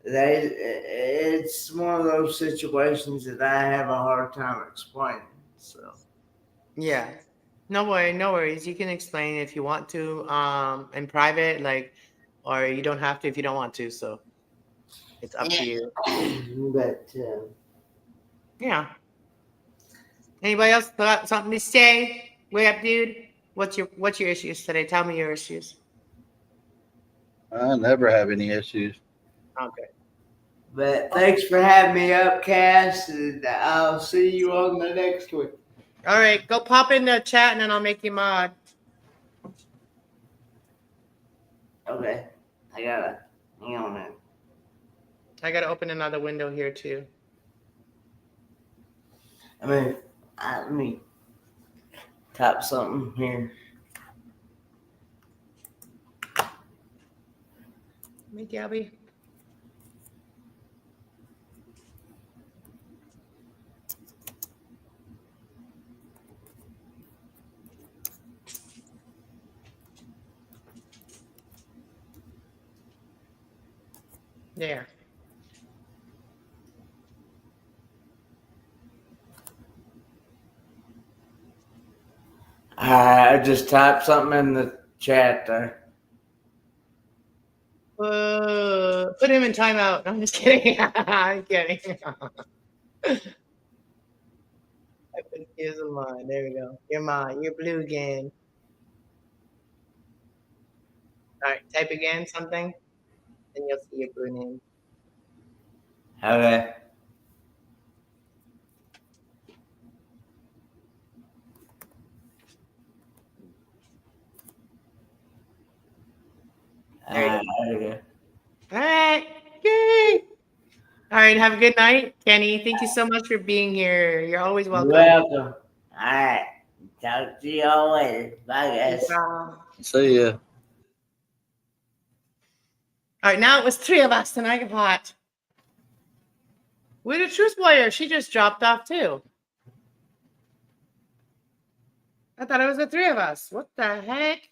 B: it's one of those situations that I have a hard time explaining. So
A: Yeah. No worries. You can explain if you want to, in private, or you don't have to if you don't want to. So it's up to you.
B: But
A: Yeah. Anybody else got something to say? Way up, dude. What's your issues today? Tell me your issues.
F: I never have any issues.
A: Okay.
B: But thanks for having me up, Cass, and I'll see you on the next one.
A: All right, go pop in the chat and then I'll make you mod.
B: Okay. Hang on now.
A: I gotta open another window here too.
B: Let me type something here.
A: Me, Gabby. There.
B: I just typed something in the chat there.
A: Put him in timeout. I'm just kidding. I'm kidding. I put his in mine. There we go. You're mine. You're blue again. All right, type again something, and you'll see your blue name.
B: Okay.
A: There you
B: go. Okay.
A: All right. Yay. All right. Have a good night, Kenny. Thank you so much for being here. You're always welcome.
B: Welcome. All right. Talk to y'all later. Bye, guys.
A: Bye.
F: See ya.
A: All right, now it was 3 of us, and I get hot. With a truth warrior, she just dropped off too. I thought it was the 3 of us. What the heck?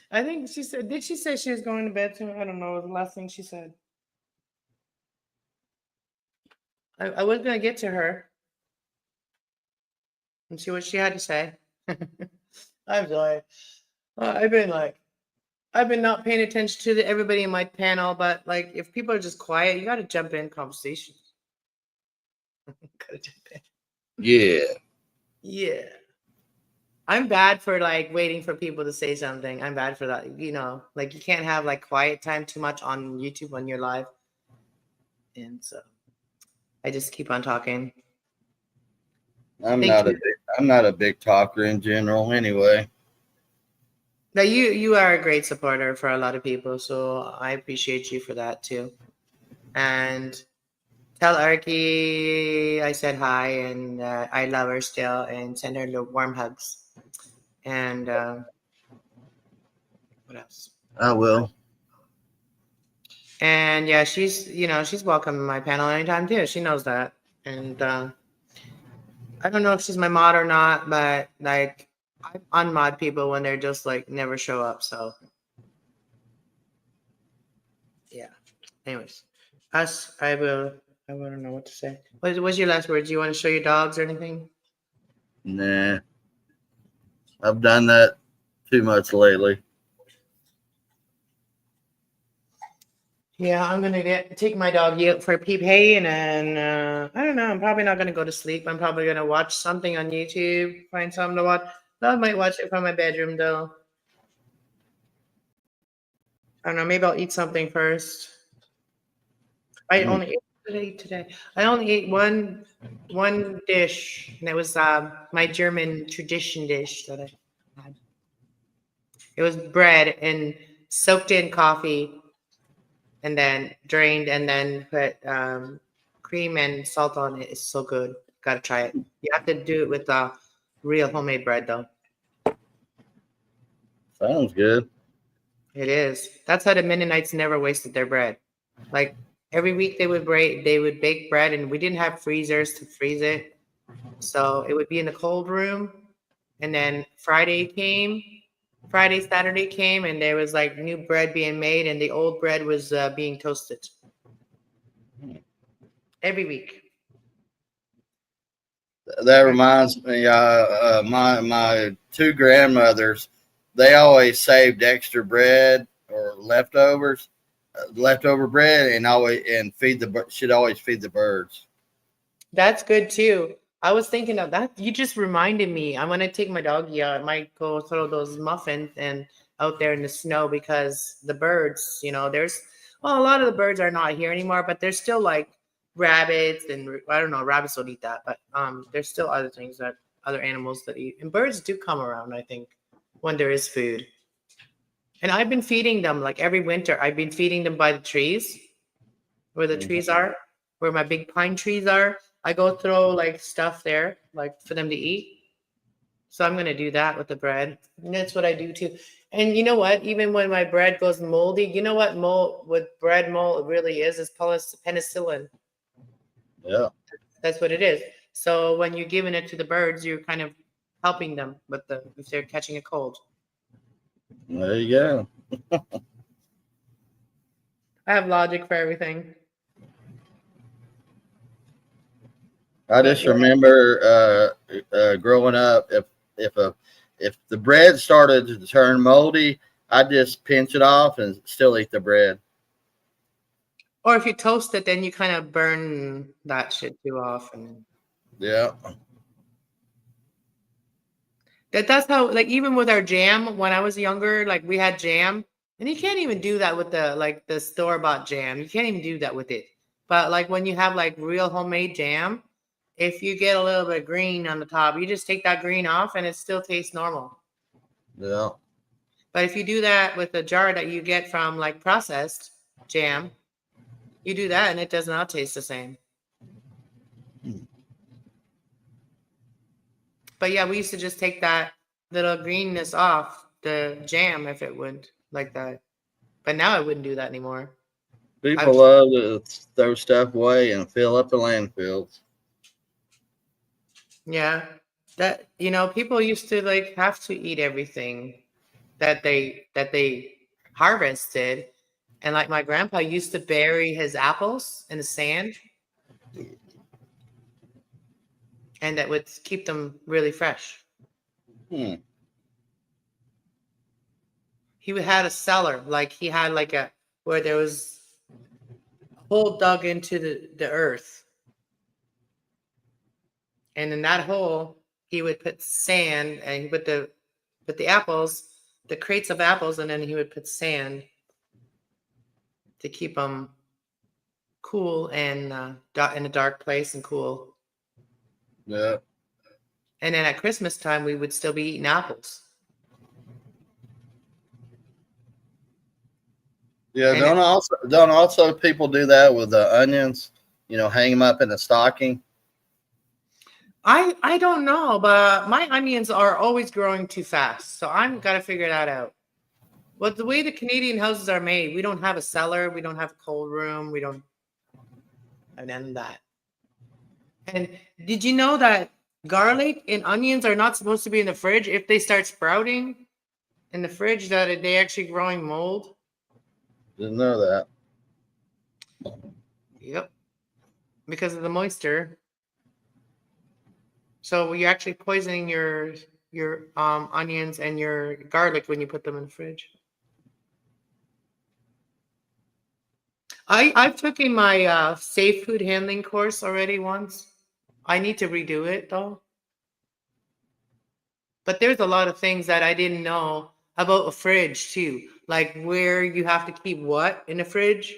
A: I think she said, did she say she was going to bed too? I don't know. The last thing she said. I was going to get to her and see what she had to say. I'm sorry. I've been not paying attention to everybody in my panel, but like if people are just quiet, you got to jump in conversations. Gotta jump in.
F: Yeah.
A: Yeah. I'm bad for like waiting for people to say something. I'm bad for that. You know, like you can't have like quiet time too much on YouTube when you're live. And so I just keep on talking.
F: I'm not a big talker in general anyway.
A: But you are a great supporter for a lot of people, so I appreciate you for that too. And tell Arky I said hi and I love her still, and send her the warm hugs. And what else?
F: I will.
A: And yeah, she's welcome in my panel anytime too. She knows that. And I don't know if she's my mod or not, but like I unmod people when they're just like never show up. So yeah. Anyways, I don't know what to say. What's your last words? Do you want to show your dogs or anything?
F: Nah. I've done that too much lately.
A: Yeah, I'm gonna take my dog out for a peep hay, and then I don't know. I'm probably not gonna go to sleep. I'm probably gonna watch something on YouTube, find something to watch. I might watch it from my bedroom though. I don't know. Maybe I'll eat something first. I only ate today. I only ate one dish, and it was my German tradition dish that I had. It was bread and soaked in coffee, and then drained, and then put cream and salt on it. It's so good. Gotta try it. You have to do it with real homemade bread, though.
F: Sounds good.
A: It is. That's how the Mennonites never wasted their bread. Like every week they would bake bread, and we didn't have freezers to freeze it, so it would be in the cold room. And then Friday, Saturday came, and there was like new bread being made, and the old bread was being toasted every week.
F: That reminds me, my 2 grandmothers, they always saved extra bread or leftover bread, and should always feed the birds.
A: That's good too. I was thinking of that. You just reminded me. I'm gonna take my doggy out. I might go throw those muffins and out there in the snow, because the birds, there's Well, a lot of the birds are not here anymore, but there's still like rabbits, and I don't know, rabbits don't eat that, but there's still other things that other animals that eat, and birds do come around, I think, when there is food. And I've been feeding them like every winter. I've been feeding them by the trees, where the trees are, where my big pine trees are. I go throw like stuff there, like for them to eat. So I'm gonna do that with the bread. And that's what I do too. And you know what? Even when my bread goes moldy, you know what bread mold really is? Is penicillin.
F: Yeah.
A: That's what it is. So when you're giving it to the birds, you're kind of helping them with if they're catching a cold.
F: There you go.
A: I have logic for everything.
F: I just remember growing up, if the bread started to turn moldy, I'd just pinch it off and still eat the bread.
A: Or if you toast it, then you kind of burn that shit too off. And
F: Yeah.
A: that's how, like, even with our jam, when I was younger, like we had jam, and you can't even do that with the store-bought jam. You can't even do that with it. But like when you have like real homemade jam, if you get a little bit of green on the top, you just take that green off and it still tastes normal.
F: Yeah.
A: But if you do that with a jar that you get from like processed jam, you do that and it does not taste the same. But yeah, we used to just take that little greenness off the jam if it would, like that. But now I wouldn't do that anymore.
F: People love to throw stuff away and fill up the landfills.
A: Yeah. That, people used to like have to eat everything that they harvested. And like my grandpa used to bury his apples in the sand. And that would keep them really fresh. He had a cellar, like he had like where there was a hole dug into the earth. And in that hole, he would put sand and he put the apples, the crates of apples, and then he would put sand to keep them cool and in a dark place and cool.
F: Yeah.
A: And then at Christmas time, we would still be eating apples.
F: Yeah. Don't also people do that with the onions? Hang them up in a stocking.
A: I don't know, but my onions are always growing too fast, so I'm gotta figure that out. Well, the way the Canadian houses are made, we don't have a cellar, we don't have a cold room, we don't have none of that. And did you know that garlic and onions are not supposed to be in the fridge? If they start sprouting in the fridge, that they actually growing mold.
F: Didn't know that.
A: Yep, because of the moisture. So you're actually poisoning your onions and your garlic when you put them in the fridge. I've taken my safe food handling course already once. I need to redo it though. But there's a lot of things that I didn't know about a fridge too, like where you have to keep what in the fridge.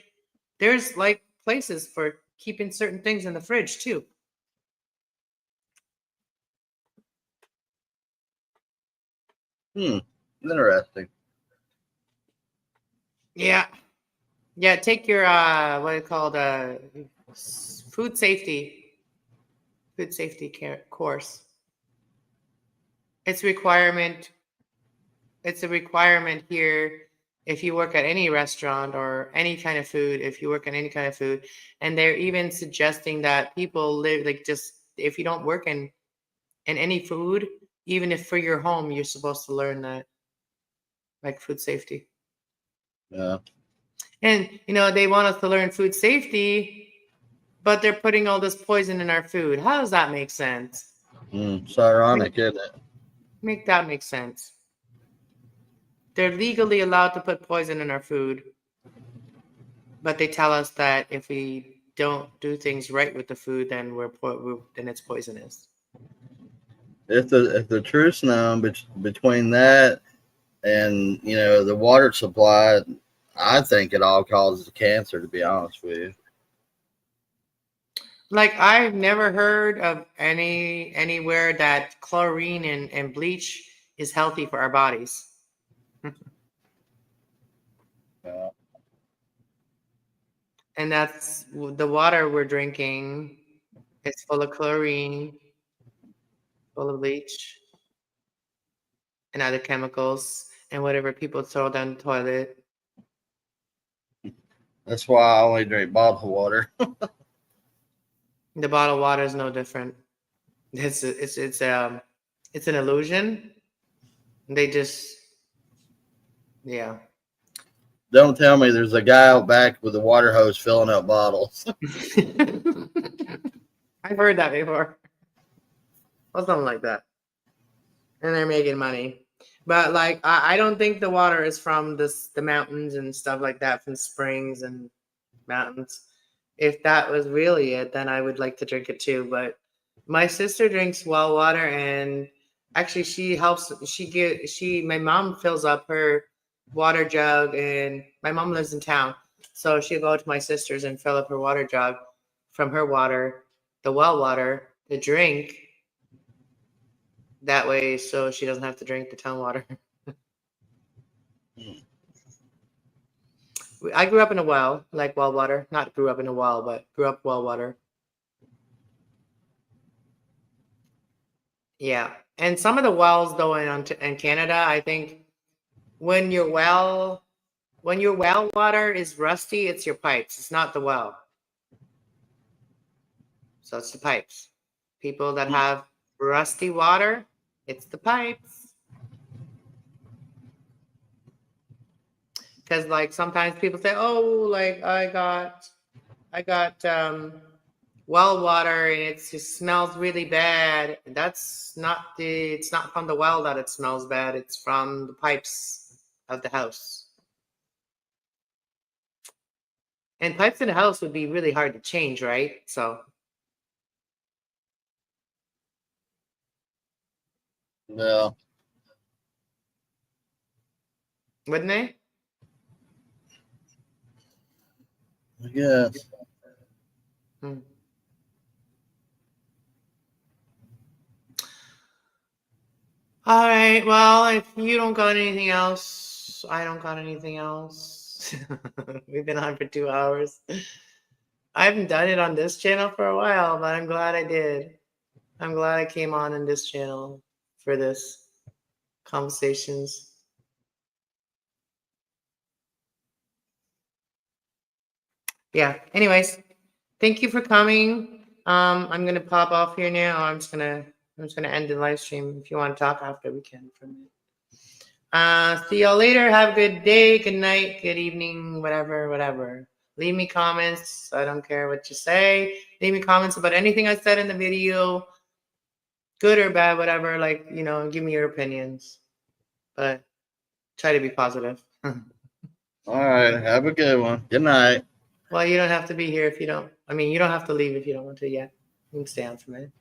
A: There's like places for keeping certain things in the fridge too.
F: Interesting.
A: Yeah. Yeah, take your what is it called food safety course. It's a requirement here if you work at any restaurant or any kind of food, if you work in any kind of food, and they're even suggesting that people live like just if you don't work in any food, even if for your home, you're supposed to learn that, like food safety.
F: Yeah.
A: And they want us to learn food safety, but they're putting all this poison in our food. How does that make sense?
F: It's ironic, isn't it?
A: Make that make sense. They're legally allowed to put poison in our food, but they tell us that if we don't do things right with the food, then then it's poisonous.
F: If the truth's known between that and the water supply, I think it all causes cancer, to be honest with you.
A: Like I've never heard of anywhere that chlorine and bleach is healthy for our bodies.
F: Yeah.
A: And that's the water we're drinking. It's full of chlorine, full of bleach, and other chemicals, and whatever people throw down the toilet.
F: That's why I only drink bottled water.
A: The bottled water is no different. It's an illusion. They just, yeah.
F: Don't tell me there's a guy out back with a water hose filling up bottles.
A: I've heard that before. Or something like that. And they're making money. But like I don't think the water is from the mountains and stuff like that, from springs and mountains. If that was really it, then I would like to drink it too. But my sister drinks well water, and actually she helps. My mom fills up her water jug, and my mom lives in town, so she'll go to my sister's and fill up her water jug from her water, the well water, to drink. That way, so she doesn't have to drink the town water. I grew up in a well, like well water. Not grew up in a well, but grew up well water. Yeah. And some of the wells, though, in Canada, I think when your well water is rusty, it's your pipes. It's not the well. So it's the pipes. People that have rusty water, it's the pipes. Because like sometimes people say, oh, like I got well water and it just smells really bad. It's not from the well that it smells bad. It's from the pipes of the house. And pipes in the house would be really hard to change, right? So
F: Yeah.
A: wouldn't they?
F: I guess.
A: Hmm. All right. Well, if you don't got anything else, I don't got anything else. We've been on for 2 hours. I haven't done it on this channel for a while, but I'm glad I did. I'm glad I came on in this channel for this conversations. Yeah. Anyways, thank you for coming. I'm gonna pop off here now. I'm just gonna end the live stream. If you want to talk after, we can for a minute. See y'all later. Have a good day, good night, good evening, whatever. Leave me comments. I don't care what you say. Leave me comments about anything I said in the video, good or bad, whatever. Like, give me your opinions. But try to be positive.
F: All right. Have a good one. Good night.
A: Well, you don't have to be here if you don't. I mean, you don't have to leave if you don't want to yet. You can stay on for a minute.